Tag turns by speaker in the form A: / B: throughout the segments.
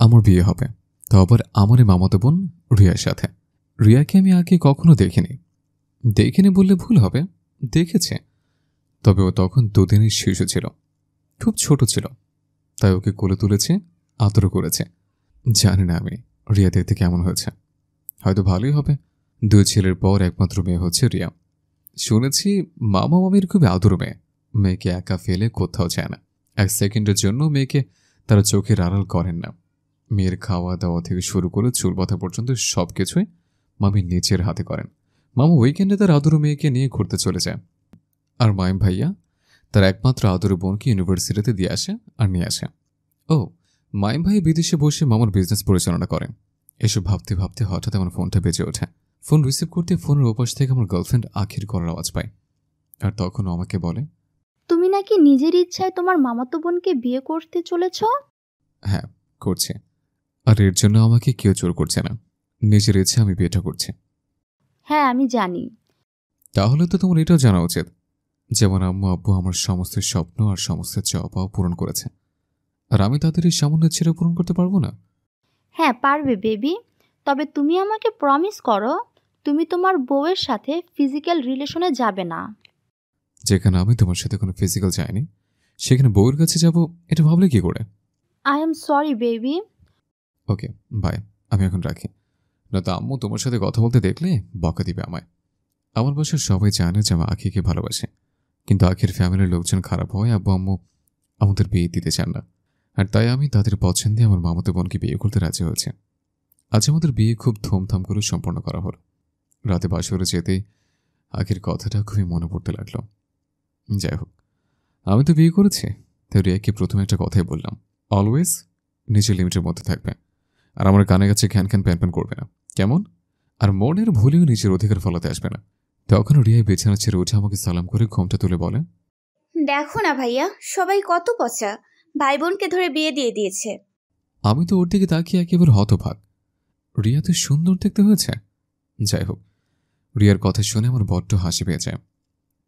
A: আমার বিয়ে হবে, তো আবার আমারই মামাতো বোন রিয়ার সাথে। রিয়াকে আমি আগে কখনো দেখিনি বললে ভুল হবে, দেখেছে। তবে ও তখন 2 দিনের শিশু ছিল, খুব ছোট ছিল। তাই ওকে কোলে তুলেছে, আদরও করেছে। জানি না আমি রিয়া দেখতে কেমন হয়েছে, হয়তো ভালোই হবে। 2 ছেলের পর একমাত্র মেয়ে হচ্ছে রিয়া। শুনেছি মামা মামির খুবই আদর মেয়ে, মেয়েকে একা ফেলে কোথাও যায় না। 1 সেকেন্ডের জন্য মেয়েকে তারা চোখের আড়াল করেন না। মেয়ের খাওয়া দাওয়া থেকে শুরু করে চুল বাঁধা পর্যন্ত সবকিছুই মামি নিজের হাতে করেন। মামা উইকেন্ডে তার আদর মেয়েকে নিয়ে ঘুরতে চলে যায়। আর মাইম ভাইয়া তার একমাত্র আদর বোনকে ইউনিভার্সিটিতে দিয়ে আসে আর নিয়ে আসে। ও, মাইম ভাই বিদেশে বসে মামার বিজনেস পরিচালনা করেন। এসব ভাবতে ভাবতে হঠাৎ আমার ফোনটা বেজে ওঠে। ফোন রিসিভ করতে ফোনের ওপাশ থেকে আমার গার্লফ্রেন্ড আখির করার আওয়াজ পাই। আর তখন আমাকে বলে,
B: তুমি নাকি নিজের ইচ্ছায় তোমার মামাতো বোনকে বিয়ে করতে চলেছ?
A: হ্যাঁ, করছে। আর এর জন্য আমাকে কেউ জোর করছে না, নিজের ইচ্ছে আমি বিয়েটা করছি।
B: হ্যাঁ, আমি জানি।
A: তাহলে তো তোমার এটাও জানা উচিত, যেমন আম্মু আব্বু আমার সমস্ত স্বপ্ন আর সমস্ত চাওয়াও পূরণ করেছে, আর আমি তাদের এই সামান্য ছেড়ে পূরণ করতে পারবো না।
B: হ্যাঁ পারবে বেবি, তবে তুমি আমাকে প্রমিস করো তুমি তোমার বউয়ের সাথে ফিজিক্যাল রিলেশনে যাবে না।
A: যেখানে আমি তোমার সাথে কোনো ফিজিক্যাল যাইনি, সেখানে বউয়ের কাছে যাব, এটা ভাবলে কি করে?
B: I am sorry baby.
A: Okay, bye, আমি এখন রাখি। না তো আম্মু তোমার সাথে কথা বলতে দেখলে বকা দিবে আমায়। আমার বাসার সবাই জানে যে আমি আখিকে ভালোবাসে, কিন্তু আখির ফ্যামিলির লোকজন খারাপ হয় আব্বু আম্মু আমাদের বিয়ে দিতে চান না। আর তাই আমি তাদের পছন্দে আমার মামাতো বোনকে বিয়ে করতে রাজি হয়েছে। আজ আমাদের বিয়ে খুব ধুমধাম করে সম্পন্ন করা হলো। রাতে বাসরে যেতেই আখির কথাটা খুবই মনে পড়তে লাগলো। যাই হোক, আমি তো বিয়ে করেছি, তাই রিয়াকে প্রথমে একটা কথাই বললাম, অলওয়েজ নিজের লিমিটের মধ্যে থাকবে, আর আমার কানে কাছে খ্যান খ্যান প্যান প্যান করবে না, কেমন? আর মনের ভুলেও নিজের অধিকার ফলাতে আসবে না। তখন রিয়া বিছানা ছেড়ে উঠে আমাকে সালাম করে ঘোমটা তুলে বলে,
C: দেখো না ভাইয়া, সবাই কত পচা, ভাই বোনকে ধরে বিয়ে দিয়ে দিয়েছে।
A: আমি তো ওর দিকে তাকিয়ে একেবারে হতভাগ। রিয়া তো সুন্দর দেখতে হয়েছে। যাই হোক, রিয়ার কথা শুনে আমার বড্ড হাসি পেয়ে যায়।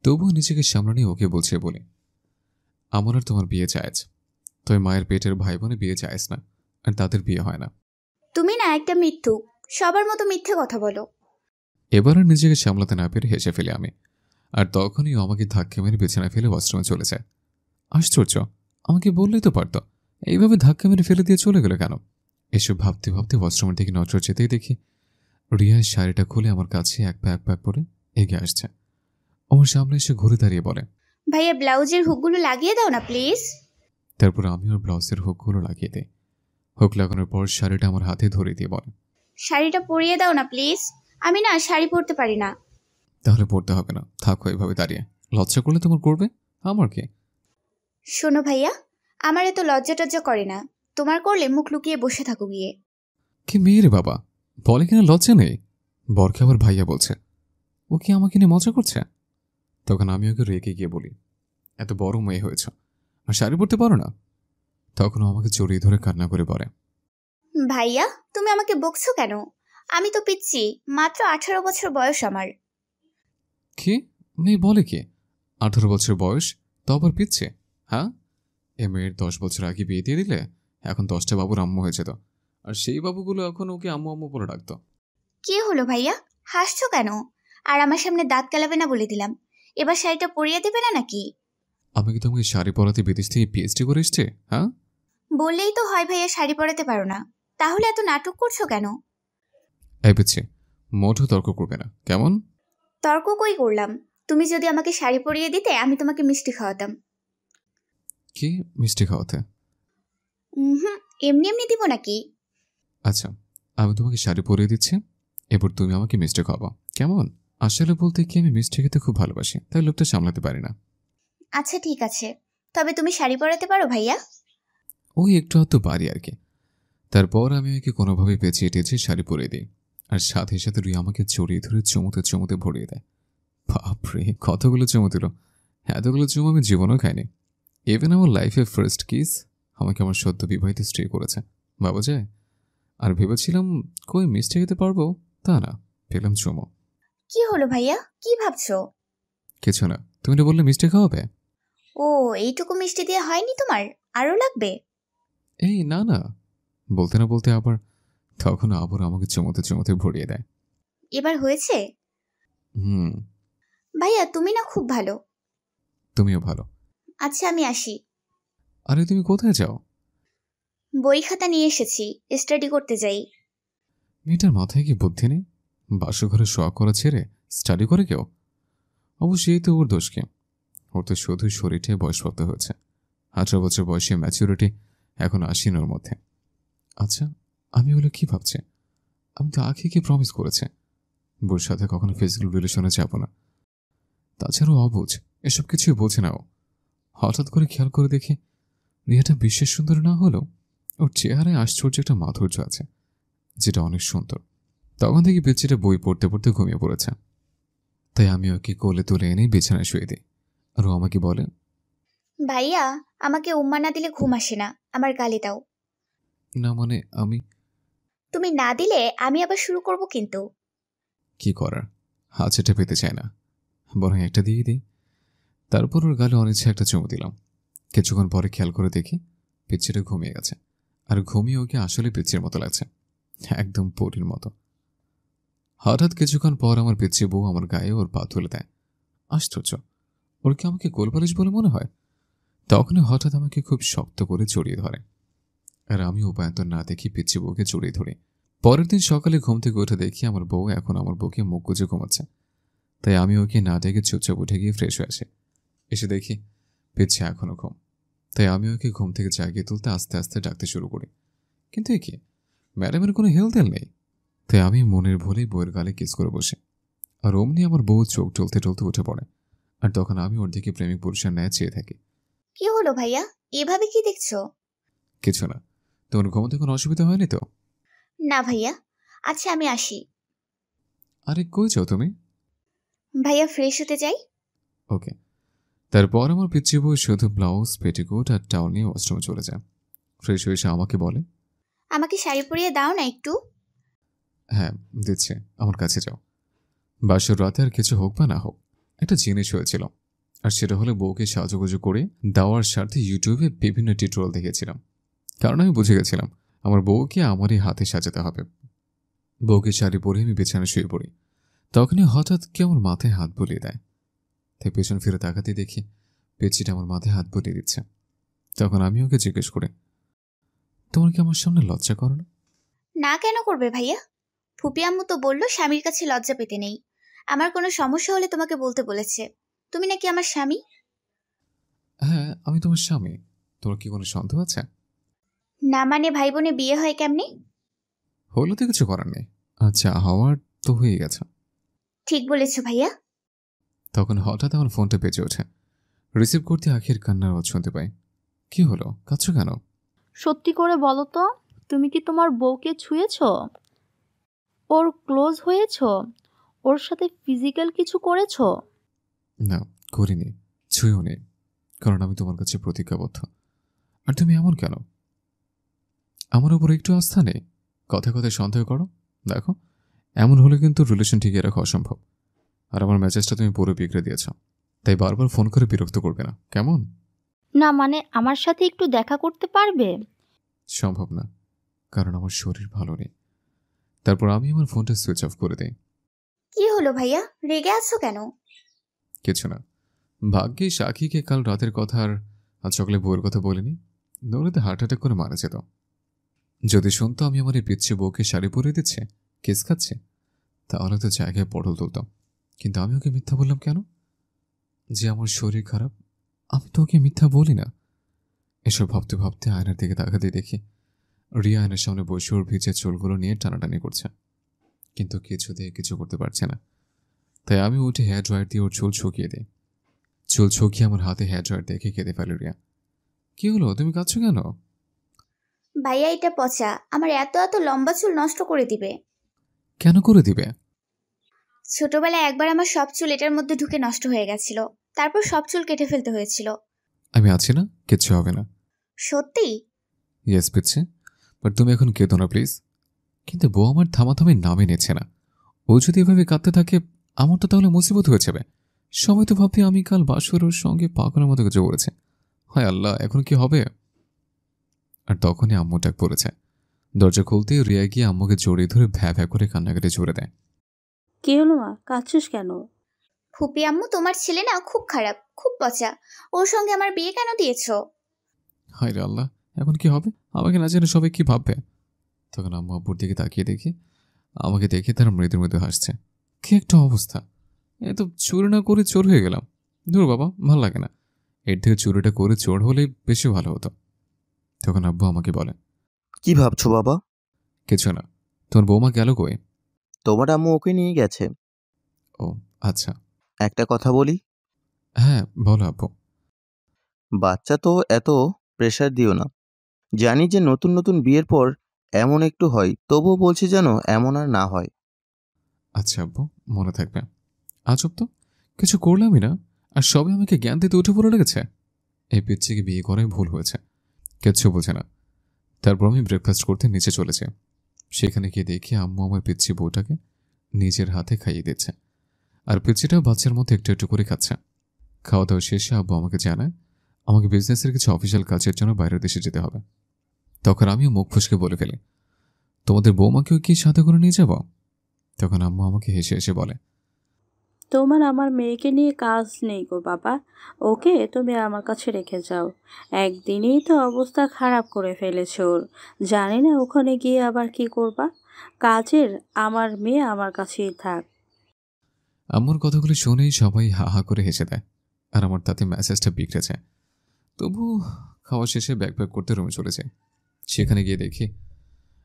A: তবুও নিজেকে সামলানি ওকে বলছে বলে, আমার আর তোমার বিয়ে জায়েজ, তবে মায়ের পেটের ভাই বোনে বিয়ে জায়েজ না, আর তাদের বিয়ে হয় না।
C: তুমি না একটা মিথ্যুক, সবার মতো মিথ্যে কথা বলো।
A: এবার আর নিজেকে সামলাতে না পেরে হেসে ফেলে আমি। আর তখনই ও আমাকে ধাক্কা মেরে বিছানায় ফেলে ওয়াশরুমে চলে যায়। আশ্চর্য, আমাকে বললেই তো পারত, এইভাবে ধাক্কা মেরে ফেলে দিয়ে চলে গেল কেন? এসব ভাবতে ভাবতে ওয়াশরুমের দিকে নজর যেতেই দেখি রিয়ার শাড়িটা খুলে আমার কাছে এক পা করে এগিয়ে আসছে। আমার সামনে এসে ঘুরে দাঁড়িয়ে বলে,
C: ভাইয়া ব্লাউজের হুকগুলো লাগিয়ে দাও না প্লিজ।
A: তারপর আমি ওর ব্লাউজের হুকগুলো লাগিয়ে দিই। হুক লাগানোর পর শাড়িটা আমার হাতে ধরে দিয়ে বলে,
C: শাড়িটা পরিয়ে দাও না প্লিজ, আমি না শাড়ি পরতে পারি না।
A: তাহলে পড়তে হবে না, থাকো এভাবে দাঁড়িয়ে, লজ্জা করলে তোমার করবে, আমার কি?
C: শোনো ভাইয়া, আমার এত লজ্জা টজ্জা করে না, তোমার করলে মুখ লুকিয়ে বসে থাকো গিয়ে।
A: কি মেয়ে রে বাবা, বলে কিনা লজ্জা নেই। বরকে আবার ভাইয়া বলছে, ও কি আমাকে নিয়ে মজা করছে? তখন আমি ওকে রেগে গিয়ে বলি, এত বড় মেয়ে হয়েছ আর শাড়ি পরতে পারো না? তখন ও আমাকে জড়িয়ে ধরে কান্না করে বলে,
C: ভাইয়া তুমি আমাকে বকছো কেন? আমি তো পিচ্ছি, মাত্র 18 বছর বয়স আমার।
A: কি মেয়ে বলে কি? 18 বছর বয়স, তো আবার পিচ্ছে? হ্যাঁ, এ মেয়ের 10 বছর আগে বিয়ে দিয়ে দিলে এখন 10টা বাবুর আম্মু হয়ে যেত, আর সেই বাবুগুলো এখন ওকে আম্মু আম্মু বলে ডাকতো।
C: কি হলো ভাইয়া, হাসছো কেন? আর আমার সামনে দাঁত কেলাবে না বলে দিলাম। এবার শাড়িটা পরিয়ে দেবে না নাকি?
A: আমি কি তোমাকে শাড়ি পরাতে বিদেশ থেকে পিএইচডি করে এসছে? হ্যাঁ,
C: বললেই তো হয় ভাইয়া শাড়ি পরাতে পারো না, তাহলে এত নাটক করছো কেন?
A: এই পিচ্ছে, মোটেও তর্ক করবে না, কেমন?
C: তর্ক কই করলাম? তুমি যদি আমাকে শাড়ি পরিয়ে দিতে আমি তোমাকে মিষ্টি খাওয়াতাম।
A: কি মিষ্টি খাওয়াতে?
C: হুম, এমনি এমনি দিব নাকি?
A: আচ্ছা, আমি তোমাকে শাড়ি পরিয়ে দিচ্ছি, এরপর তুমি আমাকে মিষ্টি খাওয়াবো, কেমন? আসলে বলতে কি, আমি মিষ্টি খেতে খুব ভালোবাসি, তাই লোকটা সামলাতে পারি না।
C: আচ্ছা ঠিক আছে, তবে তুমি শাড়ি পরাতে পারো ভাইয়া?
A: ওই একটু হয়তো পারি আর কি। তারপর আমি ওকে কোনোভাবে পেঁচিয়ে টেঁচিয়ে শাড়ি পরিয়ে দিই, আর সাথে সাথে রুই আমাকে জড়িয়ে ধরে চুমুতে চুমুতে ভরিয়ে দেয়। বাপরে, কতগুলো চুমু দিল! এতগুলো চুমু আমি জীবনও খাইনি। ইভেন আমার লাইফে ফার্স্ট কিস আমাকে আমার সদ্য বিবাহিত স্ত্রী করেছে, ভাবা যায়? আর ভেবেছিলাম কই মিষ্টি খেতে পারবো, তা না, পেলাম চুমু।
C: কি হলো ভাইয়া, কি ভাবছো?
A: কিছু না, তুমি তো বললে মিষ্টি খাওয়াবে।
C: ও, এইটুকু মিষ্টি দিয়ে হয়নি তোমার? আরো লাগবে?
A: এই না না, বলতে না বলতে আবার তখন আবার আমাকে চুমোতে চুমোতে ভরিয়ে দেয়।
C: এবার হয়েছে?
A: হুম।
C: ভাইয়া তুমি না খুব ভালো।
A: তুমিও ভালো।
C: আচ্ছা আমি আসি।
A: আরে তুমি কোথায় যাও?
C: বই খাতা নিয়ে এসেছি, স্টাডি করতে যাই।
A: মেয়েটার মাথায় কি বুদ্ধি নেই? বাসঘরে শোয়া করা ছেড়ে স্টাডি করে কেউ? অবশ্যই তো ওর দোষ কি? ওর তো শুধু শরীরটাই বয়সপ্রাপ্ত হয়েছে। 18 বছর বয়সে ম্যাচুরিটি এখন আসেনি ওর মধ্যে। আচ্ছা, আমি ওগুলো কি ভাবছি? আমি তো আখিকে প্রমিস করেছে বউর সাথে কখনো ফিজিক্যাল রিলেশনে যাব না। তাছাড়াও অবুঝ, এসব কিছুই বোঝে না ও। হঠাৎ করে খেয়াল করে দেখি রিয়াটা বিশেষ সুন্দর না হলেও ওর চেহারায় আশ্চর্য একটা মাধুর্য আছে, যেটা অনেক সুন্দর। তখন থেকে পিচ্চিটা বই পড়তে পড়তে ঘুমিয়ে পড়েছে। তাই আমি ওকে কোলে তুলে এনে বিছানায় শুয়ে দিই। আর ও আমাকে বলে,
C: ভাইয়া আমাকে উম্মা না দিলে ঘুম আসে না, আমার গালি দাও।
A: না মানে আমি
C: তুমি না দিলে আমি আবার শুরু করব কিন্তু।
A: কি করার, হাত সেটা পেতে চায় না, বরং একটা দিয়ে দিই। তারপর ওর গালে অনিচ্ছা একটা চুমু দিলাম। কিছুক্ষণ পরে খেয়াল করে দেখি পিচ্চিটা ঘুমিয়ে গেছে। আর ঘুমিয়ে ওকে আসলে পিচ্চির মতো লাগছে, একদম পরীর মতো। হঠাৎ কিছুক্ষণ পর আমার পিচ্চি বউ আমার গায়ে ওর পা তুলে দেয়। আশ্চর্য, ওর কি আমাকে গোলপালিশ বলে মনে হয়? তখনই হঠাৎ আমাকে খুব শক্ত করে জড়িয়ে ধরে। আর আমি উপায়ন্তর না দেখি পিচ্চি বউকে জড়িয়ে ধরি। পরের দিন সকালে ঘুম থেকে উঠে দেখি আমার বউ এখন আমার বউকে মুখ গুজে ঘুমাচ্ছে। তাই আমি ওকে না ডেকে চুপচাপ উঠে গিয়ে ফ্রেশ হয়ে আসি। এসে দেখি পিচ্ছি এখনো ঘুম। তাই আমি ওকে ঘুম থেকে জাগিয়ে তুলতে আস্তে আস্তে ডাকতে শুরু করি। কিন্তু এ কি, ম্যাডামের কোনো হেলতেল নেই। তাই আমি মনের ভুলেই বউয়ের গালে কিস করে বসে। আর অমনি আমার বউ চোখ টলতে টলতে উঠে পড়ে। আর তখন আমি ওর দিকে প্রেমিক পুরুষের ন্যায় চেয়ে থাকি।
C: কি হলো ভাইয়া, এভাবে কি দেখছো?
A: কিছু না, তোমার ঘুমোতে কোনো অসুবিধা হয়নি তো?
C: না ভাইয়া। আচ্ছা আমি আসি।
A: আরে কই যাও তুমি?
C: ভাইয়া ফ্রেশ হতে যাই।
A: ওকে। তারপর আমার পিচ্ছি বউ শুধু ব্লাউজ, পেটিকোট আর টাওয়াল নিয়ে ওয়াশরুমে চলে যায়। ফ্রেশ হয়ে এসে আমাকে বলে,
C: আমাকে শাড়ি পরিয়ে দাও না একটু।
A: হ্যাঁ দিচ্ছে, আমার কাছে যাও। বাসর রাতে আর কিছু হোক বা না হোক, একটা জিনিস হয়েছিল। আর সেটা হলে বউকে সাজুগুজু করে দেওয়ার স্বার্থে ইউটিউবে বিভিন্ন টিউটোরিয়াল দেখেছিলাম। কারণ আমি বুঝে গেছিলাম আমার বউকে আমারই হাতে সাজাতে হবে। বউকে শাড়ি পরে আমি বিছানায় শুয়ে পড়ি। তখনই হঠাৎ কেউ আমার মাথায় হাত বুলিয়ে দেয়। তাই পেছন ফিরে তাকাতে দেখি পেচিটা আমার মাথায় হাত বুলিয়ে দিচ্ছে। তখন আমি ওকে জিজ্ঞেস করি, তোমার কি আমার সামনে লজ্জা করে না?
C: না কেন করবে ভাইয়া? ফুপি আম্মু তো বললো স্বামীর কাছে লজ্জা পেতে নেই। আমার কোনো সমস্যা হলে তোমাকে বলতে বলেছে। তুমি নাকি আমার স্বামী।
A: হ্যাঁ আমি তোমার স্বামী, তোমার কি কোনো সন্দেহ আছে?
C: না মানে ভাই বোনে বিয়ে হয় কেমনে?
A: হলো তো কিছু করার নেই, আচ্ছা হওয়ার তো হয়ে গেছে।
C: ঠিক বলেছো ভাইয়া।
A: তখন হঠাৎ আমার ফোনটা বেজে ওঠে। রিসিভ করতে আখির কান্নার আওয়াজ শুনতে পাই। কি হলো, কাঁদছো কেন?
B: সত্যি করে বলো তো, তুমি কি তোমার বউকে ছুঁয়েছো? ওর ক্লোজ হয়েছো? ওর সাথে ফিজিক্যাল কিছু করেছো?
A: না করিনি, ছুঁয়েও নেই, কারণ আমি তোমার কাছে প্রতিজ্ঞাবদ্ধ। আর তুমি এমন কেন? আমার উপর একটু আস্থা নেই? কথায় কথায় সন্দেহ করো। দেখো, এমন হলে কিন্তু রিলেশন টিকিয়ে রাখা অসম্ভব। আর আমার মেসেজটা তুমি পুরো বিগড়ে দিয়েছ। তাই বারবার ফোন করে বিরক্ত করবে না, কেমন?
B: না মানে আমার সাথে একটু দেখা করতে পারবে?
A: সম্ভব না, কারণ আমার শরীর ভালো নেই। তারপর আমি আমার ফোনটা সুইচ অফ করে দিই।
C: কি হলো ভাইয়া, রেগে আছো কেন?
A: কিছু না, ভাগ্যে সাক্ষীকে কাল রাতের কথা আর আজ সকালে বউয়ের কথা বলিনি, নইলে হার্ট অ্যাটাক করে মারা যেত। যদি শুনতো আমি আমার এই পিচ্ছি বউকে শাড়ি পরিয়ে দিচ্ছে, কেস খাচ্ছে, তাহলে তো জায়গায় পটল তুলতাম। কিন্তু আমি ওকে মিথ্যা বললাম কেন? যে আমার শরীর খারাপ, আমি তো ওকে মিথ্যা বলি না। এসব ভাবতে ভাবতে আয়নার দিকে তাকাতে দেখি রিয়া আয়নার সামনে বসে ওর ভিজে চুলগুলো নিয়ে টানাটানি করছে, কিন্তু কিছু দিয়ে কিছু করতে পারছে না। তাই আমি উঠে হেয়ার ড্রায়ার দিয়ে ওর চুল শুকিয়ে দিই। চুল শুকিয়ে আমার হাতে হেয়ার ড্রায়ার দেখে কেঁদে ফেলে রিয়া। কি হলো, তুমি কাঁদছো কেন?
C: ভাইয়া এটা পচা, আমার এত এত লম্বা চুল নষ্ট করে দিবে।
A: কেন করে দিবে?
C: ছোটবেলায় একবার আমার সব চুল এটার মধ্যে ঢুকে নষ্ট হয়ে গেছিল, তারপর সব চুল কেটে ফেলতে হয়েছিল।
A: আমি আছি না, কিচ্ছু হবে না।
C: সত্যি?
A: ইয়েস পিচ্ছে, বাট তুমি এখন কেঁদো না প্লিজ। কিন্তু বউ আমার থামাথামি নামে নিচ্ছে না। ও যদি এভাবে কাঁদতে থাকে আমার তো তাহলে মুসিবত হয়ে যাবে। সবাই তো ভাববে আমি কাল বাসর ওর সঙ্গে পাগলের মতো কিছু করেছে। হায় আল্লাহ, এখন কি হবে? আর তখনই আম্মু ডাক পড়েছে। দরজা খুলতেই রিয়া গিয়ে আম্মুকে জড়িয়ে ধরে ভ্যা ভ্যা করে কান্নাকাটি জুড়ে দেয়।
D: কি হলো মা, কাঁদছিস কেন?
C: ফুপি আম্মু, তোমার ছেলে না খুব খারাপ, খুব পচা। ওর সঙ্গে আমার বিয়ে কেন দিয়েছো?
A: হায় রে আল্লাহ, এখন কি হবে? আমাকে না জেনে সবাই কি ভাববে? তখন আম্মু আব্বুর দিকে তাকিয়ে দেখি আমাকে দেখে তারা মৃদু মৃদু হাসছে। কি একটা অবস্থা! এ তো চুরি না করে চোর হয়ে গেলাম। দূর বাবা, ভাল লাগে না। এর থেকে চুরিটা করে চোর হলেই বেশি ভালো হতো। তখন আব্বু আমাকে বলে,
E: কি ভাবছো বাবা?
A: কিছু না। তোমার বৌমা গেল কই?
E: তোমার আম্মু ওকে নিয়ে গেছে।
A: ও আচ্ছা।
E: একটা কথা বলি,
A: হ্যাঁ বলো আব্বু।
E: বাচ্চা তো এত প্রেশার দিও না। জানি যে নতুন নতুন বিয়ের পর এমন একটু হয়, তবুও বলছি যেন এমন আর না হয়।
A: আচ্ছা আব্বু, মনে থাকবে। আজব তো, কিছু করলামই না, আর সবাই আমাকে জ্ঞান দিতে উঠে পড়ে লেগেছে। এই পিচ্চিকে বিয়ে করাই ভুল হয়েছে, কিচ্ছু বোঝে না। তারপর আমি ব্রেকফাস্ট করতে নিচে চলেছি। সেখানে গিয়ে দেখি আম্মু আমার পিচ্ছি বউটাকে নিজের হাতে খাইয়ে দিচ্ছে, আর পিচ্চিটাও বাচ্চার মতো একটু একটু করে খাচ্ছে। খাওয়া দাওয়া শেষে আব্বু আমাকে জানায় আমাকে বিজনেসের কিছু অফিসিয়াল কাজের জন্য বাইরের দেশে যেতে হবে। তখন আমিও মুখ ফসকে বলে ফেলি, তোমাদের বৌমাকেও কি সাথে করে নিয়ে যাব? তখন আম্মু আমাকে হেসে হেসে বলে,
D: তোমার আমার মেয়েকে নিয়ে কাজ নেই গো বাবা, ওকে তুমি আমার কাছে রেখে যাও। একদিনেই তো অবস্থা খারাপ করে ফেলেছে ওর, জানি না ওখানে গিয়ে আবার কি করবা। কাজের আমার মেয়ে আমার কাছেই থাক।
A: আম্মুর কথাগুলি শুনেই সবাই হা হা করে হেসে দেয়, আর আমার তাতে মেসেজটা বিগড়ে যায়। তবু খাওয়া শেষে ব্যাগ প্যাক করতে রুমে চলে যাই। সেখানে গিয়ে দেখি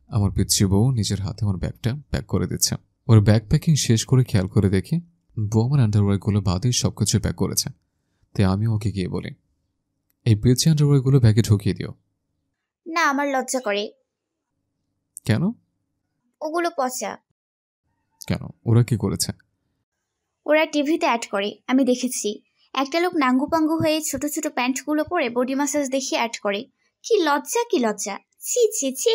A: আমার পিচ্ছি বউ নিজের হাতে আমার ব্যাগটা প্যাক করে দিচ্ছে। ওর ব্যাগ প্যাকিং শেষ করে খেয়াল করে দেখি বউ আমার আন্ডারওয়্যারগুলো বাদে সব কিছু প্যাক করেছে। তাই আমি ওকে গিয়ে বলি, এই পিচ্ছি আন্ডারওয়্যারগুলো ব্যাগে ঢুকিয়ে দিও।
C: না, আমার লজ্জা করে।
A: কেন?
C: ওগুলো পচা।
A: কেন, ওরা কি করেছে?
C: ওরা টিভিতে অ্যাড করে, আমি দেখেছি। একটা লোক নাঙ্গু পাঙ্গু হয়ে ছোট ছোট প্যান্টগুলো পরে বডি মাসাজ দেখিয়ে অ্যাড করে। কি লজ্জা, কি লজ্জা! ছি ছি ছি!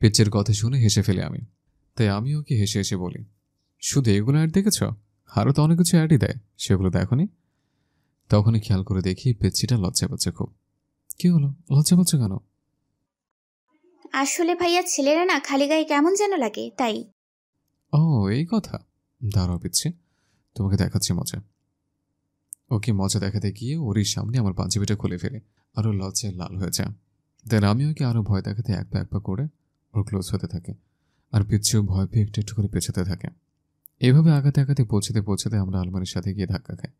A: পিচ্ছের কথা শুনে হেসে ফেলে আমি। তাই আমি ওকে হেসে হেসে বলি, শুধু এগুলো অ্যাড দেখেছ? আরও তো অনেক কিছু অ্যাডই দেয়, সেগুলো দেখোনি? তখনই খেয়াল করে দেখি পিচ্ছিটা লজ্জা পাচ্ছে খুব। কি হলো, লজ্জা পাচ্ছ কেন?
C: আসলে ভাইয়া, ছেলেরা না খালি গায়ে কেমন যেন লাগে, তাই।
A: ও এই কথা, দাঁড়াও পিচ্ছি, তোমাকে দেখাচ্ছি মজা। ওকে মজা দেখাতে গিয়ে ওরই সামনে আমার পাঞ্জাবিটা খুলে ফেলে, আরও লজ্জায় লাল হয়ে যায়। দেন আমি ওকে আরও ভয় দেখাতে এক পা করে ওর ক্লোজ হতে থাকে, আর পিচ্ছিও ভয় পেয়ে একটু একটু করে পেছাতে থাকে। এভাবে আগাতে আগাতে পৌঁছাতে পৌঁছাতে আমরা আলমারির সাথে গিয়ে ধাক্কা খাই।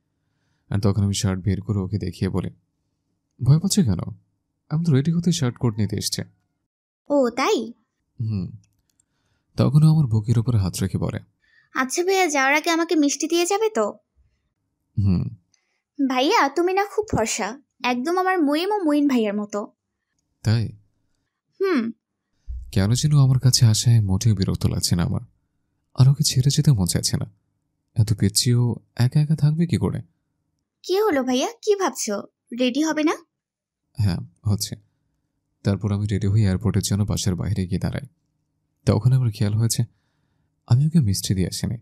A: আর তখন আমি শার্ট বের করে ওকে দেখিয়ে বলি, ভয় পাচ্ছে কেন? আমি তো রেডি হতে শার্ট কোট নিতে এসছে।
C: ও তাই?
A: হুম। তখনও আমার বুকের উপরে হাত রেখে বলে,
C: আচ্ছা ভাইয়া, যাওয়ার আগে আমাকে মিষ্টি দিয়ে যাবে তো?
A: হুম।
C: ভাইয়া, তুমি না খুব ফর্সা, একদম আমার মইম ও মইন ভাইয়ার মতো।
A: তাই?
C: হুম।
A: কেন যেন আমার কাছে আসায় মোটেও বিরক্ত লাগছে না আমার, আর ওকে ছেড়ে যেতে মন চাইছে না। এত পিচ্ছিও একা একা থাকবে কি করে?
C: কি হলো ভাইয়া, কি ভাবছো? রেডি হবে না?
A: হ্যাঁ হচ্ছে। তারপর আমি রেডি হয়ে এয়ারপোর্টের জন্য বাসার বাইরে গিয়ে দাঁড়াই। তখন আমার খেয়াল হয়েছে আমি ওকে মিষ্টি দিয়ে আসিনি।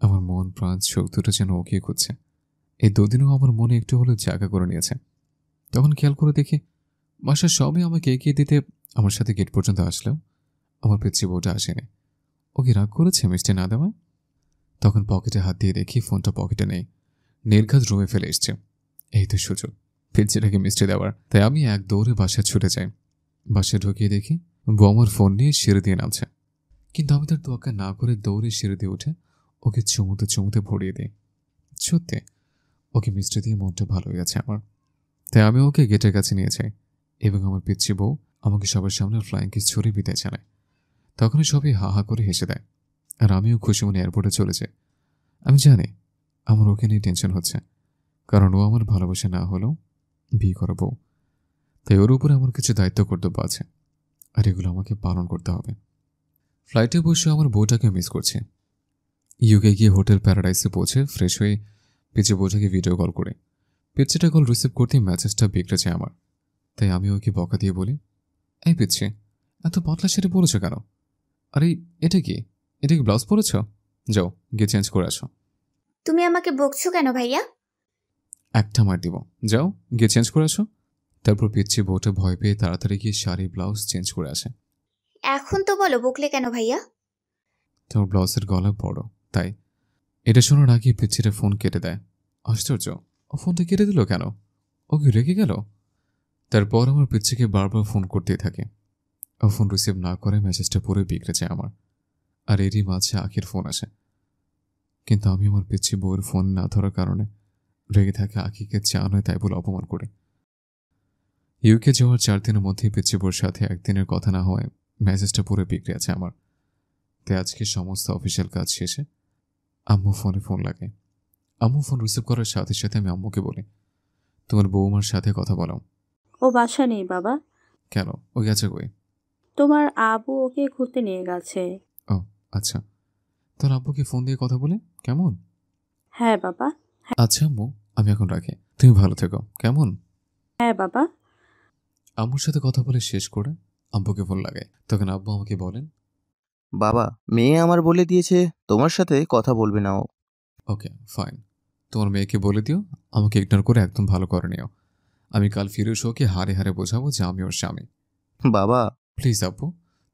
A: আমার মন প্রাণ চোখ দুটো যেন ওকে খুঁজছে। এই দুদিনও আমার মনে একটু হলেও জায়গা করে নিয়েছে। তখন খেয়াল করে দেখি বাসার সবই আমাকে এগিয়ে দিতে আমার সাথে গেট পর্যন্ত আসলেও আমার পিচ্ছি বউটা আসেনি। ও কি রাগ করেছে মিষ্টি না দেওয়ায়? তখন পকেটে হাত দিয়ে দেখি ফোনটা পকেটে নেই, নির্ঘাত রুমে ফেলে এসছে। এই তো সুযোগ পিচ্ছিটাকে মিষ্টি দেওয়ার। তাই আমি এক দৌড়ে বাসায় ছুটে যাই। বাসায় ঢুকিয়ে দেখি বউ আমার ফোন নিয়ে সিঁড়ি দিয়ে নামছে, কিন্তু আমি তার তোয়াক্কা না করে দৌড়ে সিঁড়ি দিয়ে উঠে ওকে চুমুতে চুমুতে ভরিয়ে দিই। সত্যি ওকে মিষ্টি দিয়ে মনটা ভালো হয়ে গেছে আমার। তাই আমি ওকে গেটের কাছে নিয়ে যাই এবং আমার পিচ্ছি বউ আমাকে সবার সামনে ফ্লাইং কিস ছড়িয়ে বিদায় জানায়। তখনই সবাই হা হা করে হেসে দেয়, আর আমিও খুশি মনে এয়ারপোর্টে চলে যাই। আমি জানি আমার ওকে নিয়ে টেনশন হচ্ছে, কারণ ও আমার ভালোবাসা না হলেও বিয়ে করা বউ। তাই ওর উপরে আমার কিছু দায়িত্ব কর্তব্য আছে, আর এগুলো আমাকে পালন করতে হবে। ফ্লাইটে বসে আমার বউটাকে মিস করছি। ইউকে গিয়ে হোটেল প্যারাডাইসে পৌঁছে ফ্রেশ হয়ে পিচে বউটাকে ভিডিও কল করে পিচ্ছিটা কল রিসিভ করতেই মেসেজটা বিগড়েছে আমার। তাই আমি ওকে বকা দিয়ে বলি, এই পিচ্ছি, এত পাতলা শাড়ি পরেছ কেন? আরে এটা কি, এটা কি ব্লাউজ পরেছ? যাও গিয়ে চেঞ্জ করে আসো।
C: তুমি আমাকে বকছো কেন ভাইয়া?
A: একটা মার দিব, যাও গিয়ে চেঞ্জ করে আসো। তারপর পিচ্ছি বউটা ভয় পেয়ে তাড়াতাড়ি গিয়ে শাড়ি ব্লাউজ চেঞ্জ করে আসে।
C: এখন তো বলো, বকলে কেন ভাইয়া?
A: তোমার ব্লাউজের গলা বড়, তাই। এটা শোনার আগে পিচ্ছিটা ফোন কেটে দেয়। আশ্চর্য, ও ফোনটা কেটে দিল কেন? ও কি রেগে গেল? তারপর আমার পিচ্ছিকে বারবার ফোন করতেই থাকে। ও ফোন রিসিভ না করে মেসেজটা পুরো বিগড়ে যায় আমার। আর এরই মাঝে আখির ফোন আসে। কিন্তু আমি আমার পিচ্ছি বউয়ের ফোন না ধরার কারণে রেগে থাকে আখিকে চা নয় তাই বলে অপমান করে। ইউকে যাওয়ার 4 দিনের মধ্যেই পিচ্ছি বউর সাথে একদিনের কথা না হওয়ায় মেসেজটা পুরো বিগড়ে আছে আমার। তাই আজকে সমস্ত অফিসিয়াল কাজ শেষে আম্মু ফোনে ফোন লাগে। আম্মু ফোন রিসিভ করার সাথে সাথে আমি আম্মুকে বলি, তোমার বৌমার সাথে কথা বলাও।
D: ও বাসা নেই বাবা।
A: কেন, ও গেছে কই?
D: তোমার আবু ওকে ঘুরতে নিয়ে গেছে।
A: ও আচ্ছা, তোর আব্বুকে ফোন দিয়ে কথা বলে কেমন?
D: হ্যাঁ বাবা।
A: আচ্ছা আম্মু, আমি এখন রাখি, তুমি ভালো থেকো, কেমন?
D: হ্যাঁ বাবা।
A: আম্মুর সাথে কথা বলে শেষ করে আব্বুকে ফোন লাগাই। তখন আব্বু আমাকে বলেন,
E: বাবা, মেয়ে আমার বলে দিয়েছে তোমার সাথে কথা বলবে না ও।
A: ওকে ফাইন, তোমার মেয়েকে বলে দিও আমাকে ইগনোর করে একদম ভালো করে নিও। আমি কাল ফিরোজ ওকে হারে হারে বোঝাবো যে আমি ওর স্বামী।
E: বাবা,
A: প্লিজ আব্বু,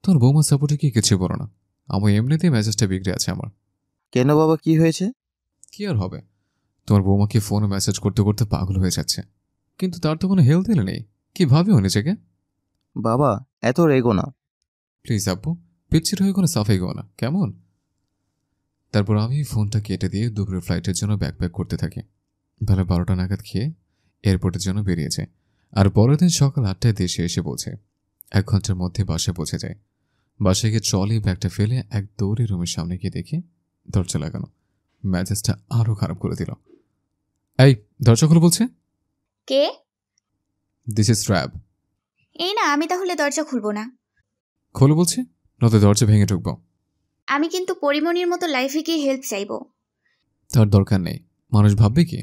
A: তোমার বৌমা সাপোর্টে কি কিছু বলো না। আমার এমনিতেই মেসেজটা বিগড়ে আছে আমার।
E: কেন বাবা, কি হয়েছে?
A: কি আর হবে, তোমার বৌমাকে ফোনে মেসেজ করতে করতে পাগল হয়ে যাচ্ছে, কিন্তু তার তো কোনো হেলথ দিলে নেই। কি ভাবে ও নিজেকে?
E: বাবা, এত রেগো না।
A: প্লিজ আব্বু, পিচ্ছির হয়ে কোনো সাফাই গো না, কেমন? তারপর আমি ফোনটা কেটে দিয়ে দুপুরের ফ্লাইটের জন্য ব্যাকপ্যাক করতে থাকি। বেলা 12টা নাগাদ খেয়ে এয়ারপোর্টের জন্য বেরিয়ে যায়। আর পরের দিন সকাল 8টায় দেশে এসে পৌঁছে। 1 ঘন্টার মধ্যে বাসায় পৌঁছে যায়। বাসায় গিয়ে ট্রলি ব্যাগটা ফেলে এক দৌড়ে রুমের সামনে গিয়ে দেখি দরজা লাগানো। ম্যাসেজটা আরও খারাপ করে দিল। এই দরজা খোলো বলছে।
C: কে?
A: This is RAB.
C: এই না, আমি তাহলে দরজা খুলবো না।
A: খোলো বলছে, নয়তো দরজা ভেঙে ঢুকবো।
C: আমি কিন্তু পরিমণির মতো লাইফে গিয়ে হেল্প চাইবো।
A: তার দরকার নেই, মানুষ ভাববে কি?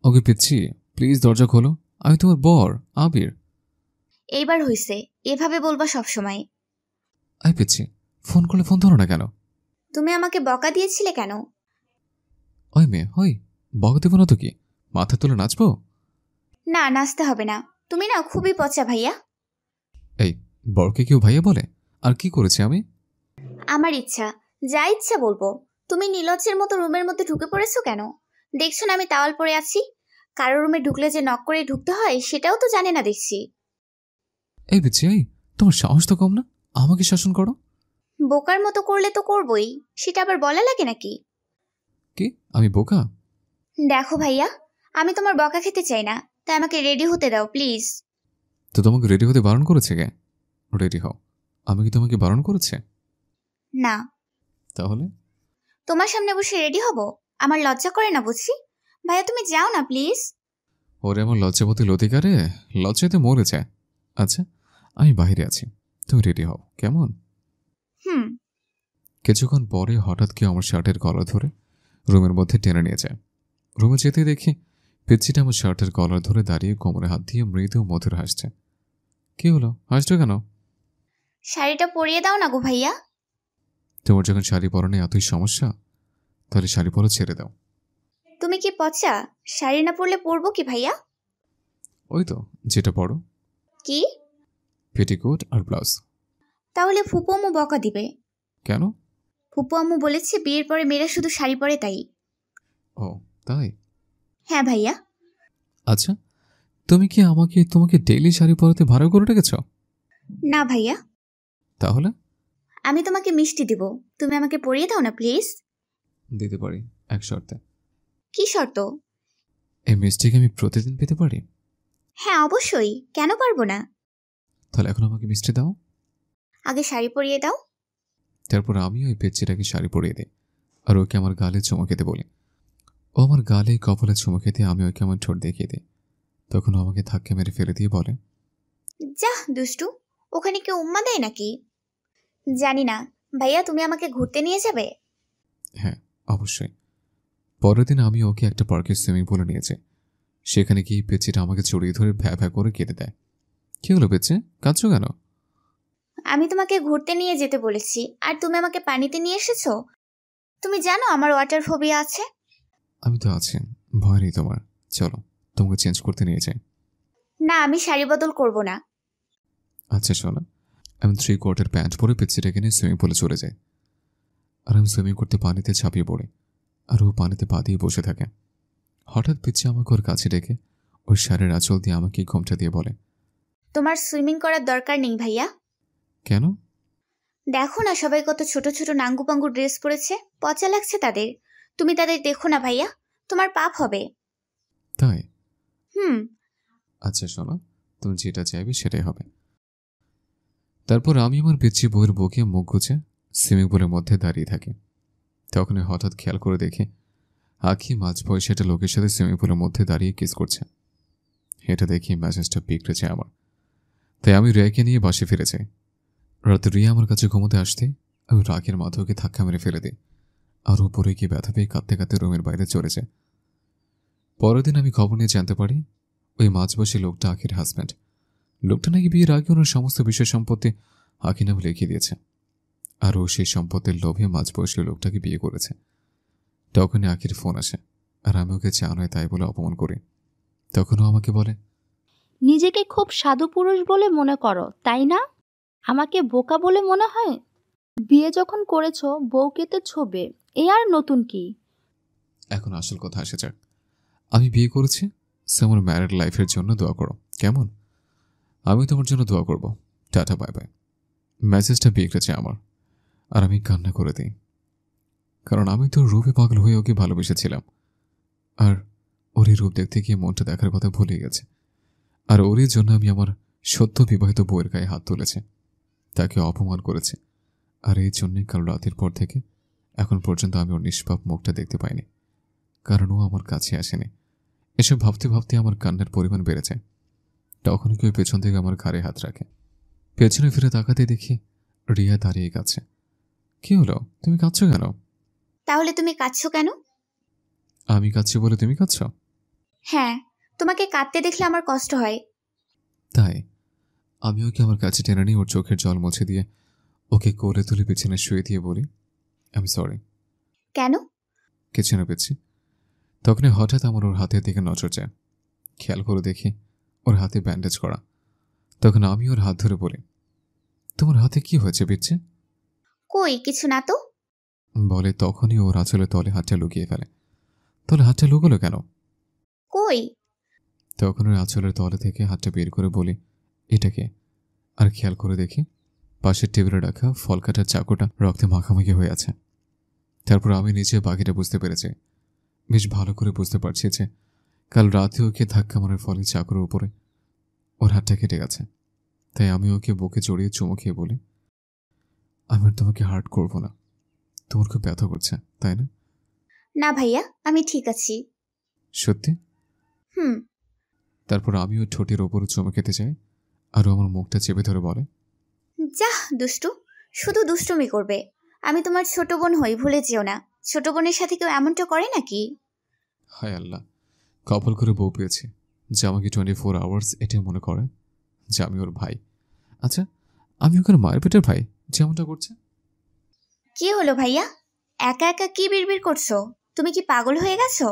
A: ওকে পিচ্ছি, প্লিজ দরজা খোলো, আমি তোমার বর আবির।
C: এইবার হইছে, এভাবে বলবা সবসময়।
A: আই পিচ্ছি, ফোন করলে ফোন ধরো না কেন?
C: তুমি আমাকে বকা দিয়েছিলে কেন?
A: ওই মেয়ে, ওই বকা দেবো না তো কি, মাথা তুলে নাচবো?
C: না, নাচতে হবে না। তুমি না খুবই পচা ভাইয়া।
A: এই বরকে কেউ ভাইয়া বলে? আর কি করেছি আমি?
C: আমার ইচ্ছা, যা ইচ্ছা বলবো। তুমি নীলজ্জের মতো রুমের মধ্যে ঢুকে পড়েছো কেন? দেখছো না আমি তাওয়াল পরে আছি? কারো রুমে ঢুকলে যে নক করে ঢুকতে হয় সেটাও তো জানে না দেখছি।
A: এই পিচ্ছি, এই তোমার সাহস তো কম না, আমাকে শাসন করো।
C: বোকার মতো করলে তো করবই, সেটা আবার বলা লাগে নাকি?
A: কি আমি বোকা?
C: দেখো ভাইয়া, আমি তোমার বকা খেতে চাই না, তাই আমাকে রেডি হতে দাও প্লিজ।
A: তো তোমাকে রেডি হতে বারণ করেছে কে? রেডি হও। আমি কি তোমাকে বারণ করেছে?
C: না।
A: তাহলে?
C: তোমার সামনে বসে রেডি হব? আমার লজ্জা করে না বুঝি? ভাইয়া তুমি যাও না প্লিজ।
A: ওরে আমার লজ্জাপতি লতিকারে, লজ্জাতে মরে যায়। আচ্ছা আমি বাইরে আছি, তুমি রেডি হও, কেমন?
C: হুম।
A: কিছুক্ষণ পরে হঠাৎ কেউ আমার শার্টের কলার ধরে রুমের মধ্যে টেনে নিয়ে যায়। রুমে যেতে দেখি পিচ্ছিটা আমার শার্টের কলার ধরে দাঁড়িয়ে কোমরে হাত দিয়ে মৃদু মধুর হাসছে। কি হলো, হাসছো কেন?
C: শাড়িটা পরিয়ে দাও না গো ভাইয়া।
A: তোমার যখন শাড়ি পরনে এতই সমস্যা, তাহলে শাড়ি পরা ছেড়ে দাও।
C: তুমি কি পচা? শাড়ি না পরলে পরবো কি ভাইয়া?
A: ওই তো যেটা পরো,
C: কি?
A: পেটিকোট আর ব্লাউজ।
C: তাহলে ফুপু আম্মু বকা দিবে।
A: কেন?
C: ফুপু আম্মু বলেছে বিয়ের পরে মেয়েরা শুধু শাড়ি পরে, তাই।
A: ও তাই?
C: হ্যাঁ ভাইয়া।
A: আচ্ছা তুমি কি তোমাকে ডেইলি শাড়ি পরাতে ভাড়া করে রেখেছ?
C: না ভাইয়া।
A: তাহলে?
C: আমি তোমাকে মিষ্টি দিব, তুমি আমাকে পরিয়ে দাও না প্লিজ।
A: দিতে পারি, এক শর্তে।
C: কি শর্ত?
A: এই মিষ্টিকে আমি প্রতিদিন পেতে পারি?
C: হ্যাঁ অবশ্যই, কেন পারবো না।
A: তাহলে এখন আমাকে মিষ্টি দাও।
C: আগে শাড়ি পরিয়ে দাও।
A: তারপর আমি ওই পেচ্ছিটাকে শাড়ি পরিয়ে দিই আর ওকে আমার গালে চুমু খেতে বলি। ও আমার গালে কপালে চুমু খেতে আমি ওকে আমার ঠোঁট দেখিয়ে দিই। তখন ও আমাকে ধাক্কা মেরে ফেলে দিয়ে বলে,
C: যা দুষ্টু, ওখানে কেউ উম্মা দেয় নাকি? জানি না। ভাইয়া তুমি আমাকে ঘুরতে নিয়ে যাবে?
A: হ্যাঁ অবশ্যই। পরের দিন আমি ওকে একটা পার্কের সুইমিং পুলে নিয়ে যাই। সেখানে গিয়ে পেচ্ছিটা আমাকে জড়িয়ে ধরে ভ্যা ভ্যা করে কেঁদে দেয়। কি হলো পেচ্ছি, কাঁদছো কেন?
C: আমি তোমাকে ঘুরতে নিয়ে যেতে বলেছি আর তুমি আমাকে পানিতে নিয়ে এসেছো। তুমি জানো আমার ওয়াটার ফোবিয়া আছে।
A: আমি তো আছি, ভয় নেই তোমার, চলো তোমাকে চেঞ্জ করতে নিয়ে যাই।
C: না, আমি শাড়ি বদল করব না।
A: আচ্ছা শোনো, আমি 3/4 প্যান্ট পরে পিচ্ছিটাকে নিয়ে সুইমিং পুলে চলে যাই। আর আমি সুইমিং করতে পানিতে ঝাঁপিয়ে পড়ি, আর ও পানিতে পা দিয়ে বসে থাকে। হঠাৎ পিচ্ছি আমাকে ওর কাছে ডেকে ওই শাড়ির আঁচল দিয়ে আমাকে ঘোমটা দিয়ে বলে,
C: তোমার সুইমিং করার দরকার নেই ভাইয়া।
A: কেন?
C: দেখো না সবাই কত ছোট ছোট নাঙ্গু পাঙ্গু ড্রেস পরেছে, পচা লাগছে তাদের। তুমি তাদের দেখো না ভাইয়া, তোমার পাপ হবে।
A: তাই?
C: হুম।
A: আচ্ছা শোনো, তুমি যেটা চাইবে সেটাই হবে। তারপর আমি আমার পিচ্ছি বউয়ের বুকে মুখ গুজে সুইমিং পুলের মধ্যে দাঁড়িয়ে থাকি। তখনই হঠাৎ খেয়াল করে দেখি আঁখি মাঝ বয়সে একটা লোকের সাথে সুইমিং পুলের মধ্যে দাঁড়িয়ে কিস করছে। এটা দেখি মেজাজটা বিগড়েছে আমার। তাই আমি রিয়াকে নিয়ে বাসে ফিরে যাই। রাতে রিয়া আমার কাছে ঘুমোতে আসতে আমি রাগের মাথায় ওকে ধাক্কা মেরে ফেলে দিই, আর উপরে গিয়ে ব্যথা পেয়ে কাঁদতে কাঁদতে রুমের বাইরে চলে যায়। পরের দিন আমি খবর নিয়ে জানতে পারি ওই মাঝবয়সী লোকটা আখির হাজব্যান্ড। লোকটা নাকি বিয়ের আগে ওনার সমস্ত বিষয় সম্পত্তি আখি নামে লিখে দিয়েছে, আর ও সেই সম্পত্তির লোভে মাঝবয়সী লোকটাকে বিয়ে করেছে। তখনই আখির ফোন আসে, আর আমি ওকে চা নয় তাই বলে অপমান করি। তখন ও আমাকে বলে,
B: নিজেকে খুব সাধু পুরুষ বলে মনে করো, তাই না? আমাকে বোকা বলে মনে হয়? বিয়ে যখন করেছো বউকে তো ছোবে, এ আর নতুন কি?
A: এখন আসল কথা আসে যাক। আমি বিয়ে করেছি, সে আমার ম্যারিড লাইফের জন্য দোয়া করো, কেমন? আমি তোমার জন্য দোয়া করব। Tata, bye bye. মেসেজটা বিগড়েছে আমার, আর আমি কান্না করে দিই। কারণ আমি তো রূপে পাগল হয়ে ওকে ভালোবেসেছিলাম, আর ওর এই রূপ দেখতে গিয়ে মনটা দেখার কথা ভুলে গেছে। আর ওরই জন্য আমি আমার সদ্য বিবাহিত বউয়ের গায়ে হাত তুলেছি, তাকে অপমান করেছে। আর এই জন্যই কাল রাতের পর থেকে এখন পর্যন্ত আমি ওর নিষ্পাপ মুখটা দেখতে পাইনি, কারণ ও আমার কাছে আসেনি। এসব ভাবতে ভাবতে আমার কান্নার পরিমাণ বেড়ে যায়। তখনই কেউ পেছন থেকে আমার ঘাড়ে হাত রাখে। পেছনে ফিরে তাকাতে দেখি রিয়া দাঁড়িয়ে গেছে। কি হলো, তুমি কাঁদছো কেন?
C: তাহলে তুমি কাঁদছো কেন?
A: আমি কাঁদছি বলে তুমি কাঁদছো?
C: হ্যাঁ, তোমাকে কাঁদতে দেখলে আমার কষ্ট হয়।
A: তাই? আমি ওকে আমার কাছে টেনে নিয়ে ওর চোখের জল মুছে দিয়ে ওকে কোলে তুলে পিছনে শুয়ে দিয়ে বলি, আমি সরি।
C: কেন?
A: কিছু না পেয়েছি। তখনই হঠাৎ আমার ওর হাতের দিকে নজর যায়। খেয়াল করে দেখি ওর হাতে ব্যান্ডেজ করা। তখন আমি ওর হাত ধরে বলি, তোমার হাতে কি হয়েছে পিচ্ছি?
C: কই কিছু না তো।
A: বলে তখনই ওর আঁচলের তলে হাতটা লুকিয়ে ফেলে। তলে হাতটা লুকোলো কেন?
C: কই?
A: তখন ওর আঁচলের তলে থেকে হাতটা বের করে বলি, এটাকে। আর খেয়াল করে দেখি পাশের টেবিলে রাখা ফল কাটার চাকুটা রক্তে মাখামাখি হয়ে আছে। তারপর আমি নিজে বাকিটা বুঝতে পেরেছি। বেশ ভালো করে বুঝতে পারছি যে কাল রাতে ওকে ধাক্কা মারার ফলে চাকুর উপরে ওর হাতটা কেটে গেছে। তাই আমি ওকে বুকে জড়িয়ে চুমু খেয়ে বলি, আমি আর তোমাকে হার্ট করব না। তোমার খুব ব্যথা করছে, তাই না?
C: না ভাইয়া, আমি ঠিক আছি।
A: সত্যি?
C: হুম।
A: তারপর আমি ওর ঠোঁটের ওপরে চুমু খেতে চাই, আর ও আমার মুখটা চেপে ধরে বলে,
C: যাহ দুষ্টু, শুধু দুষ্টুমি করবে। আমি তোমার ছোট বোন হই, ভুলে যেও না। ছোট বোনের সাথে কেউ এমনটা করে নাকি?
A: হায় আল্লাহ, কপাল করে বউ পেয়েছি যে আমাকে 24 আওয়ার্স এটাই মনে করে যে আমি ওর ভাই। আচ্ছা, আমি ওখানে মায়ের পেটের ভাই যেমনটা করছে?
C: কি হলো ভাইয়া, একা একা কি বিড়বিড় করছো? তুমি কি পাগল হয়ে গেছো?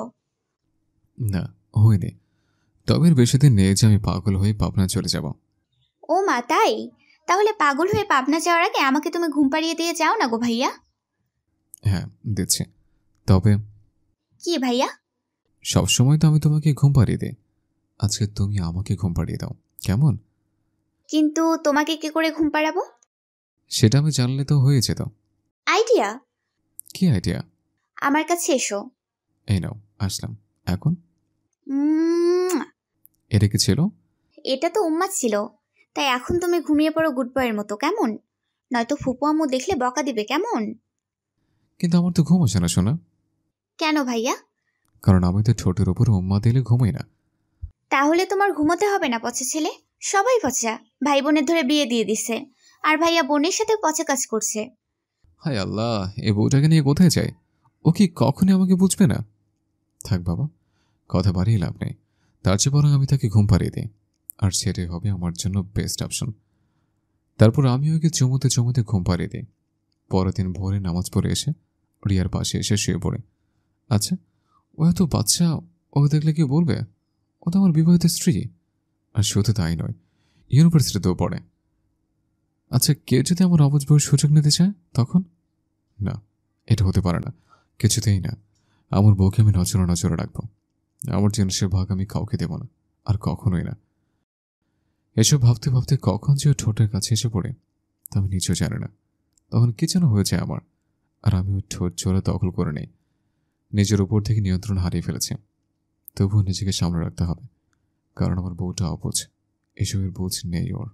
A: না, হয়নি। তবে এর বেশি দিন নেই যে আমি পাগল হয়ে পাবনা চলে যাব।
C: ও মা, তাই? তাহলে পাগল হয়ে পাবনা যাওয়ার আগে আমাকে তুমি ঘুম পাড়িয়ে দিয়ে যাও না গো ভাইয়া।
A: হ্যাঁ, দিচ্ছি। তবে
C: কি ভাইয়া?
A: সবসময় তো আমি তোমাকে ঘুম পাড়িয়ে দিই, আজকে তুমি আমাকে ঘুম পাড়িয়ে দাও, কেমন?
C: কিন্তু তোমাকে কি করে ঘুম পাড়াবো?
A: সেটা আমি জানলে তো হয়ে যেত।
C: আইডিয়া?
A: কি আইডিয়া?
C: আমার কাছে এসো।
A: এই নাও, আসলাম। এখন
C: উম,
A: এটা কি ছিল?
C: এটা তো উম্মা ছিল। তাই এখন তুমি ঘুমিয়ে পড়ো গুড বয়ের মতো, কেমন? নয়তো ফুপু আম্মু দেখলে বকা দিবে, কেমন?
A: কিন্তু আমার তো ঘুম আসে না শোনা।
C: কেন ভাইয়া?
A: কারণ আমি তো ঠোঁটের ওপর উম্মা দিলে ঘুমাই না।
C: তাহলে তোমার ঘুমোতে হবে না পচা ছেলে। সবাই পচা, ভাই বোনের ধরে বিয়ে দিয়ে দিছে, আর ভাইয়া বোনের সাথে পচা কাজ করছে।
A: হায় আল্লাহ, এই বউটাকে নিয়ে কোথায় যায়? ও কি কখনই আমাকে বুঝবে না? থাক বাবা, কথা বাড়িয়ে লাভ নেই। তার চেয়ে বরং আমি তাকে ঘুম পাড়িয়ে দিই, আর সেটাই হবে আমার জন্য বেস্ট অপশন। তারপর আমি ওকে চুমুতে চুমুতে ঘুম পাড়িয়ে দিই। পরের দিন ভোরে নামাজ পড়ে এসে রিয়ার পাশে এসে শুয়ে পড়ে। আচ্ছা, ও এত বাচ্চা, ও দেখলে কি বলবে? ও তো আমার বিবাহিত স্ত্রী। আর শুধু তাই নয়, ইউনিভার্সিটিতেও পড়ে। আচ্ছা, কেউ যদি আমার অবুঝ বউয়ের সুযোগ নিতে চায় তখন? না, এটা হতে পারে না, কিছুতেই না। আমার বউকে আমি নজরে নজরে রাখবো। আমার জিনিসের ভাগ আমি কাউকে দেব না, আর কখনোই না। এসব ভাবতে ভাবতে কখন যে ও ঠোঁটের কাছে এসে পড়ে তা আমি নিজেও জানি না। তখন কি যেন হয়ে যায় আমার, আর আমি ওই ঠোঁট জোরে দখল করে নেই। নিজের উপর থেকে নিয়ন্ত্রণ হারিয়ে ফেলেছি। তবুও নিজেকে সামনে রাখতে হবে, কারণ আমার বউটা অবুঝ, এসবের বুঝ নেই ওর।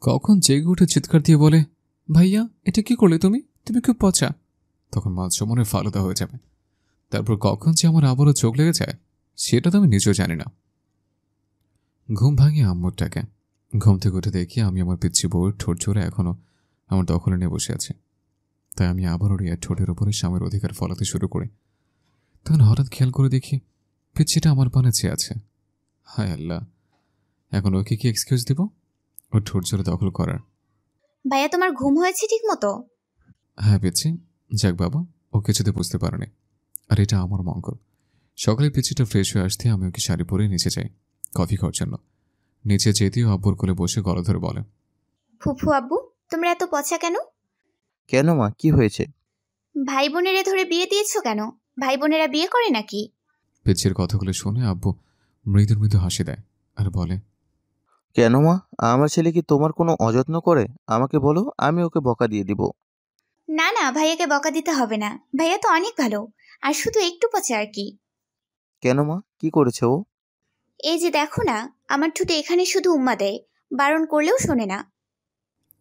A: কখন জেগে উঠে চিৎকার দিয়ে বলে, ভাইয়া এটা কি করলে তুমি? তুমি খুব পচা। তখন মাঝ মনে ফালুদা হয়ে যাবে। তারপর কখন যে আমার আবারও চোখ লেগে যায় সেটা তো আমি নিজেও জানি না। ঘুম ভাঙিয়ে আম্মুর ডাকে। ঘুম থেকে উঠে দেখি আমি আমার পিচ্ছি বউয়ের ঠোঁট জোরে এখনো আমার দখলে নিয়ে বসে আছে। তাই আমি আবারও রিয়ার ঠোঁটের উপরে স্বামীর অধিকার ফলাতে শুরু করি। তখন হঠাৎ খেয়াল করে দেখি পিচ্ছিটা আমার পানে চেয়ে আছে। হায় আল্লাহ, এখন ওকে কি এক্সকিউজ দিব ওর ঠোঁট জোরে দখল করার?
C: ভাইয়া তোমার ঘুম হয়েছে ঠিক মতো?
A: হ্যাঁ পিচ্ছি, যাক বাবা, ও কিছুতে বুঝতে পারেনি। আর এটা আমার মঙ্গল। সকালে পিচ্ছিটা ফ্রেশ হয়ে আসতে আমি ওকে শাড়ি পরে নিচে যাই কফি খাওয়ার জন্য। নিচে যেতেও আব্বুর কোলে বসে গলা ধরে বলে,
C: ফুফু আব্বু, তোমরা এত পচা কেন?
E: কেন মা, কি হয়েছে?
C: ভাই বোনেরা ধরে বিয়ে দিয়েছো কেন? ভাই বোনেরা বিয়ে করে নাকি?
A: পিচ্ছির কথাগুলো শুনে আব্বু মৃদু মৃদু হাসি দেয় আর বলে,
E: কেন মা, আমার ছেলে কি তোমার কোনো অযত্ন করে? আমাকে বলো, আমি ওকে বকা দিয়ে দিব।
C: না না, ভাইয়াকে বকা দিতে হবে না, ভাইয়া তো অনেক ভালো, আর শুধু একটু পচা আর কি।
E: কেন মা, কি করেছে ও?
C: এই যে দেখো না, আমার ঠোঁটে এখানে শুধু উম্মা দেয়, বারণ করলেও শোনে না।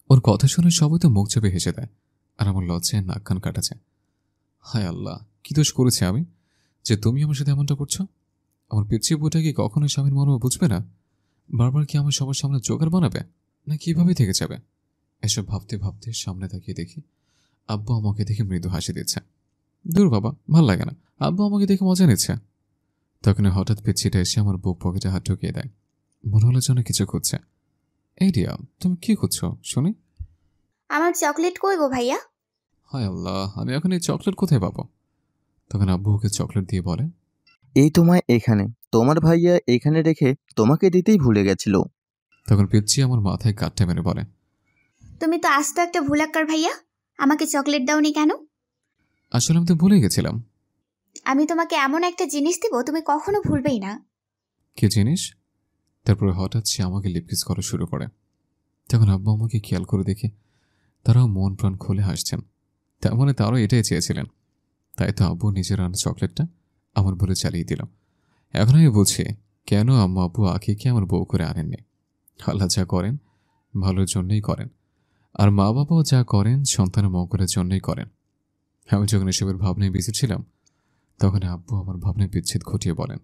A: ওর কথা শুনে সবাই তো মুখ চেপে হেসে দেয়, আর আমার লজ্জায় নাক কান কাটাছে। হায় আল্লাহ, কি দোষ করেছি আমি যে তুমি আমার সাথে এমনটা করছো? আমার পিচ্ছি বউটা কি কখনো স্বামীর মর্ম বুঝবে না? বারবার কি আমার সবার সামনে জোগাড় বানাবে, না কিভাবে থেকে যাবে? এসব ভাবতে ভাবতে সামনে তাকিয়ে দেখি আব্বু আমাকে দেখে মৃদু হাসি দিচ্ছে। দূর বাবা, ভাল লাগে না, আব্বু আমাকে দেখে মজা নিচ্ছে। তখন হঠাৎ পিচ্ছিটা এসে আমার বুক পকেটে হাত ঢুকিয়ে দেয়। মনে হলো যেন কিছু খুঁজছে। এই রিয়া, তুমি কি খুঁজছো শুনি?
C: আমার চকলেট কই গো ভাইয়া?
A: হায় আল্লাহ, আমি এখন এই চকলেট কোথায় পাবো? তখন আব্বু ওকে চকলেট দিয়ে বলে,
E: এই তোমায় এখানে, তোমার ভাইয়া এখানে রেখে তোমাকে দিতেই ভুলে গেছিল।
A: তখন পিচ্ছি আমার মাথায় কাটতে মেরে বলে,
C: তুমি তো আস্ত একটা ভুলাক্কার ভাইয়া, আমাকে চকলেট দাওনি কেন?
A: আসলে আমি তো ভুলে গেছিলাম।
C: আমি তোমাকে এমন একটা জিনিস দেবো তুমি কখনো ভুলবেই না।
A: কি জিনিস? তারপরে হঠাৎ সে আমাকে লিপকিস করা শুরু করে। তখন আব্বু আমাকে খেয়াল করে দেখে তারাও মন প্রাণ খুলে হাসছেন। তার মানে তারাও এটাই চেয়েছিলেন। তাই তো আব্বু নিজের আনা চকলেটটা আমার বলে চালিয়ে দিল। এখন আমি বলছি কেন আম্মু আব্বু আখিকে আমার বউ করে আনেননি। আল্লাহ যা করেন ভালোর জন্যই করেন, আর মা বাবাও যা করেন সন্তানের মঙ্গলের জন্যই করেন। আমি যখন এসবের ভাবনায় বেঁচে ছিলাম তখন আব্বু আমার ভাবনায় বিচ্ছেদ ঘটিয়ে বলেন,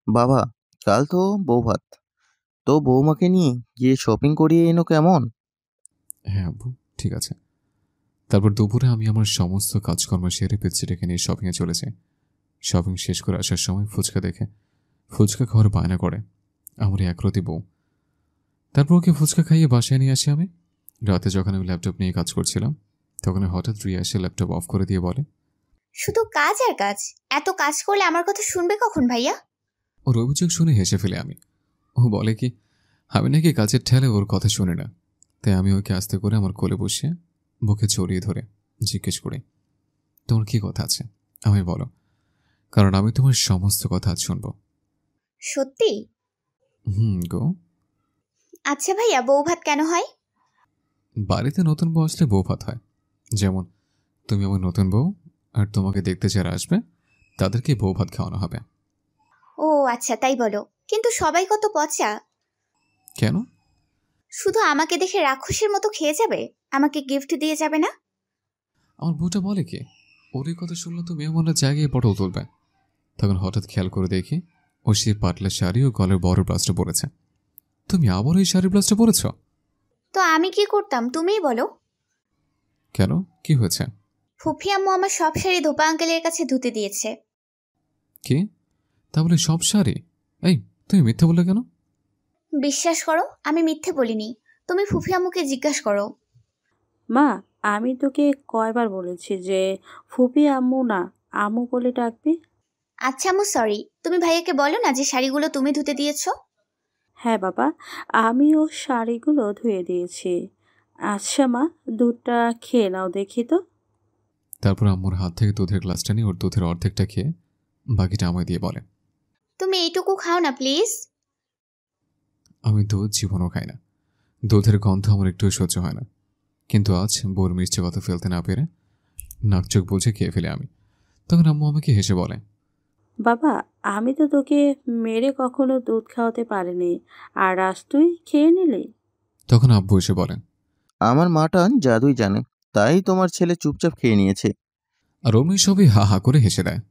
E: বাবা, কাল তো বৌভাত, তো বৌমাকে নিয়ে গিয়ে শপিং করিয়ে এনো কেমন?
A: হ্যাঁ আব্বু, ঠিক আছে। তারপর দুপুরে আমি আমার সমস্ত কাজকর্ম সেরে পিচ্ছিটাকে নিয়ে শপিংয়ে চলে যাই। শপিং শেষ করে আসার সময় ফুচকা দেখে ফুচকা খাওয়ার বায়না করে আমার একরতি বউ। তারপর ওকে ফুচকা খাইয়ে বাসায় নিয়ে আসি আমি। রাতে যখন আমি ল্যাপটপ নিয়ে কাজ করছিলাম তখন হঠাৎ রিয়া এসে ল্যাপটপ অফ করে দিয়ে বলে,
C: শুধু কাজ আর কাজ, এত কাজ করলে আমার কথা শুনবে কখন ভাইয়া?
A: ওর অভিযোগ শুনে হেসে ফেলে আমি। ও বলে কি আমি নাকি কাজের ঠেলে ওর কথা শুনে না। তাই আমি ওকে আস্তে করে আমার কোলে বসিয়ে বুকে জড়িয়ে ধরে জিজ্ঞেস করি, তোমার কি কথা আছে আমি বলো, কারণ আমি তোমার সমস্ত কথা আজ শুনবো।
C: সত্যি?
A: গো।
C: আচ্ছা ভাইয়া, বউ ভাত কেন হয়?
A: বাড়িতে নতুন বউ আসলে বউ ভাত হয়। যেমন তুমি আমার নতুন বউ, আর তোমাকে দেখতে যারা আসবে তাদেরকে বউ ভাত খাওয়ানো হবে।
C: ও আচ্ছা, তাই বলো। কিন্তু সবাই কত পচা।
A: কেন?
C: শুধু আমাকে দেখে রাক্ষসের মতো খেয়ে যাবে, আমাকে গিফট দিয়ে যাবে না?
A: আমার বউটা বলে কি ওর এই কথা শুনলে তো মেহমানের জায়গায় পটল তুলবে। তখন হঠাৎ খেয়াল করে দেখি ও সেই পাতলা শাড়ি ও গলের বড় ব্লাউজটা পরেছে। তুমি আবার এই শাড়ি ব্লাউজটা পরেছ?
C: তো আমি কি করতাম তুমিই বলো।
A: কেন, কি হয়েছে?
C: ফুফি আম্মু আমার সব শাড়ি ধোপা আঙ্কেলের কাছে ধুতে দিয়েছে।
A: কি? তাহলে সব শাড়ি? এই তুমি মিথ্যা বললে কেন?
C: বিশ্বাস করো, আমি মিথ্যে বলিনি। তুমি ফুফি আম্মুকে জিজ্ঞাসা করো।
D: মা, আমি তোকে কয়বার বলেছি যে ফুপি আম্মু না, আম্মু বলে ডাকবি?
C: আচ্ছা আম্মু, সরি। তুমি ভাইয়াকে বলো না যে শাড়িগুলো তুমি ধুতে দিয়েছো।
D: হ্যাঁ বাবা, আমি ওর শাড়িগুলো ধুয়ে দিয়েছি। আচ্ছা মা, দুধটা খেয়ে নাও দেখি তো।
A: তারপর আম্মুর হাত থেকে দুধের গ্লাসটা নিয়ে ওর দুধের অর্ধেকটা খেয়ে বাকিটা আমায় দিয়ে বলে,
C: তুমি এইটুকু খাও না প্লিজ।
A: আমি দুধ জীবনও খাই না। দুধের গন্ধ আমার একটু সহ্য হয় না। কিন্তু আজ বউর মিষ্টি কথা ফেলতে না পেরে নাক চোখ বুঝে খেয়ে ফেলে আমি। তখন আম্মু আমাকে হেসে বলে,
D: বাবা, আমি তো তোকে মেরে কখনো দুধ খাওয়াতে পারিনি, আর আজ তুই খেয়ে নিলি।
A: তখন আব্বু এসে বলেন,
E: আমার মাটা জাদুই জানে, তাই তোমার ছেলে চুপচাপ খেয়ে নিয়েছে।
A: আর অমনি সবই হা হা করে হেসে দেয়।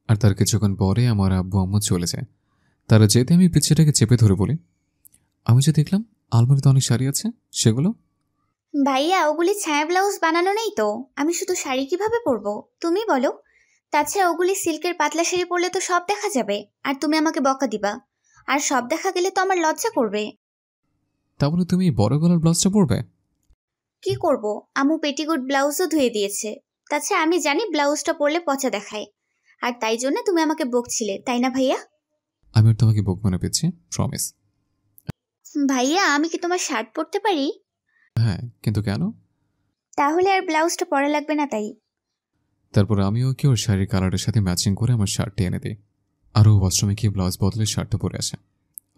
A: আর তার কিছুক্ষণ পরে আমার আব্বু আম্মু চলে যায়। তারা যেতে আমি পিচ্ছিটাকে চেপে ধরে বলি, আমি যে দেখলাম আলমারিতে অনেক শাড়ি আছে, সেগুলো।
C: ভাইয়া ওগুলি ছায়া ব্লাউজ বানানো নেই তো, আমি শুধু শাড়ি কিভাবে পরবো তুমি বলো। তাছাড়া ওগুলি সিল্কের পাতলা শাড়ি পরলে তো সব দেখা যাবে, আর তুমি আমাকে বকা দিবা, আর সব দেখা গেলে তো আমার লজ্জা করবে।
A: তাহলে তুমি বড় গলার ব্লাউজটা পরবে?
C: কি করব, আম্মু পেটিকোট ব্লাউজও ধুয়ে দিয়েছে। তাছাড়া আমি জানি ব্লাউজটা পরলে পচা দেখায়, আর তাই জন্য তুমি আমাকে বকছিলে, তাই না ভাইয়া?
A: আমি আর তোমাকে বকবো না পিচ্ছি, প্রমিস।
C: ভাইয়া আমি কি তোমার শার্ট পরতে পারি?
A: হ্যাঁ, কিন্তু কেন?
C: তাহলে আর ব্লাউজটা পরা লাগবে না তাই।
A: তারপর আমি ওকে ওর শাড়ির কালারের সাথে ম্যাচিং করে আমার শার্টটি এনে দিই। আরও ওয়াশরুমে গিয়ে ব্লাউজ বদলে শার্টটা পরে আসে।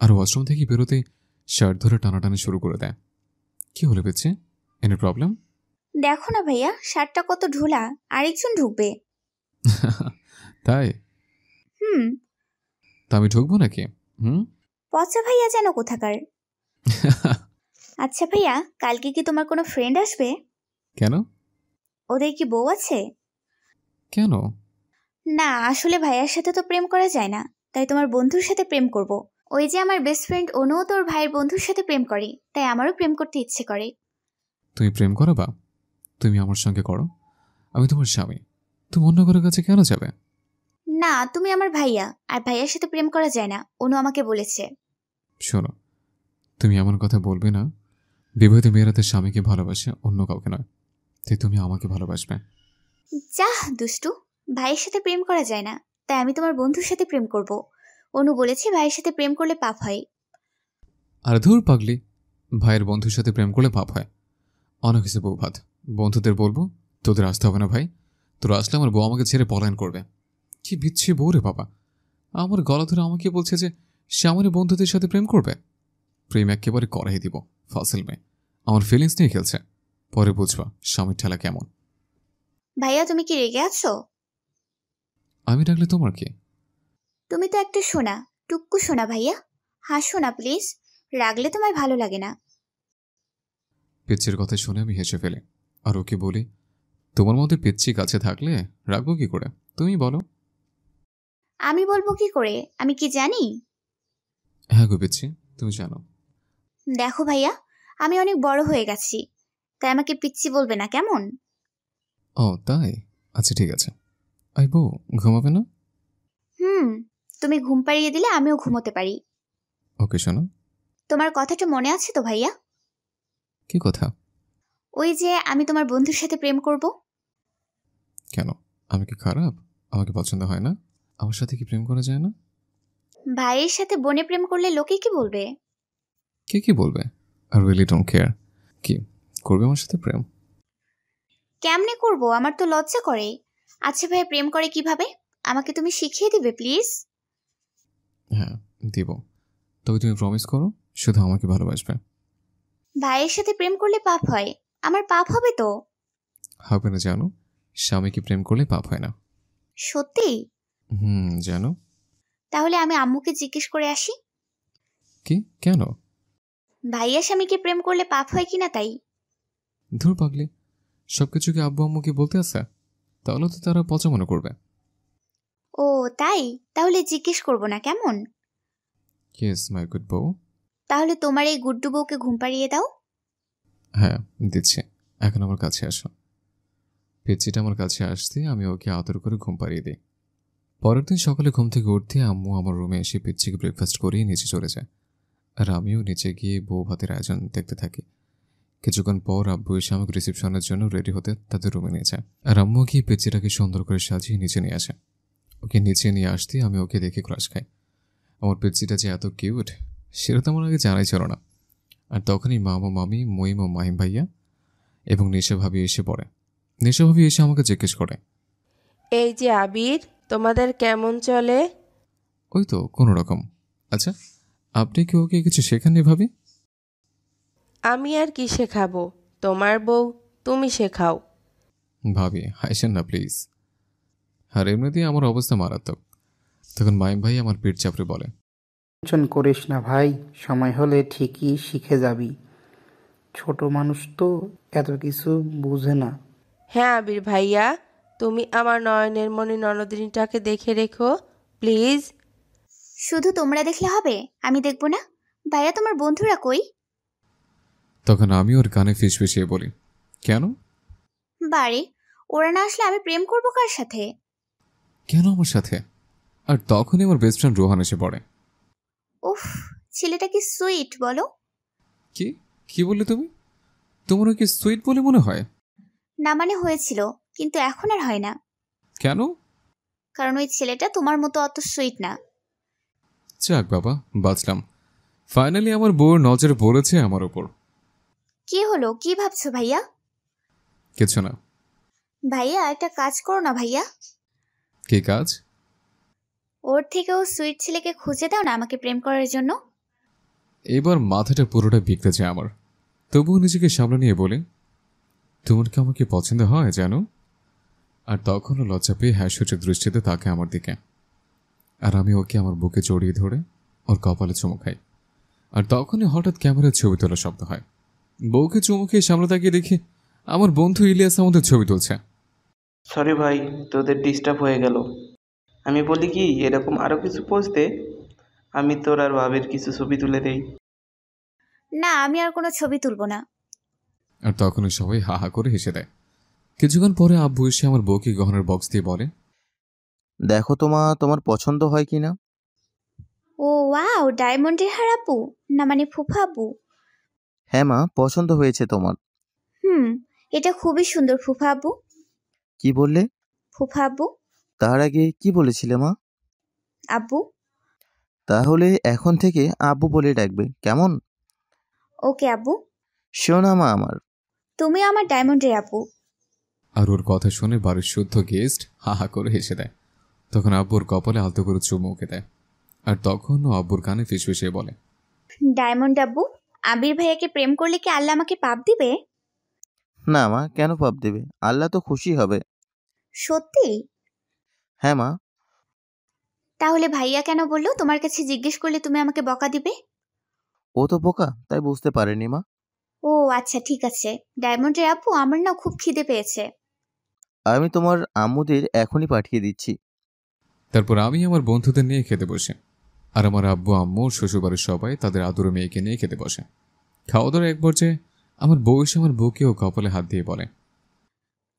A: আর ওয়াশরুম থেকে বেরোতে শার্ট ধরে টানাটানি শুরু করে দেয়। কি হলো পিচ্ছি, এনি প্রবলেম?
C: দেখো না ভাইয়া, শার্টটা কত ঢোলা, আরেকজন ঢুকবে।
A: তাই?
C: হুম।
A: তা আমি ঢুকবো নাকি?
C: পচা ভাইয়া যেন কোথাকার। আচ্ছা ভাইয়া, কালকে কি তোমার কোনো ফ্রেন্ড আসবে?
A: কেন?
C: ওদের কি বউ আছে?
A: কেন?
C: না আসলে ভাইয়ার সাথে তো প্রেম করা যায় না, তাই তোমার বন্ধুর সাথে প্রেম করব। ওই যে আমার বেস্ট ফ্রেন্ড অনুও তোর ভাইয়ের বন্ধুর সাথে প্রেম করে, তাই আমারও প্রেম করতে ইচ্ছে করে।
A: তুমি প্রেম করো বা? তুমি আমার সঙ্গে করো, আমি তোমার স্বামী। তুমি অন্য কারোর কাছে কেন যাবে?
C: না তুমি আমার ভাইয়া, আর ভাইয়ার সাথে প্রেম করা যায় না, অনু আমাকে বলেছে।
A: শোনো, তুমি এমন কথা বলবে না। বিবাহিত মেয়েরা তার স্বামীকে ভালোবাসে, অন্য কাউকে নয়। তাই তুমি আমাকে ভালোবাসবে।
C: যাহ দুষ্টু, ভাইয়ের সাথে প্রেম করা যায় না, তাই আমি তোমার বন্ধুর সাথে প্রেম করব। অনু বলেছে ভাইয়ের সাথে প্রেম করলে পাপ হয়।
A: আর ধুর পাগলি, ভাইয়ের বন্ধুর সাথে প্রেম করলে পাপ হয়? অনেক কিছু বউ ভাত। বন্ধুদের বলবো তোদের আসতে হবে না ভাই, তোরা আসলে আমার বউ আমাকে ছেড়ে পলায়ন করবে। কি বিচ্ছি বউ রে বাবা, আমার গলা ধরে আমাকে বলছে যে সে আমার বন্ধুদের সাথে প্রেম করবে। প্রেম একেবারে করাই দিব, ফাসিল মেয়ে। আমার ফিলিংস নিয়ে খেলছে, পরে বুঝবা স্বামীর ঠেলা কেমন।
C: ভাইয়া তুমি কি রেগে আছো?
A: আমি ডাকলে তোমার কি?
C: তুমি তো একটা সোনা, টুক্কু সোনা ভাইয়া, হাসো না প্লিজ, রাগলে তোমায় ভালো লাগে না।
A: পিচ্ছির কথা শুনে আমি হেসে ফেলি। আর ওকে বলি, তোমার মধ্যে পিচ্ছি কাছে থাকলে রাখবো কি করে, তুমি বলো।
C: আমি বলবো কি করে, আমি কি জানি?
A: হ্যাঁ গো পিচ্ছি, তুমি জানো।
C: দেখো ভাইয়া, আমি অনেক বড় হয়ে গেছি, তাই আমাকে পিচ্ছি বলবে না কেমন?
A: ও তাই, আচ্ছা ঠিক আছে। আই বউ, ঘুমাবে না?
C: হুম, তুমি ঘুম পাড়িয়ে দিলে আমিও ঘুমোতে পারি।
A: ওকে শোনো।
C: তোমার কথাটা মনে আছে তো ভাইয়া?
A: কি কথা?
C: ওই যে আমি তোমার বন্ধুর সাথে প্রেম করব।
A: কেন, আমি কি খারাপ? আমাকে পছন্দ হয় না? আমার সাথে কি প্রেম করা যায় না?
C: ভাইয়ের সাথে বোনে প্রেম করলে লোকে কি বলবে?
A: কে কি বলবে? I really don't care. কি করবে আমার সাথে প্রেম?
C: কেমনে করব, আমার তো লজ্জা করে। আচ্ছা ভাই প্রেম করে কিভাবে, আমাকে তুমি শিখিয়ে দিবে প্লিজ?
A: হ্যাঁ দিব, তবে তুমি প্রমিস করো শুধু আমাকে ভালোবাসবে।
C: ভাইয়ের সাথে প্রেম করলে পাপ হয়, আমার পাপ হবে তো?
A: হবে না জানো, স্বামীকে প্রেম করলে পাপ হয় না।
C: সত্যি?
A: জানো।
C: তাহলে আমি আম্মুকে জিজ্ঞেস করে আসি।
A: কি কেন?
C: ভাইয়া স্বামীকে প্রেম করলে পাপ হয় কিনা তাই।
A: ধুর পাগলি, সবকিছু কি আব্বু আম্মুকে বলতে আছে? তাহলে তো তারা পচা মনে করবে।
C: ও তাই, তাহলে জিজ্ঞেস করব না কেমন?
A: ইয়েস মাই গুড বউ।
C: তাহলে তোমার এই গুড্ডু বউকে ঘুম পাড়িয়ে দাও।
A: হ্যাঁ দিচ্ছি, এখন আমার কাছে আসো। পিচ্চিটা আমার কাছে আসতে আমি ওকে আদর করে ঘুম পাড়িয়ে দিই। পরের দিন সকালে ঘুম থেকে উঠতে আম্মু আমার রুমে এসে পিচ্চিকে ব্রেকফাস্ট করিয়ে নিচে চলে যায়। আর আমিও নিচে গিয়ে বউ ভাতের আয়োজন দেখতে থাকি। কিছুক্ষণ পর আব্বু এসে আমাকে রিসেপশনের জন্য রেডি হতে তাদের রুমে নিয়ে যায়। আর আম্মু গিয়ে পিচ্চিটাকে সুন্দর করে সাজিয়ে নিচে নিয়ে আসে। ওকে নিচে নিয়ে আসতে আমি ওকে দেখে ক্রাশ খাই। আমার পিচ্চিটা যে এত কিউট সেটা তো আমার আগে জানাই ছিল না। আর তখনই মামা মামি মহিম ও মাহিম ভাইয়া এবং নেশা ভাবি এসে পড়ে। নেশা ভাবি এসে আমাকে জিজ্ঞেস করে,
F: এই যে আবির, তোমাদের কেমন চলে?
A: ওই তো কোনো রকম। আচ্ছা, আপনি কি ওকে কিছু শেখাননি ভাবি?
F: আমি আর কি শেখাবো, তোমার বউ, তুমি শেখাও।
A: ভাবি হাসেন না প্লিজ। আর এমনিতেই আমার অবস্থা মারাত্মক। তখন মাহিম ভাই আমার পিঠ চাপড়ে বলে,
G: টেনশন করিস না ভাই, সময় হলে ঠিকই শিখে যাবি। ছোট মানুষ তো এত কিছু বুঝে না।
F: হ্যাঁ আবির ভাইয়া, তুমি আমার নয়নের মণি ননদিনীটাকে দেখে রেখো প্লিজ।
C: শুধু তোমরা দেখলে হবে, আমি দেখবো না? ভাইয়া তোমার বন্ধুরা কই?
A: তখন আমি ওর কানে ফিসফিসিয়ে বলি, কেন?
C: বারে, ওরা না আসলে আমি প্রেম করবো কার সাথে?
A: কেন আমার সাথে? আর তখনই আমার বেস্ট ফ্রেন্ড রোহান এসে পড়ে।
C: উফ, ছেলেটা কি সুইট বলো।
A: কি কি বললে তুমি? তোমার কি সুইট বলে মনে হয়?
C: না মানে হয়েছিল, কিন্তু এখন আর হয় না।
A: কেন?
C: কারণ ওই ছেলেটা তোমার মতো অত সুইট না।
A: যাক বাবা, বাঁচলাম। ফাইনালি আমার বউর নজরে পড়েছে আমার ওপর।
C: কি হলো, কি ভাবছো ভাইয়া?
A: কিছু না।
C: ভাইয়া একটা কাজ করো না ভাইয়া।
A: কি কাজ?
C: ওর থেকেও সুইট ছেলেকে খুঁজে দাও না আমাকে প্রেম করার জন্য।
A: এবার মাথাটা পুরোটা বিগড়েছে আমার। তবুও নিজেকে সামনে নিয়ে বলে, তোমার কি আমাকে পছন্দ হয় জানো? আর তখনও লজ্জা পেয়ে হ্যাসুচের দৃষ্টিতে তাকে আমার দিকে। আর আমি ওকে আমার বুকে জড়িয়ে ধরে ওর কপালে চুমু খাই। আর তখনই হঠাৎ ক্যামেরার ছবি তোলার শব্দ হয়। বউকে চুমু খেয়ে সামনে তাকিয়ে দেখি আমার বন্ধু ইলিয়াস আমাদের ছবি তুলছে।
H: সরি ভাই, তোদের ডিস্টার্ব হয়ে গেল। আমি বলি কি, এরকম আরও কিছু পোস্ট দে, আমি তোর আর ভাবির কিছু ছবি তুলে দেই।
C: না, আমি আর কোনো ছবি তুলবো না।
A: আর তখনই সবাই হা হা করে হেসে দেয়। কিছুক্ষণ পরে আব্বু এসে আমার বউকে গহনার বক্স দিয়ে বলে,
E: দেখো তো মা, তোমার পছন্দ হয় কি না।
C: ও ওয়াও, ডায়মন্ডের হার আপু, না মানে ফুফা আপু।
E: হ্যাঁ মা, পছন্দ হয়েছে তোমার।
C: এটা খুবই সুন্দর ফুফা আপু।
E: কি বললে?
C: ফুফা আপু।
E: তার আগে কি বলেছিলে মা?
C: আব্বু।
E: তাহলে এখন থেকে আব্বু বলে ডাকবে, কেমন?
C: ওকে আব্বু।
E: শোনা মা আমার।
C: তুমি আমার ডায়মন্ডের আপু।
A: আর ওর কথা শুনে বাড়ির শুদ্ধ গেস্ট হা হা করে হেসে দেয়। তখন আব্বুর কপালে আলতো করে চুমু ওকে দেয়। আর তখন ও আব্বুর কানে ফিসফিসিয়ে বলে,
C: ডায়মন্ড আব্বু, আবির ভাইয়াকে প্রেম করলে কি আল্লাহ আমাকে পাপ দিবে?
E: না মা, কেন পাপ দেবে? আল্লাহ তো খুশি হবে।
C: সত্যি?
E: হ্যাঁ মা।
C: তাহলে ভাইয়া কেন বললো তোমার কাছে জিজ্ঞেস করলে তুমি আমাকে বকা দিবে?
E: ও তো বোকা, তাই বুঝতে পারেনি মা।
C: ও আচ্ছা, ঠিক আছে। ডায়মন্ডের আপু, আমার না খুব খিদে পেয়েছে।
E: আমি তোমার আম্মুদের এখনই পাঠিয়ে দিচ্ছি।
A: তারপর আমি আমার বন্ধুদের নিয়ে খেতে বসে। আর আমার আব্বু আম্মু শ্বশুরবাড়ির সবাই তাদের আদুরে মেয়েকে নিয়ে খেতে বসে। খাওয়া দাওয়ার এক পর্যায়ে আমার বউ এসে আমার বউকে ও কপালে হাত দিয়ে বলে,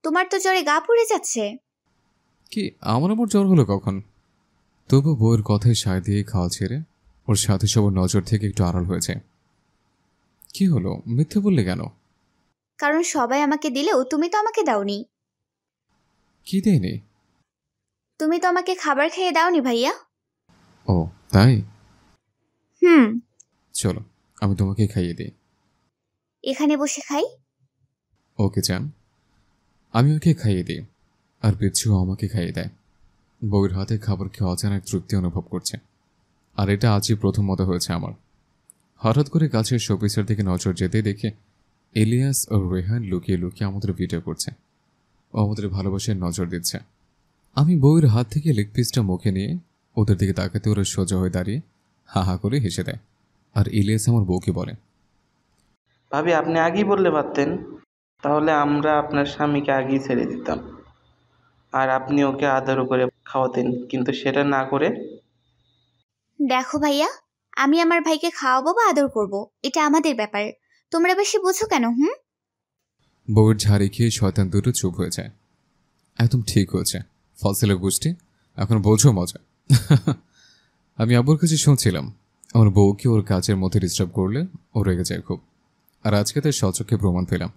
C: তোমার তো জ্বরে গা পুড়ে যাচ্ছে।
A: কি আমার আবার জ্বর হলো কখন? তবু বউয়ের কথায় সায় দিয়ে খাওয়া ছেড়ে ওর সাথে সবার নজর থেকে একটু আড়াল হয়েছে। কি হলো, মিথ্যে বললে কেন?
C: কারণ সবাই আমাকে দিলেও তুমি তো আমাকে দাওনি।
A: কি দেয়নি?
C: তুমি তো আমাকে খাবার খেয়ে দাওনি ভাইয়া।
A: ও তাই?
C: হুম।
A: চলো আমি তোমাকে খাইয়ে দিই।
C: এখানে বসে খাই।
A: ওকে চান? আমি ওকে খাইয়ে দিই আর পিচ্ছু আমাকে খাইয়ে দেয়। বউয়ের হাতে খাবার খেয়ে অচানক তৃপ্তি অনুভব করছে। আর এটা আজই প্রথম মতো হয়েছে আমার। হঠাৎ করে কাছের শোপিসের দিকে নজর যেতে দেখে ইলিয়াস ও রেহান লুকিয়ে লুকিয়ে আমাদের ভিডিও করছে ও আমাদের ভালোবাসার নজর দিচ্ছে। আমি বউয়ের হাত থেকে লেগ পিসটা মুখে নিয়ে ওদের দিকে তাকাতে ওরা সোজা হয়ে দাঁড়িয়ে হা হা করে হেসে দেয়। আর ইলিয়াস আমার বউকে বলে,
H: ভাবি, আপনি আগেই বললে পারতেন, তাহলে আমরা আপনার স্বামীকে আগেই ছেড়ে দিতাম আর আপনি ওকে আদর করে খাওয়াতেন, কিন্তু সেটা না করে।
C: দেখো ভাইয়া, আমি আমার ভাইকে খাওয়াবো বা আদর করব, এটা আমাদের ব্যাপার। তোমরা বেশি বুঝো কেন?
A: বউয়ের ঝাড়ি খেয়ে শয়তান দুটো চুপ হয়ে যায়। একদম ঠিক হয়েছে, ফসিলের গোষ্ঠী, এখন বোঝো মজা। আমি আব্বুর কাছে শুনছিলাম আমার বউকে ওর কাজের মধ্যে ডিস্টার্ব করলে ও রেগে যায় খুব। আর আজকে তার সচক্ষে প্রমাণ পেলাম।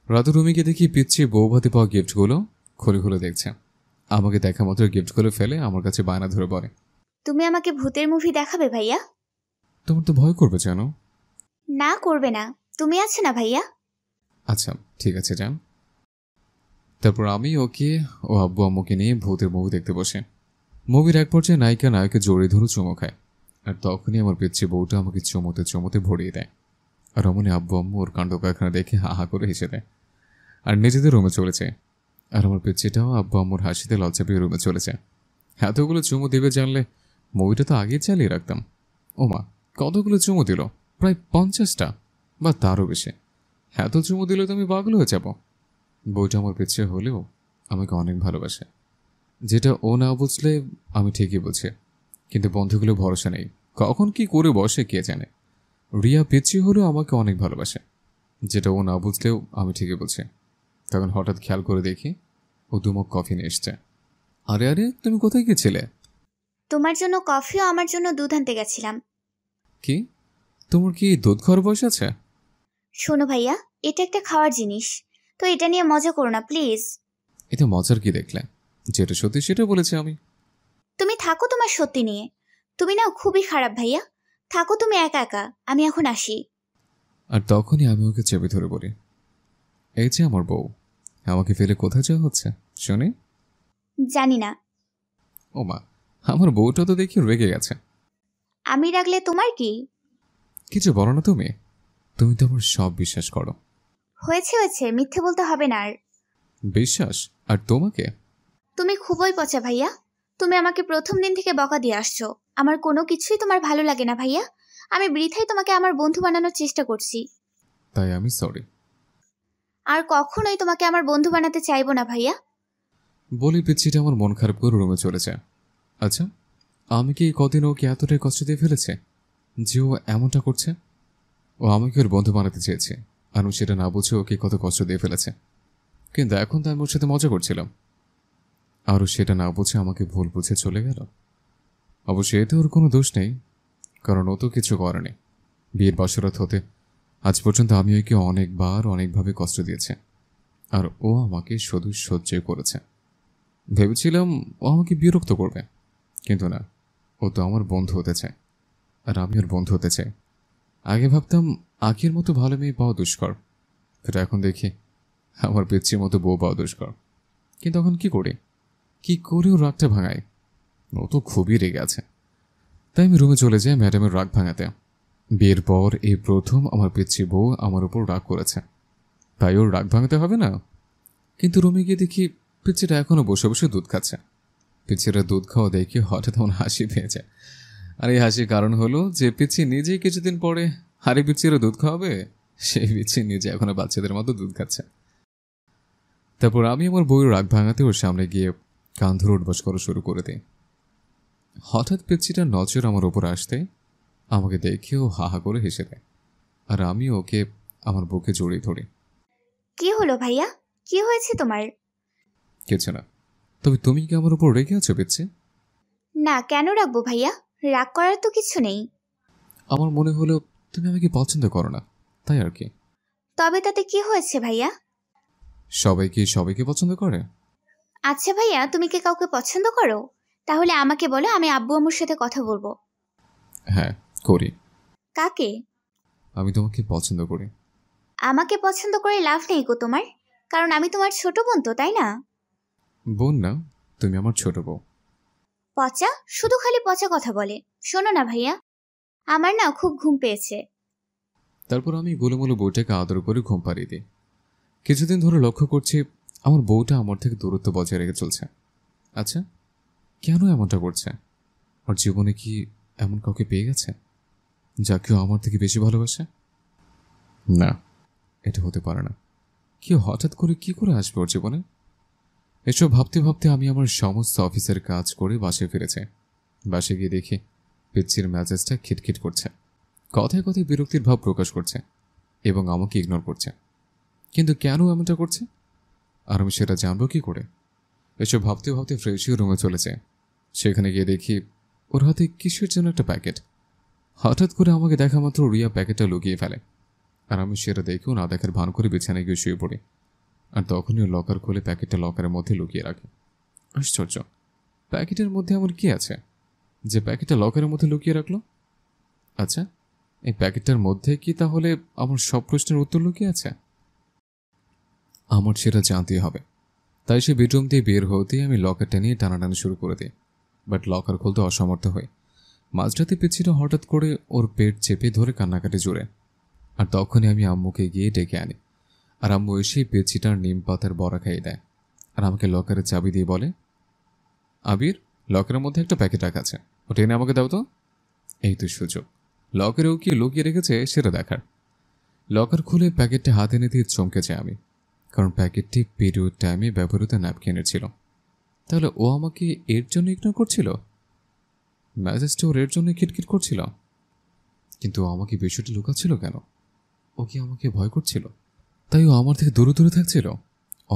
A: রাতু রুমিকে দেখি পিচ্ছি বউ ভাতে পাওয়া গিফটগুলো খুলে খুলে দেখছে। আমাকে দেখা মাত্র গিফটগুলো ফেলে আমার কাছে বায়না ধরে বলে,
C: তুমি আমাকে ভূতের মুভি দেখাবে ভাইয়া?
A: তোমার তো ভয় করবে জানো।
C: না করবে না, তুমি আছো না ভাইয়া।
A: আচ্ছা ঠিক আছে যান। তারপর আমি ওকে ও আব্বু আম্মুকে নিয়ে ভূতের মুভি দেখতে বসে। মুভির এক পর্যায়ে নায়িকা নায়কে জড়িয়ে ধরে চুমো খায়, আর তখনই আমার পিচ্ছি বউটা আমাকে চুমোতে চুমোতে ভরিয়ে দেয়। আর অমনি আব্বু আম্মু ওর কাণ্ড কারখানা দেখে হা হা করে হেসে দেয় আর নিজেদের রুমে চলেছে। আর আমার পিচ্ছিটাও আব্বু আম্মুর হাসিতে লজ্জা পেয়ে রুমে চলেছে। এতগুলো চুমো দেবে জানলে মুভিটা তো আগেই চালিয়ে রাখতাম। ওমা, কতগুলো চুমো দিল, প্রায় 50টা বা তারও বেশি। এত চুমো দিলে তো আমি পাগল হয়ে যাব। বউটা আমার পিছে হলেও আমাকে অনেক ভালোবাসে, যেটা ও না বুঝলে আমি ঠিকই বুঝি। কিন্তু বন্ধুগুলো ভরসা নেই, কখন কি করে বসে কে জানে। রিয়া পিচ্ছি হলেও আমাকে অনেক ভালোবাসে, যেটা ও না বুঝলেও আমি ঠিকই বুঝি। তখন হঠাৎ খেয়াল করে দেখি ও দুমক কফি নিয়ে এসছে। আরে আরে, তুমি কোথায় গেছিলে?
C: তোমার জন্য কফি ও আমার জন্য দুধ আনতে গেছিলাম।
A: কি, তোমার কি দুধ খাওয়ার বয়স আছে?
C: শোনো ভাইয়া, এটা একটা খাওয়ার জিনিস, তো এটা নিয়ে মজা করো না প্লিজ।
A: এতে মজার কি দেখলে? যেটা সত্যি সেটা বলেছি আমি।
C: তুমি থাকো তোমার সত্যি নিয়ে। তুমি না খুবই খারাপ ভাইয়া, থাকো তুমি একা একা, আমি এখন আসি।
A: আর তখনই আমি ওকে চেপে ধরে বলি, এই যে আমার বউ, আমাকে ফেলে কোথায় যাওয়া হচ্ছে শুনি?
C: জানি না।
A: ও মা, আমার বউটা তো দেখি রেগে গেছে।
C: আমি রাখলে তোমার কি?
A: কিছু বলো না তুমি, তুমি তো আমার সব বিশ্বাস করো।
C: হয়েছে হয়েছে, মিথ্যে বলতে হবে না আর।
A: বিশ্বাস? আর তোমাকে?
C: তুমি খুবই পচা ভাইয়া, তুমি আমাকে প্রথম দিন থেকে বকা দিয়ে আসছো। আমার কোনো কিছুই তোমার ভালো লাগে না ভাইয়া, আমি বৃথাই তোমাকে আমার বন্ধু বানানোর চেষ্টা করছি।
A: তাই আমি সরি।
C: আর কখনোই তোমাকে আমার বন্ধু বানাতে চাইবো না ভাইয়া।
A: বলি পিচ্ছিটা আমার মন খারাপ করে রুমে চলে যায়। আচ্ছা, আমি কি কদিন ওকে এতটাই কষ্ট দিয়ে ফেলেছে যে ও এমনটা করছে? ও আমাকে ওর বন্ধু বানাতে চেয়েছে, আর ও সেটা না বুঝে ওকে কত কষ্ট দিয়ে ফেলেছে। কিন্তু এখন তো আমি ওর সাথে মজা করছিলাম, আর ও সেটা না বুঝে আমাকে ভুল বুঝে চলে গেল। অবশ্যই এতে ওর কোনো দোষ নেই, কারণ ও তো কিছু করেনি। বিয়ের বাসরাত হতে আজ পর্যন্ত আমি ওকে অনেকবার অনেকভাবে কষ্ট দিয়েছে, আর ও আমাকে শুধু সহ্যই করেছে। ভেবেছিলাম ও আমাকে বিরক্ত করবে, কিন্তু না, ও তো আমার বন্ধু হতে চায়, আর আমি ওর বন্ধু হতে চাই। আগে ভাবতাম আঁকির মতো ভালো মেয়ে পাওয়া দুষ্কর, কিন্তু এখন দেখি আমার পিচ্ছির মতো বউ পাওয়া দুষ্কর। কিন্তু এখন কি করি, কি করে ওর রাগটা ভাঙায়? ও তো খুবই রেগে আছে। তাই আমি রুমে চলে যাই ম্যাডামের রাগ ভাঙাতে। বিয়ের পর এই প্রথম আমার পিচ্ছি বউ আমার উপর রাগ করেছে, তাই ওর রাগ ভাঙাতে হবে না। কিন্তু রুমে গিয়ে দেখি পিচ্ছিটা এখনো বসে বসে দুধ খাচ্ছে। পিচ্ছিরা দুধ খাওয়া দেখে হঠাৎ আমার হাসি পেয়ে যায়। আর এই হাসির কারণ হলো যে পিচ্ছি নিজেই কিছুদিন পরে হারি পিচ্ছিরা দুধ খাওয়াবে, সেই পিচ্ছি নিজে এখনো বাচ্চাদের মতো দুধ খাচ্ছে। তারপর আমি আমার বউয়ের রাগ ভাঙাতে ওর সামনে গিয়ে কান ধরে উঠবাস করা শুরু করে দিই। হঠাৎ পিচ্ছিটার নজর আমার ওপর আসতে আমাকে দেখে ও হা হা করে হেসে দেয়, আর আমি ওকে আমার বুকে জড়িয়ে ধরি।
C: কি হলো ভাইয়া, কি হয়েছে তোমার?
A: কিছু না, তবে তুমি কি আমার উপর রেগে আছো পিচ্ছি?
C: না, কেন রাখবো ভাইয়া, রাগ করার তো কিছু নেই।
A: আমার মনে হলো তুমি আমাকে পছন্দ করো না, তাই আর কি।
C: তবে তাতে কি হয়েছে ভাইয়া?
A: সবাইকে সবাইকে পছন্দ করে।
C: আচ্ছা ভাইয়া, তুমি কি কাউকে পছন্দ করো? তাহলে আমাকে বলো, আমি আব্বু আম্মুর সাথে কথা বলবো।
A: হ্যাঁ করি।
C: কাকে?
A: আমি তোমাকে পছন্দ করি।
C: আমাকে পছন্দ করে লাভ নেই গো তোমার, কারণ আমি তোমার ছোট বোন তো, তাই না?
A: বোন না, তুমি আমার ছোট বউ।
C: পচা, শুধু খালি পচা কথা বলে। শোনো না ভাইয়া, আমার না খুব ঘুম পেয়েছে।
A: তারপর আমি গোলুমোলু বউটাকে আদর করে ঘুম পাড়িয়ে দিই। কিছুদিন ধরে লক্ষ্য করছি আমার বউটা আমার থেকে দূরত্ব বজায় রেখে চলছে। আচ্ছা, কেন এমনটা করছে? ওর জীবনে কি এমন কাউকে পেয়ে গেছে যা কেউ আমার থেকে বেশি ভালোবাসে? না, এটা হতে পারে না। কেউ হঠাৎ করে কি করে আসবে ওর জীবনে? এসব ভাবতে ভাবতে আমি আমার সমস্ত অফিসের কাজ করে বাসে ফিরেছি। বাসে গিয়ে দেখি পিচ্ছির মেজাজটা খিটখিট করছে, কথায় কথায় বিরক্তির ভাব প্রকাশ করছে এবং আমাকে ইগনোর করছে। কিন্তু কেন এমনটা করছে আর আমি সেটা জানবো কি করে? এসব ভাবতে ভাবতে ফ্রেশ হয়ে রুমে চলে যায়। সেখানে গিয়ে দেখি ওর হাতে কিসের জন্য একটা প্যাকেট। হঠাৎ করে আমাকে দেখা মাত্র রিয়া প্যাকেটটা লুকিয়ে ফেলে, আর আমি সেটা দেখেও না দেখার ভান করে বিছানায় গিয়ে শুয়ে পড়ি। আর তখনই ও লকার খুলে প্যাকেটটা লকারের মধ্যে লুকিয়ে রাখে। আশ্চর্য, প্যাকেটের মধ্যে এমন কি আছে যে প্যাকেটটা লকারের মধ্যে লুকিয়ে রাখলো? আচ্ছা, এই প্যাকেটটার মধ্যে কি তাহলে আমার সব প্রশ্নের উত্তর লুকিয়ে আছে? আমার সেটা জানতেই হবে। তাই সে বেডরুম দিয়ে বের হতেই আমি লকারটা নিয়ে টানাটানি শুরু করে দিই। বাট লকার খুলতে অসমর্থ হই। মাঝরাতে পিচ্ছিটা হঠাৎ করে ওর পেট চেপে ধরে কান্নাকাটি জোরে। আর তখনই আমি আম্মুকে গিয়ে ডেকে আনি। আর আম্মু এসে পিচ্ছিটার নিম পাতার বড়া খাইয়ে দেয়। আর আমাকে লকারের চাবি দিয়ে বলে, আবির, লকারের মধ্যে একটা প্যাকেট রাখা আছে, ওটা এনে আমাকে দাও তো। এই তো সুযোগ, লকারেও কি লুকিয়ে রেখেছে সেটা দেখার। লকার খুলে প্যাকেটটা হাতে এনে দিয়ে চমকে যাই আমি, কারণ প্যাকেটটি পিরিয়ড টাইমে ব্যবহৃত ন্যাপকিনের ছিল। তাহলে ও আমাকে এর জন্য ইগনোর করছিল? মেসেজটা ওর এর জন্য খিটখিট করছিল? কিন্তু ও আমাকে বিষয়টি লুকাচ্ছিল কেন? ও কি আমাকে ভয় করছিল? তাই ও আমার থেকে দূরে দূরে থাকছিল?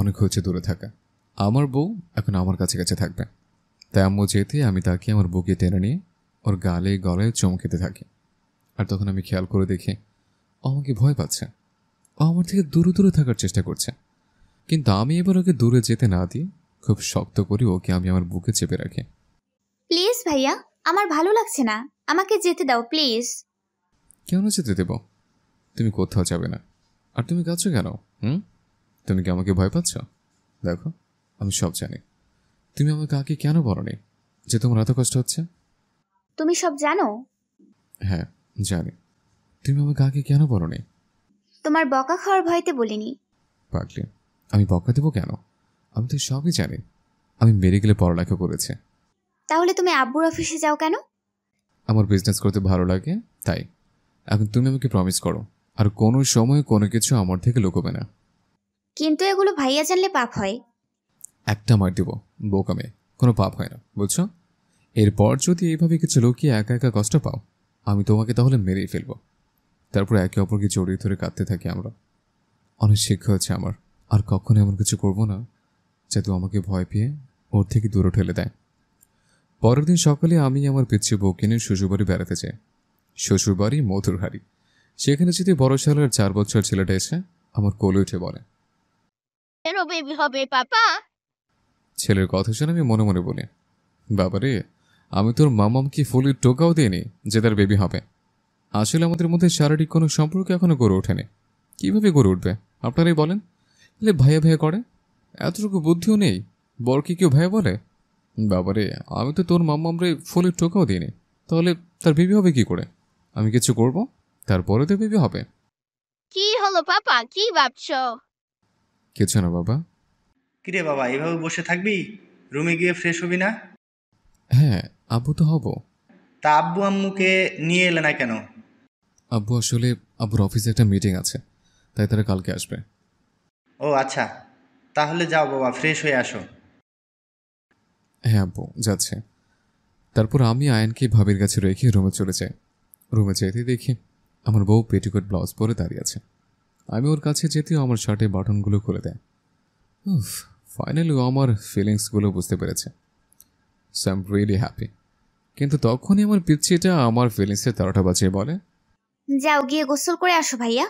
A: অনেক হয়েছে দূরে থাকা। আমার বউ এখন আমার কাছে কাছে থাকবে। তাই আম্মু যেতে আমি তাকে আমার বুকে টেনে নিয়ে ওর গালে গলায় চুমু খেতে থাকি। আর তখন আমি খেয়াল করে দেখি ও আমাকে ভয় পাচ্ছে। ও আমার থেকে দূরে দূরে থাকার চেষ্টা করছে। কিন্তু আমি এবার ওকে দূরে যেতে না দিয়ে খুব শক্ত করে ওকে আমি আমার বুকে চেপে রাখি।
C: প্লিজ ভাইয়া, আমার ভালো লাগছে না, আমাকে যেতে দাও প্লিজ।
A: কেন যেতে দেব? তুমি কোথাও যাবে না। আর তুমি কাঁদছো কেন? তুমি কি আমাকে ভয় পাচ্ছ? দেখো, আমি সব জানি। তুমি আমাকে আগে কেন বলোনি যে তোমার এত কষ্ট হচ্ছে?
C: তুমি সব জানো?
A: হ্যাঁ, জানি। তুমি আমাকে আগে কেন বলোনি?
C: তোমার বকা খাওয়ার ভয়তে বলিনি।
A: পাগলি, আমি বকা দেবো কেন? আমি তো সবই জানি। আমি মেডিকেলে পড়ালেখা করেছি।
C: তাহলে তুমি আব্বুর অফিসে যাও কেন?
A: আমার বিজনেস করতে ভালো লাগে তাই। এখন তুমি আমাকে প্রমিস করো আর কোনো সময় কোনো কিছু আমার থেকে লুকোবে না।
C: কিন্তু এগুলো ভাইয়া জানলে পাপ হয়।
A: একটা মার দিব, বোকা মেয়ে, কোনো পাপ হয় না, বুঝছো? এরপর যদি এইভাবে কিছু লুকিয়ে একা একা কষ্ট পাও, আমি তোমাকে তাহলে মেরেই ফেলবো। তারপর একে অপরকে জড়িয়ে ধরে কাঁদতে থাকি আমরা। অনেক শিক্ষা হচ্ছে আমার। আর কখনো এমন কিছু করবো না যাতে আমাকে ভয় পেয়ে ওর থেকে দূরে ঠেলে দেয়। পরের দিন সকালে আমি আমার পিচ্ছি বউকে নিয়ে শ্বশুরবাড়ি বেড়াতে যাই। শ্বশুরবাড়ি মধুরহারি। সেখানে যদি বড় শালার 4 বছর ছেলেটা এসে আমার কোলে উঠে বলে,
B: বেবি হবে পাপা।
A: ছেলের কথা শুনে আমি মনে মনে বলি, বাবারে, আমি তোর মামামকে ফুলের টোকাও দিইনি যে তার বেবি হবে। আসলে আমাদের মধ্যে শারীরিক কোনো সম্পর্ক এখনো গড়ে ওঠেনি। কিভাবে গড়ে উঠবে আপনারাই বলেন? এলে ভাইয়া ভাইয়া করে, এতটুকু বুদ্ধিও নেই। বরকে কেউ ভাইয়া বলে? বাবারে, আমি তো তোর মাম্মামরে ফুলের টোকাও দিইনি, তাহলে তার বেবি হবে কি করে? আমি কিছু করব, তারপরে তো বেবি হবে।
B: কি হলো পাপা, কি ভাবছো?
A: কিছু না বাবা।
I: কিরে বাবা, এভাবে বসে থাকবি? রুমে গিয়ে ফ্রেশ হবি না?
A: হ্যাঁ, আব্বু তো হব।
I: তা আব্বু আম্মুকে নিয়ে এলে না কেন?
A: আব্বু আসলে আব্বুর অফিসে একটা মিটিং আছে, তাই তারা কালকে আসবে।
I: ও আচ্ছা, তাহলে যাও বাবা, ফ্রেশ হয়ে আসো।
A: হ্যাঁ আব্বু, যাচ্ছে। তারপর আমি আয়নকে ভাবির কাছে রেখে রুমে চলে যাই। রুমে যেতে দেখি আমার বউ পেটিকোট ব্লাউজ পরে দাঁড়িয়ে আছে। আমি ওর কাছে যেতেও আমার শার্টের বাটনগুলো খুলে দেয়। ফাইনালি ও আমার ফিলিংসগুলো বুঝতে পেরেছে। So I am really happy. কিন্তু তখনই আমার পিচ্ছিটা আমার ফিলিংসে 13টা বাজিয়ে বলে,
C: যাও গিয়ে গোসল করে আসো ভাইয়া।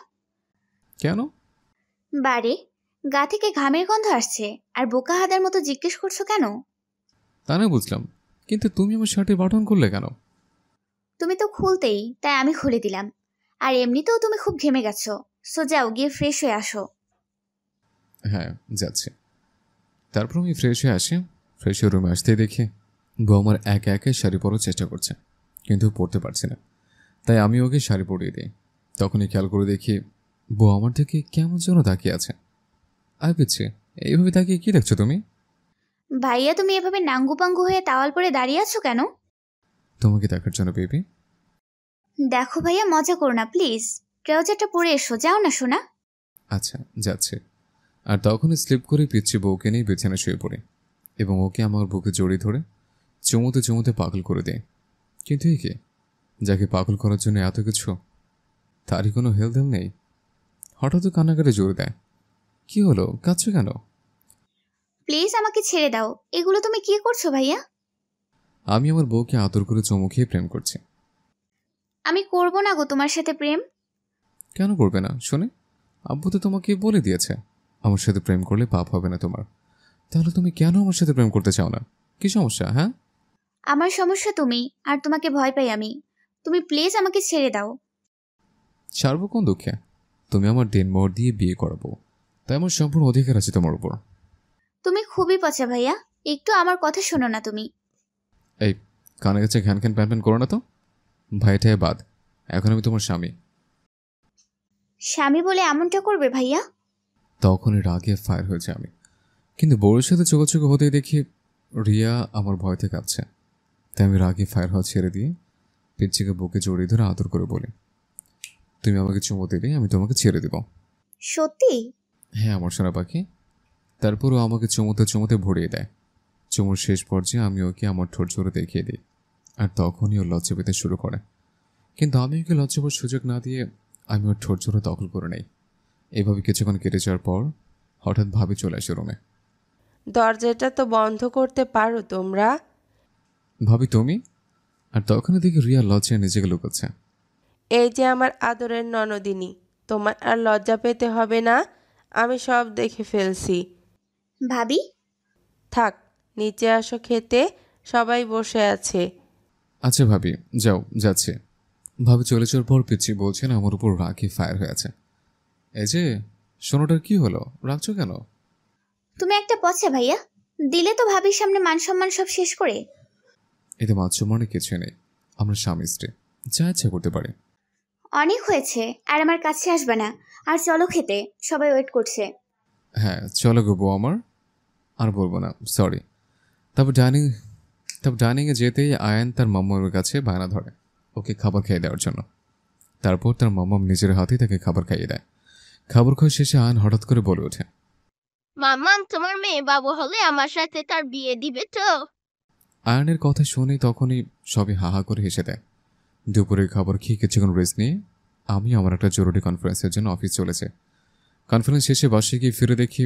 A: কেন?
C: বারে, গা থেকে ঘামের গন্ধ আসছে আর বোকা হাদার মতো জিজ্ঞেস করছো কেন?
A: তা না বুঝলাম, কিন্তু তুমি আমার শার্টের বাটন খুললে কেন?
C: তুমি তো খুলতেই, তাই আমি খুলে দিলাম। আর এমনিতেও তুমি খুব ঘেমে গেছো, সো যাও গিয়ে ফ্রেশ হয়ে আসো।
A: হ্যাঁ, যাচ্ছে। তারপর আমি ফ্রেশ হয়ে আসি। ফ্রেশ হয়ে রুমে আসতেই দেখি বউ আমার একে একে শাড়ি পরার চেষ্টা করছে, কিন্তু পরতে পারছি না। তাই আমি ওকে শাড়ি পরিয়ে দিই। তখনই খেয়াল করে দেখি বউ আমার থেকে কেমন যেন তাকিয়ে আছে। আর পিচ্ছি, এইভাবে তাকিয়ে কি দেখছো তুমি?
C: ভাইয়া, তুমি এভাবে নাঙ্গু পাঙ্গু হয়ে তাওয়াল পরে দাঁড়িয়ে আছো কেন?
A: তোমাকে দেখার জন্য বেবি।
C: দেখো ভাইয়া, মজা করো না প্লিজ। ট্রাউজারটা পরে এসো, যাও না শোনা।
A: আচ্ছা, যাচ্ছে। আর তখনই স্লিপ করে পিচ্ছি বউকে নিয়ে বিছানা শুয়ে পড়ে এবং ওকে আমার বুকে জড়িয়ে ধরে চুমুতে চুমুতে পাগল করে দেয়। কিন্তু একে, যাকে পাগল করার জন্য এত কিছু, তারই কোনো হেলদেল নেই। হঠাৎ কান্নাকাটি জোরে দেয়। কি হলো, কাঁদছো কেন?
C: প্লিজ আমাকে ছেড়ে দাও। এগুলো তুমি কি করছো ভাইয়া?
A: আমি আমার বউকে আদর করে চুমু খেয়ে প্রেম করছি।
C: আমি করব না গো তোমার সাথে প্রেম।
A: কেন করবে না শুনে? আব্বু তো তোমাকে বলে দিয়েছে আমার সাথে প্রেম করলে পাপ হবে না তোমার। তাহলে তুমি কেন আমার সাথে প্রেম করতে চাও না? কি সমস্যা? হ্যাঁ,
C: আমার সমস্যা তুমি, আর তোমাকে ভয় পাই আমি। তুমি প্লিজ আমাকে ছেড়ে দাও।
A: ছাড়বো কোন দুঃখে? তুমি আমার দিনমোহর দিয়ে বিয়ে করাবো, তাই আমার সম্পূর্ণ অধিকার আছে তোমার উপর।
C: তুমি খুবই পচা ভাইয়া, একটু আমার কথা শোনো না তুমি।
A: এই কানে কাছে ঘ্যান ঘ্যান প্যান প্যান করো না তো। ভাইটায় বাদ, এখন আমি তোমার স্বামী।
C: স্বামী বলে এমনটা করবে ভাইয়া?
A: তখনই রাগে ফায়ার হয়েছে আমি, কিন্তু বউয়ের সাথে চোখাচোখি হতেই দেখি রিয়া আমার ভয়তে কাঁপছে। তাই আমি রাগে ফায়ার হওয়া ছেড়ে দিয়ে পিচ্চিকে বুকে জড়িয়ে ধরে আদর করে বলি, তুমি আমাকে চুমো দিলে আমি তোমাকে ছেড়ে দেব।
C: সত্যি?
A: হ্যাঁ আমার সোনা পাখি। তারপরও আমাকে চুমোতে চুমোতে ভরিয়ে দেয়। চুমোর শেষ পর্যায়ে আমি ওকে আমার ঠোঁট জোরে দেখিয়ে দিই, আর তখনই ও লজ্জা পেতে শুরু করে। কিন্তু আমি ওকে লজ্জা পাওয়ার সুযোগ না দিয়ে আমি ওর ঠোঁট জোরে দখল করে নেই। এভাবে কিছুক্ষণ কেটে যাওয়ার পর হঠাৎ ভাবি চলে আসে রুমে।
F: দরজাটা তো বন্ধ করতে পারো তোমরা।
A: ভাবি তুমি? আর তখনই দেখি রিয়া লজ্জায় নিজেকে লুকোচ্ছে।
F: এই যে আমার আদরের ননদিনী, তোমার আর লজ্জা পেতে হবে না, আমি সব দেখে ফেলছি।
C: ভাবি?
F: থাক, নিচে আসো খেতে, সবাই বসে আছে।
A: আচ্ছা ভাবি, যাও, যাচ্ছে। ভাবি চলে যাওয়ার পর পিচ্ছি বলছেন আমার উপর রাগি ফায়ার হয়ে আছে। এই যে সোনাটার কি হলো, রাখছো কেন?
C: তুমি একটা পচা ভাইয়া, দিলে তো ভাবির সামনে মান সম্মান সব শেষ করে।
A: এতে মাত্র কিছু নেই, আমরা স্বামী স্ত্রী, যা ইচ্ছা করতে পারি।
C: অনেক হয়েছে, আর আমার কাছে আসবে না। আর চলো খেতে, সবাই ওয়েট করছে।
A: হ্যাঁ চলো গো বউ আমার, আর বলবো না, সরি। তারপর ডাইনিংয়ে যেতেই আয়ান তার মাম্মার কাছে বায়না ধরে ওকে খাবার খেয়ে দেওয়ার জন্য। তারপর তার মাম্মাম নিজের হাতেই তাকে খাবার খাইয়ে দেয়। খাবার খাওয়া শেষে আয়ান হঠাৎ করে বলে ওঠে,
B: মাম্মাম, তোমার মেয়ে বাবু হলে আমার সাথে তার বিয়ে দিবে তো?
A: আয়ানের কথা শুনেই তখনই সবাই হাহা করে হেসে দেয়। দুপুরের খাবার খেয়ে কিছুক্ষণ রেস্ট নিয়ে আমি আমার একটা জরুরি কনফারেন্সের জন্য অফিস চলেছে। কনফারেন্স শেষে বাসে গিয়ে ফিরে দেখি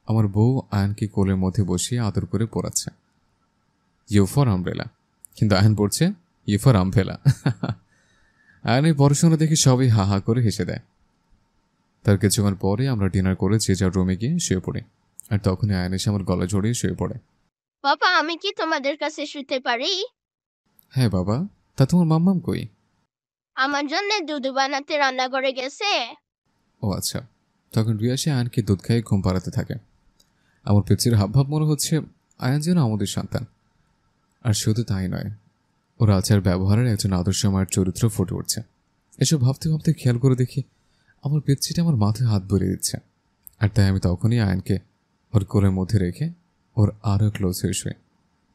A: আমার বউ আয়ানকে কোলের মধ্যে বসিয়ে আদর করে পড়াচ্ছে। ইউ ফর আমব্রেলা, কিন্তু আয়ান পড়ছে ইউ ফর আমভেলা। আয়ানের পড়াশোনা দেখে সবাই হাহা করে হেসে দেয়। তার কিছুক্ষণ পরে আমরা ডিনার করে যে যার রুমে গিয়ে শুয়ে পড়ি, আর তখনই আয়ান এসে আমার গলা জড়িয়ে শুয়ে পড়ে।
B: বাবা, আমি কি তোমাদের কাছে শুতে পারি?
A: হ্যাঁ বাবা, তা তোমার মাম্মাম কই?
B: আমার জন্য দুধ বানাতে রান্নাঘরে গেছে।
A: ও আচ্ছা। তখন রিয়া এসে আয়ানকে দুধ খাইয়ে ঘুম পাড়াতে থাকে। আমার পিচ্ছির হাবভাব মনে হচ্ছে আয়ান যেন আমাদের সন্তান। আর শুধু তাই নয়, ওর আচার ব্যবহারের একজন আদর্শ মায়ের চরিত্র ফুটে উঠছে। এসব ভাবতে ভাবতে খেয়াল করে দেখি আমার পিচ্ছিটা আমার মাথায় হাত বুলিয়ে দিচ্ছে। আর তাই আমি তখনই আয়ানকে ওর কোলের মধ্যে রেখে ওর আরও ক্লোজ হয়ে শুয়ে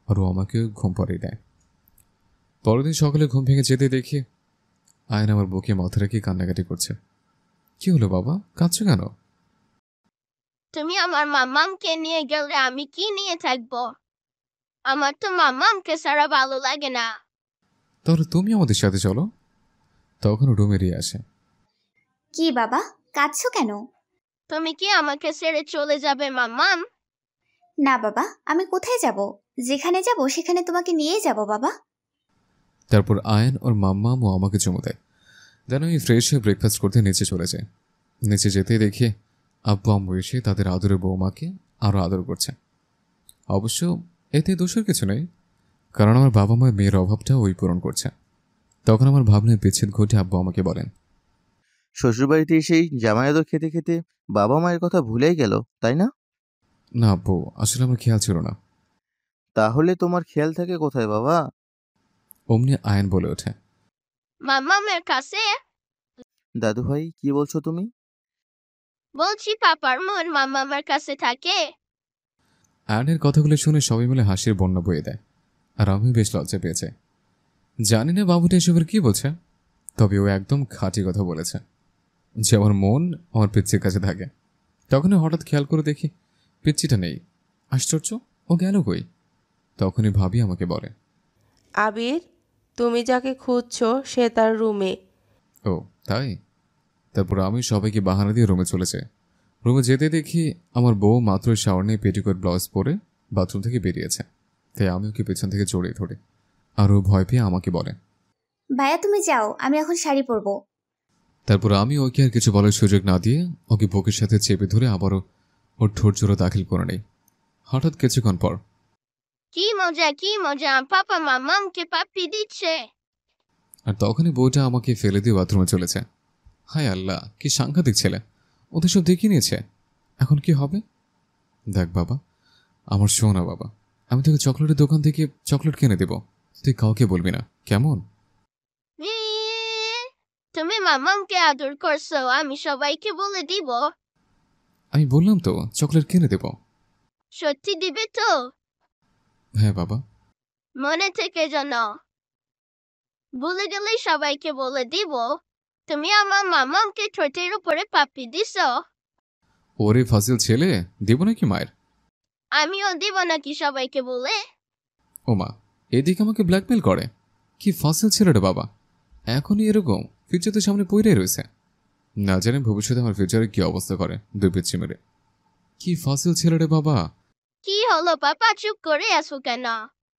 A: আর ও আমাকেও ঘুম পাড়িয়ে দেয়। পরের দিন সকালে ঘুম ভেঙে যেতে দেখি আয়ন আমার বুকে মাথা রেখে কান্নাকাটি করছে। কি হলো বাবা, কাঁদছো কেন?
B: তুমি আমার মাম্মামকে নিয়ে গেলে আমি কি নিয়ে থাকবো? আমার তো মাম্মামকে ছাড়া ভালো লাগে না।
A: তাহলে তুমি আমাদের সাথে চলো। তখন রুমে রিয়া আসে।
C: কি বাবা, কাঁদছো কেন?
B: তুমি কি আমাকে ছেড়ে চলে যাবে মাম্মাম?
C: না বাবা, আমি কোথায় যাব? যেখানে যাব সেখানে তোমাকে নিয়ে যাব বাবা।
A: তারপর আয়ন ওর মাম্মাম ও আমাকে চুমু দেয়। যেন আমি ফ্রেশ হয়ে ব্রেকফাস্ট করতে নিচে চলে যাই। নিচে যেতেই দেখি আব্বু আম্মু এসে তাদের আদরের বৌমাকে আরও আদর করছে। অবশ্য এতে দোষের কিছু নেই, কারণ আমার বাবা মায়ের মেয়ের অভাবটা ওই পূরণ করছে। তখন আমার ভাবনায় বিচ্ছেদ ঘটে আব্বু আমাকে বলেন,
E: শ্বশুরবাড়িতে এসেই জামাই আদর খেতে খেতে বাবা মায়ের কথা ভুলেই গেল, তাই না?
A: না আব্বু, আসলে আমার খেয়াল ছিল না।
E: তাহলে তোমার খেয়াল থাকে কোথায় বাবা?
A: অমনি আয়ন বলে ওঠে,
B: মাম্মামের কাছে।
E: দাদু ভাই, কি বলছো তুমি?
B: বলছি পাপার মন মাম্মামের কাছে থাকে।
A: আয়নের কথাগুলো শুনে সবাই মিলে হাসির বন্যা বয়ে দেয়, আর আমি বেশ লজ্জা পেয়েছে। জানি না বাবুটা এসবের কি বলছে, তবে ও একদম খাঁটি কথা বলেছে যে আমার মন আমার পিচ্ছির কাছে থাকে। তখনই হঠাৎ খেয়াল করে দেখি পিচ্ছিটা নেই। আশ্চর্য, ও গেল কই? তখনই ভাবি আমাকে বলে,
F: আবির, তুমি যাকে খুঁজছো সে তার রুমে।
A: ও তাই? তারপর আমি সবাইকে বাহানা দিয়ে রুমে চলেছে। রুমে যেতে দেখি আমার বউ মাত্র শাওয়ার নিয়ে পেটিকোট ব্লাউজ পরে বাথরুম থেকে বেরিয়েছে। তাই আমি ওকে পেছন থেকে জড়িয়ে ধরি, আর ও ভয় পেয়ে আমাকে বলে,
C: ভাইয়া তুমি যাও, আমি এখন শাড়ি পরবো।
A: তারপর আমি ওকে আর কিছু বলার সুযোগ না দিয়ে ওকে বুকের সাথে চেপে ধরে আবারও ওর ঠোঁট জোড়া দাখিল করে নেই। হঠাৎ কিছুক্ষণ পর,
B: কি মজা কি মজা, পাপা মাম্মামকে পাপ্পি দিচ্ছে।
A: আর তখনই বউটা আমাকে ফেলে দিয়ে বাথরুমে চলেছে। হায় আল্লাহ, কি সাংঘাতিক ছেলে! ওদের সব দেখিয়ে নিয়েছে। এখন কি হবে? দেখ বাবা, আমার শোনা বাবা, আমি তোকে চকলেটের দোকান থেকে চকলেট কিনে দেব, তুই কাউকে বলবি না, কেমন?
J: তুমি মামামকে আদর করছো, আমি সবাইকে বলে দিব।
A: আমি বললাম তো চকলেট কিনে দেব।
J: সত্যি দিবে তো?
A: হ্যাঁ বাবা।
J: মনে থেকে জানো, ভুলে গেলে সবাইকে বলে দিব তুমি আমার মামামকে ঠোঁটের উপরে পাপ্পি দিছো।
A: ওরে ফাজিল ছেলে, দেব নাকি মায়ের?
J: আমিও দিব নাকি সবাইকে বলে?
A: ওমা, এদিকে আমাকে ব্ল্যাকমেল করে। কি ফাজিল ছেলেটা বাবা, এখনই এরকম, ফিউচার তো সামনে পড়ে রয়েছে। না জানি ভবিষ্যতে আমার ফিউচারে কি অবস্থা করে, দুই পিচ্ছি মেরে। কি ফাজিল ছেলেটা বাবা।
J: কি হলো পাপা, চুপ করে আছো কেন?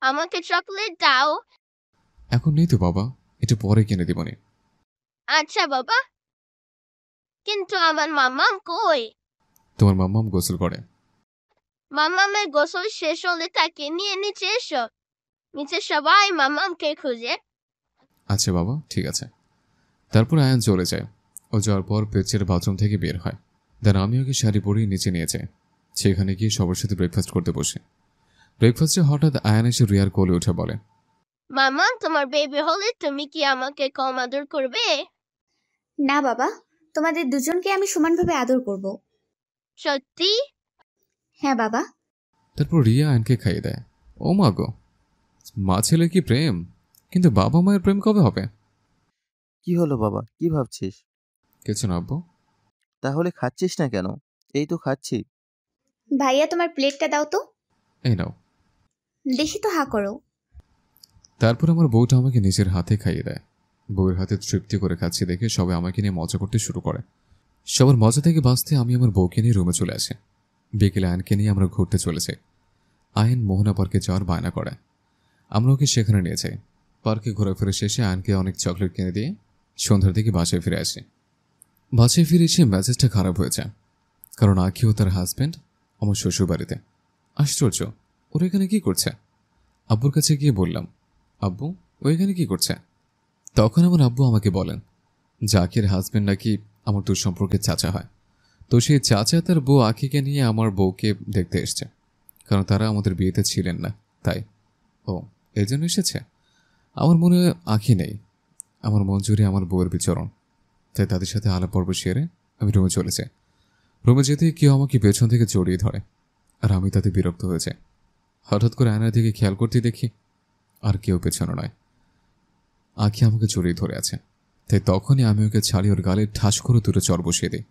J: আমাকে চকলেট দাও।
A: এখন নেই তো বাবা, এটা পরে কিনে দিবনি।
J: আচ্ছা বাবা, কিন্তু আমার মামাম কই?
A: তোমার মাম্মাম গোসল করে।
J: মামামের গোসল শেষ হলে তাকে নিয়ে নিচে এসো। নিচে সবাই মামামকে খুঁজে।
A: আচ্ছা বাবা, ঠিক আছে। তারপর আয়ান চলে যায়। ও যাওয়ার পর পেচের বাথরুম থেকে বের হয়। দেন আমি ওকে শাড়ি পরিয়ে নিচে নিয়ে যাই। সেখানে গিয়ে সবার সাথে ব্রেকফাস্ট করতে বসে। ব্রেকফাস্টে হঠাৎ আয়ান এসে রিয়ার কোলে উঠে বলে,
J: মামাম, তোমার বেবি হলে তুমি কি আমাকে কম আদর করবে?
C: না বাবা, তোমাদের দুজনকে আমি সমানভাবে আদর করব।
J: সত্যি?
C: হ্যাঁ বাবা।
A: তারপর রিয়া আয়নকে খাইয়ে দেয়। ও মা গো, মা ছেলে কি প্রেম! কিন্তু বাবা মায়ের প্রেম কবে হবে?
E: কি হলো বাবা, কি ভাবছিস?
A: কিছু না আব্বু।
E: তাহলে খাচ্ছিস না কেন? এই তো খাচ্ছি।
C: ভাইয়া, তোমার প্লেটটা দাও তো।
A: এই নাও।
C: দেখি তো, হা করো।
A: তারপর আমার বউটা আমাকে নিজের হাতে খাইয়ে দেয়। বউয়ের হাতে তৃপ্তি করে খাচ্ছি দেখে সবাই আমাকে নিয়ে মজা করতে শুরু করে। সবার মজা থেকে বাঁচতে আমি আমার বউকে নিয়ে রুমে চলে আসি। বিকেলে আয়নকে নিয়ে আমরা ঘুরতে চলেছি। আয়ন মোহনা পার্কে যাওয়ার বায়না করে। আমরা ওকে সেখানে নিয়ে যাই। পার্কে ঘোরাফেরা শেষে আয়নকে অনেক চকলেট কিনে দিয়ে সন্ধ্যার দিকে বাসায় ফিরে আসি। বাসায় ফিরে এসে মেজাজটা খারাপ হয়ে যায়, কারণ আখি ও তার হাজব্যান্ড আমার শ্বশুর বাড়িতে। আশ্চর্য, ওরা এখানে কি করছে? আব্বুর কাছে গিয়ে বললাম, আব্বু, ও এখানে কি করছে? তখন আমার আব্বু আমাকে বলেন, জাকির হাজব্যান্ড নাকি আমার তোর সম্পর্কে চাচা হয়। তো সেই চাচা তার বউ আখিকে নিয়ে আমার বউকে দেখতে এসছে, কারণ তারা আমাদের বিয়েতে ছিলেন না, তাই। ও, এই জন্য এসেছে। আমার মনে আঁখি নেই, আমার মন জুড়ে আমার বউয়ের বিচরণ। তাই তাদের সাথে আলাপ পর্ব সেরে আমি রুমে চলে যাই। রুমে যেতে কেউ আমাকে পেছন থেকে জড়িয়ে ধরে, আর আমি তাতে বিরক্ত হয়ে যাই। হঠাৎ করে আয়নার দিকে খেয়াল করতে দেখি আর কেউ পেছনে নয়, আঁখি আমাকে জড়িয়ে ধরে আছে। তাই তখনই আমি ওকে ছাড়িয়ে ওর গালে ঠাস করে দুটো চর বসিয়ে দিই।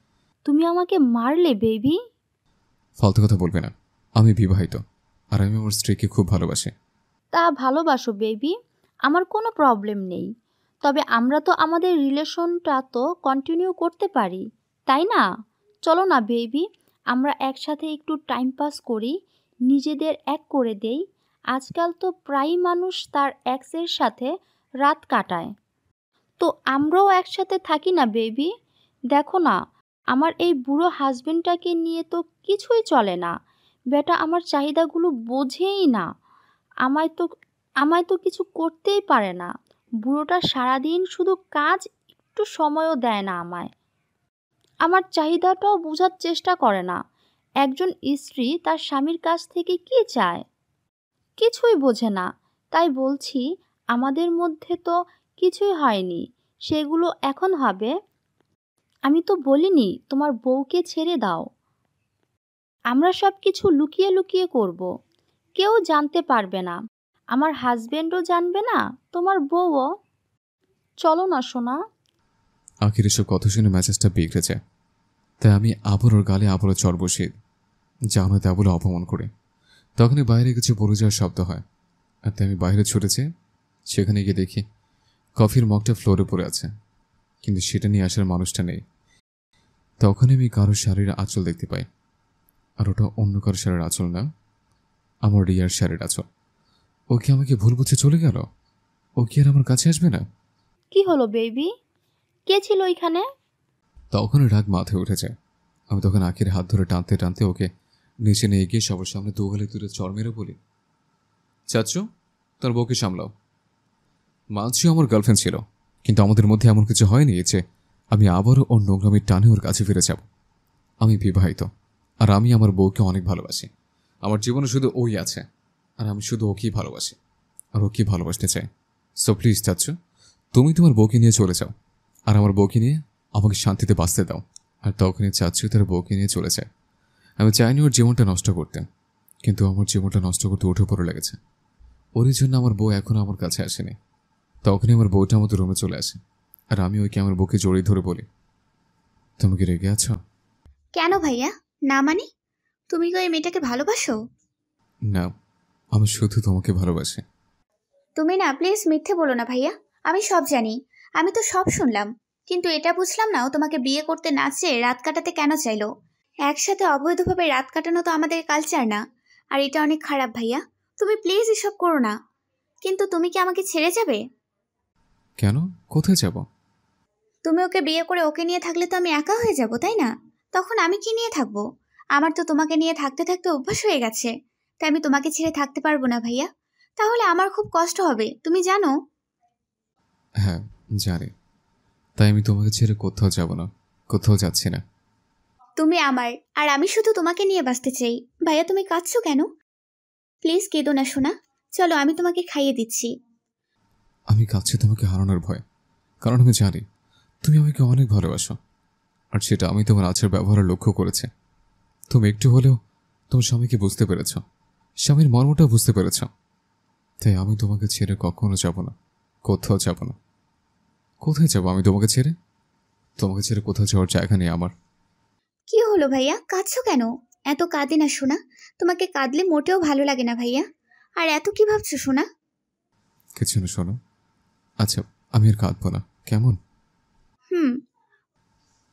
B: তুমি আমাকে মারলে বেবি?
A: ফালতু কথা বলবে না, আমি বিবাহিত, আর আমি আমার স্ত্রীকে খুব ভালোবাসি।
B: তা ভালোবাসো বেবি, আমার কোনো প্রবলেম নেই। তবে আমরা তো আমাদের রিলেশনটা তো কন্টিনিউ করতে পারি, তাই না? চলো না বেবি, আমরা একসাথে একটু টাইম পাস করি, নিজেদের এক করে দেই। আজকাল তো প্রায়ই মানুষ তার এক্সের সাথে রাত কাটায়, তো আমরাও একসাথে থাকি না বেবি? দেখো না, আমার এই বুড়ো হাজবেন্ডটাকে নিয়ে তো কিছুই চলে না। বেটা আমার চাহিদাগুলো বোঝেই না। আমায় তো কিছু করতেই পারে না। বুড়োটা সারাদিন শুধু কাজ, একটু সময়ও দেয় না আমায়। আমার চাহিদাটাও বোঝার চেষ্টা করে না। একজন স্ত্রী তার স্বামীর কাছ থেকে কি চায়? কিছুই বোঝে না। তাই বলছি, আমাদের মধ্যে তো কিছুই হয়নি, সেগুলো এখন হবে। আমি তো বলিনি তোমার বউকে ছেড়ে দাও। আমরা সব কিছু লুকিয়ে লুকিয়ে করব, কেউ জানতে পারবে না। আমার হাজবেন্ডও জানবে না, তোমার বউও। চলো না সোনা।
A: আখির এসব কথা শুনে মেজাজটা বিগড়ে যায়। তাই আমি আবার ওর গালে আবারও চর বসিয়ে যা নয় তা বলে অপমান করি। তখনই বাইরে কিছু পড়ে যাওয়ার শব্দ হয়, আর তাই আমি বাইরে ছুটেছে। সেখানে গিয়ে দেখি কফির মগটা ফ্লোরে পড়ে আছে, কিন্তু সেটা নিয়ে আসার মানুষটা নেই। তখনই আমি কারোর শাড়ির আঁচল দেখতে পাই, আর ওটা অন্য কারোর শাড়ির আঁচল না, আমার রিয়ার শাড়ির আঁচল। ও কি আমাকে ভুল বুঝে চলে গেল? ও কি আর আমার কাছে আসবে না?
B: কি হলো বেবি, কে ছিল এখানে?
A: তখনই রাগ মাথায় উঠেছে। আমি তখন আখির হাত ধরে টানতে টানতে ওকে নিচে নিয়ে গিয়ে সবার সামনে দুগালে তুলে চর মেরে বলি, চাচু, তোর বউকে সামলাও। মানছি আমার গার্লফ্রেন্ড ছিল, কিন্তু আমাদের মধ্যে এমন কিছু হয়নি যে আমি আবারও ওর নোংরামির টানে ওর কাছে ফিরে যাব। আমি বিবাহিত, আর আমি আমার বউকে অনেক ভালোবাসি। আমার জীবনে শুধু ওই আছে, আর আমি শুধু ওকেই ভালোবাসি, আর ওকেই ভালোবাসতে চাই। সো প্লিজ চাচ্ছ, তুমি তোমার বউকে নিয়ে চলে যাও, আর আমার বউকে নিয়ে আমাকে শান্তিতে বাঁচতে দাও। আর তখনই চাচ্ছু তার বউকে নিয়ে চলে যায়। আমি চাইনি ওর জীবনটা নষ্ট করতে, কিন্তু আমার জীবনটা নষ্ট করতে উঠে পড়ে লেগেছে। ওরই জন্য আমার বউ এখনও আমার কাছে আসেনি। তখনই আমার বউটা আমাদের রুমে চলে আসে, আর আমি ওইকে আমার বউকে জড়িয়ে ধরে বলি, তুমি কি রেগে আছো?
C: কেন ভাইয়া? না মানে? তুমি কি ওই মেয়েটাকে ভালোবাসো?
A: না, আমি শুধু তোমাকে ভালোবাসি।
C: তুমি না প্লিজ মিথ্যে বলো না ভাইয়া। আমি সব জানি, আমি তো সব শুনলাম, কিন্তু এটা বুঝলাম না ও তোমাকে বিয়ে করতে না চেয়ে রাত কাটাতে কেন চাইলো। একসাথে অবৈধভাবে রাত কাটানো তো আমাদের কালচার না, আর এটা অনেক খারাপ ভাইয়া। তুমি প্লিজ এসব করো না। কিন্তু তুমি কি আমাকে ছেড়ে যাবে?
A: কেন? কোথায় যাব?
C: তুমি ওকে বিয়ে করে ওকে নিয়ে থাকলে তো আমি একা হয়ে যাব, তাই না? তখন আমি কি নিয়ে থাকবো? আমার তো তোমাকে নিয়ে থাকতে থাকতে অভ্যাস হয়ে গেছে, তাই আমি তোমাকে ছেড়ে থাকতে পারবো না ভাইয়া। তাহলে আমার খুব কষ্ট হবে, তুমি জানো।
A: হ্যাঁ জানি, তাই আমি তোমাকে ছেড়ে কোথাও যাব না, কোথাও যাচ্ছি না।
C: তুমি আমার, আর আমি শুধু তোমাকে নিয়ে বাঁচতে চাই। ভাইয়া তুমি কাঁদছো কেন? প্লিজ কেঁদো না সোনা, চলো আমি তোমাকে খাইয়ে দিচ্ছি।
A: আমি কাঁদছি তোমাকে হারানোর ভয়, কারণ আমি জানি তুমি আমাকে অনেক ভালোবাসো, আর সেটা আমি তোমার আচার ব্যবহারে লক্ষ্য করেছি। তুমি একটু হলেও তোমার স্বামীকে বুঝতে পেরেছ, স্বামীর মর্মটা বুঝতে পেরেছ। তাই আমি তোমাকে ছেড়ে কখনো যাব না, কোথাও যাব না। কোথায় যাব আমি তোমাকে ছেড়ে? তোমাকে ছেড়ে কোথাও যাওয়ার জায়গা নেই আমার।
C: কি হলো ভাইয়া, কাঁদছো কেন? এত কাঁদে না সোনা, তোমাকে কাঁদলে মোটেও ভালো লাগে না ভাইয়া। আর এত কি ভাবছো সোনা?
A: কিছু না শোনো। আচ্ছা, আমি আর কাঁদবো না, কেমন?
C: হুম।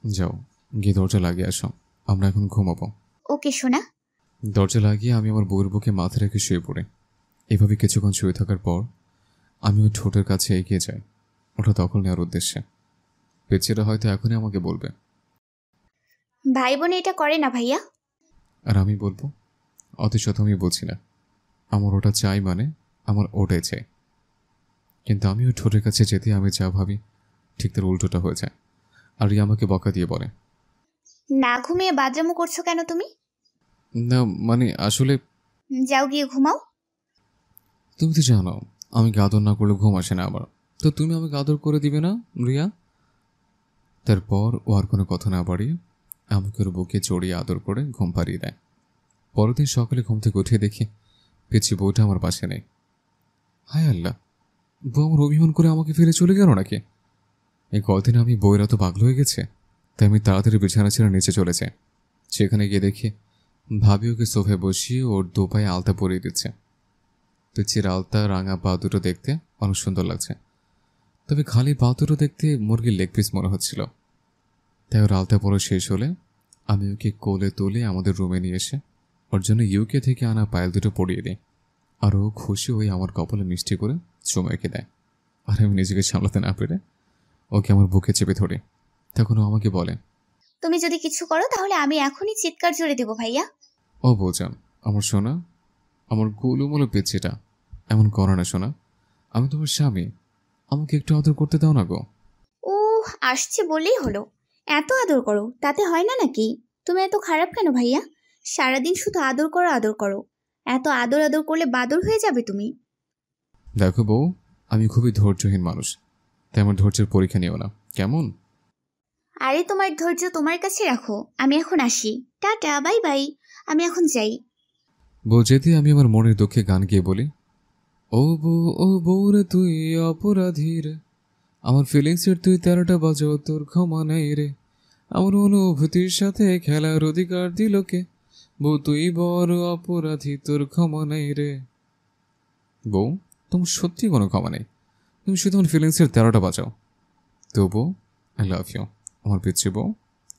A: যাও, গিয়ে দরজা লাগিয়ে আসো, আমরা এখন ঘুমাবো।
C: ওকে সোনা।
A: দরজা লাগিয়ে আমি আমার বউয়ের বুকে মাথা রেখে শুয়ে পড়ি। এভাবে কিছুক্ষণ শুয়ে থাকার পর আমি ওই ঠোঁটের কাছে এগিয়ে যাই, ওটা দখল নেওয়ার উদ্দেশ্যে। পেচ্ছেরা হয়তো এখনই আমাকে বলবে,
C: ভাই বোনে এটা করে না ভাইয়া।
A: আর আমি বলবো, অতিশত আমি বলছি না, আমার ওটা চাই, মানে আমার ওটাই চাই। কিন্তু আমি ওই ঠোঁটের কাছে যেতে আমি যা ভাবি ঠিক তার উল্টোটা হয়ে যায়, আর ই আমাকে বকা দিয়ে বলে,
C: না ঘুমিয়ে বাথরুমও করছো কেন তুমি?
A: না মানে আসলে
C: যাও গিয়ে ঘুমাও।
A: তুমি তো জানো আমি আদর না করলে ঘুম আসে না আমার, তো তুমি আমাকে আদর করে দিবে না রিয়া? তারপর ও আর কোনো কথা না বাড়িয়ে আমাকে ওর বুকে জড়িয়ে আদর করে ঘুম পাড়িয়ে দেয়। পরের দিন সকালে ঘুম থেকে উঠে দেখি পিচ্ছি বউটা আমার পাশে নেই। হায় আল্লাহ, বউ আমার অভিমান করে আমাকে ফেলে চলে গেল নাকি? এই কদিন আমি বউয়েরা তো পাগল হয়ে গেছে, তাই আমি তাড়াতাড়ি বিছানা ছেড়ে নিচে চলে যাই। সেখানে গিয়ে দেখি ভাবি ওকে সোফায় বসিয়ে ওর দু পায়ে আলতা পরিয়ে দিচ্ছে। পিচ্ছির আলতা রাঙা পা দুটো দেখতে অনেক সুন্দর লাগছে, তবে খালি পা দুটো দেখতে মুরগির লেগ পিস মনে হচ্ছিল। তাই ওর আলতা পরা শেষ হলে আমি ওকে কোলে তুলে আমাদের রুমে নিয়ে এসে ওর জন্য ইউকে থেকে আনা পায়েল দুটো পরিয়ে দিই, আর ও খুশি হয়ে আমার কপালে মিষ্টি করে চুমু এঁকে দেয়। আর আমি নিজেকে সামলাতে না পেরে ওকে আমার বুকে চেপে ধরে, তখন ও আমাকে বলে,
C: তুমি যদি কিছু করো তাহলে আমি এখনই চিৎকার জুড়ে দেবো ভাইয়া।
A: ও বৌজান, আমার সোনা, আমার গোলুমোলো পেচ্ছিটা, এমন করো না সোনা, আমি তোমার স্বামী, আমাকে একটু আদর করতে দাও না গো।
C: ও আসছে বললেই হলো, এত আদর করো তাতে হয় না নাকি? তুমি এত খারাপ কেন ভাইয়া? সারাদিন শুধু আদর করো আদর করো, এত আদর আদর করলে বাদর হয়ে যাবে তুমি।
A: দেখো বউ, আমি খুবই ধৈর্যহীন মানুষ, তাই আমার ধৈর্যের পরীক্ষা নিও না, কেমন?
C: আরে তোমার ধৈর্য তোমার কাছে রাখো, আমি এখন আসি, টাটা বাই বাই, আমি এখন যাই।
A: বউ যেতে আমি আমার মনের দুঃখে গান গিয়ে বলি, ও বউ রে তুই অপরাধী রে, আমার ফিলিংসের তুই 13টা বাজাও, তোর ক্ষমা নেই রে, আমার অনুভূতির সাথে খেলার অধিকার দিল কে, বউ তুই বড় অপরাধী, তোর ক্ষমা নেই রে। বউ, তোমার সত্যি কোনো ক্ষমা নেই, তুমি শুধু আমার ফিলিংসের 13টা বাজাও। তবু আই লাভ ইউ আমার পিচ্ছি বউ,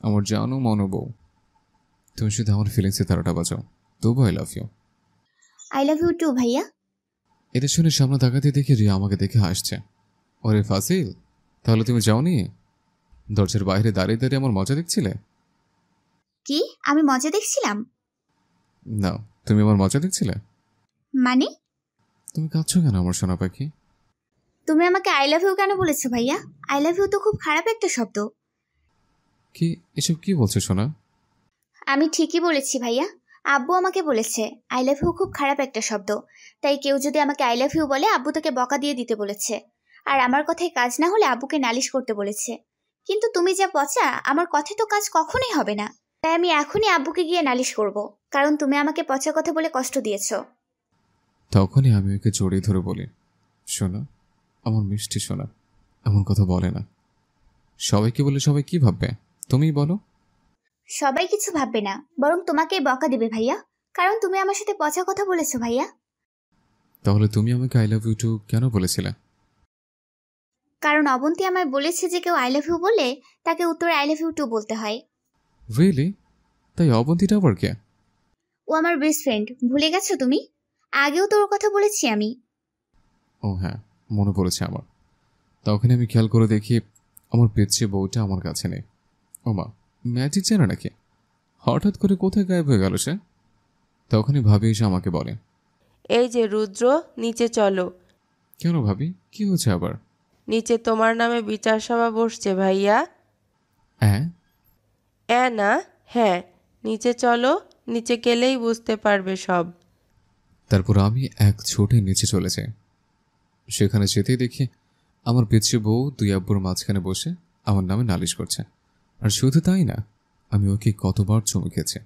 A: আমার জানো মনো বউ, তুমি শুধু আমার ফিলিংসের 13টা বাজাও, তবু I love you.
C: I love you too ভাইয়া।
A: এটা শুনে সামনে তাকাতে দেখি রিয়া আমাকে দেখে হাসছে। ওরে ফাসিল, তাহলে তুমি যাওনি? দরজার বাইরে দাঁড়িয়ে দাঁড়িয়ে আমার মজা দেখছিলে?
C: কি আমি মজা দেখছিলাম?
A: না, তুমি আমার মজা দেখছিলে।
C: মানে?
A: তুমি কাঁদছো কেন আমার সোনা পাখি?
C: তুমি আমাকে আই লাভ ইউ কেন বলেছো ভাইয়া? আই লাভ ইউ তো খুব খারাপ একটা শব্দ।
A: কি এসব কি বলছো সোনা?
C: আমি ঠিকই বলেছি ভাইয়া। আব্বু আমাকে বলেছে আই লাভ ইউ খুব খারাপ একটা শব্দ, তাই কেউ যদি আমাকে আই লাভ ইউ বলে আব্বু তাকে বকা দিয়ে দিতে বলেছে, আর আমার কথায় কাজ না হলে আব্বুকে নালিশ করতে বলেছে। কিন্তু তুমি যা পচা, আমার কথায় তো কাজ কখনোই হবে না, তাই আমি এখনই আব্বুকে গিয়ে নালিশ করব, কারণ তুমি আমাকে পচা কথা বলে কষ্ট দিয়েছো।
A: তখনই আমি ওকে জড়িয়ে ধরে বলি, শোনা আমার মিষ্টি সোনা, এমন কথা বলে না। সবাইকে বলে সবাই কি ভাববে তুমিই বলো।
C: সবাই কিছু ভাববে না, বরং তোমাকেই বকা দেবে ভাইয়া, কারণ তুমি আমার সাথে পচা কথা বলেছো ভাইয়া।
A: তাহলে তুমি আমাকে আই লাভ ইউ টু কেন বলেছিলে?
C: কারণ অবন্তী আমায় বলেছে যে কেউ আই লাভ ইউ বললে তাকে উত্তরে আই লাভ ইউ টু বলতে হয়।
A: রিয়েলি? তাই অবন্তীটা আবার কে?
C: ও আমার বেস্ট ফ্রেন্ড, ভুলে গেছো তুমি? আগেও তোর কথা বলেছি আমি।
A: ও হ্যাঁ, মনে পড়েছে আমার। তখন আমি খেয়াল করে দেখি আমার পেছনে বউটা আমার কাছে নেই। ও মা, ম্যাজিক জানে নাকি? হঠাৎ করে কোথায় গায়েব হয়ে গেল সে? তখনই ভাবি এসে আমাকে বলে,
F: এই যে রুদ্র, নিচে চলো।
A: কেন ভাবি, কি হয়েছে আবার?
F: নিচে তোমার নামে বিচার সভা বসছে ভাইয়া।
A: হ্যাঁ
F: না, হ্যাঁ, নিচে চলো, নিচে গেলেই বুঝতে পারবে সব।
A: তারপর আমি এক ছোটে নিচে চলে যাই। সেখানে যেতেই দেখি আমার পেছনে বউ দুই আব্বুর মাঝখানে বসে আমার নামে নালিশ করছে। আর শুধু তাই না, আমি ওকে কতবার চুমু খেয়েছি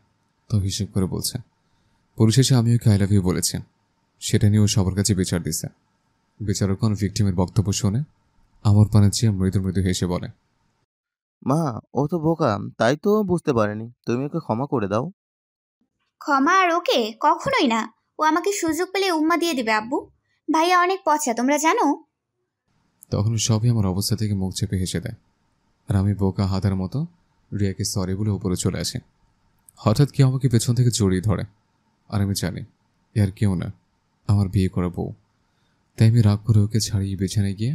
A: তো হিসেব করে বলছে। পরিশেষে আমি ওকে আই লাভ ইউ বলেছি। সেটা নিয়ে ও সবার কাছে বিচার দিছে। বিচারকগণ ভিকটিমের বক্তব্য শুনে আমার পানে চেয়ে মৃদু মৃদু হেসে বলে,
E: মা, ও তো বোকা, তাই তো বুঝতে পারেনি। তুমি ওকে ক্ষমা করে দাও।
C: ক্ষমা আর ওকে কখনোই না। ও আমাকে সুযোগ পেলে উম্মা দিয়ে দিবে আব্বু। ভাইয়া অনেক পচা, তোমরা জানো।
A: তখন সবই আমার অবস্থা থেকে মুখ চেপে হেসে দেয়। আর আমি বোকা হাতার মতো রিয়াকে সরি বলে উপরে চলে আসে। হঠাৎ কেউ আমাকে পেছন থেকে জড়িয়ে ধরে। আর আমি জানি আর কেউ না, আমার বিয়ে করা বউ। তাই আমি রাগ করে ওকে ছাড়িয়ে বিছানায় গিয়ে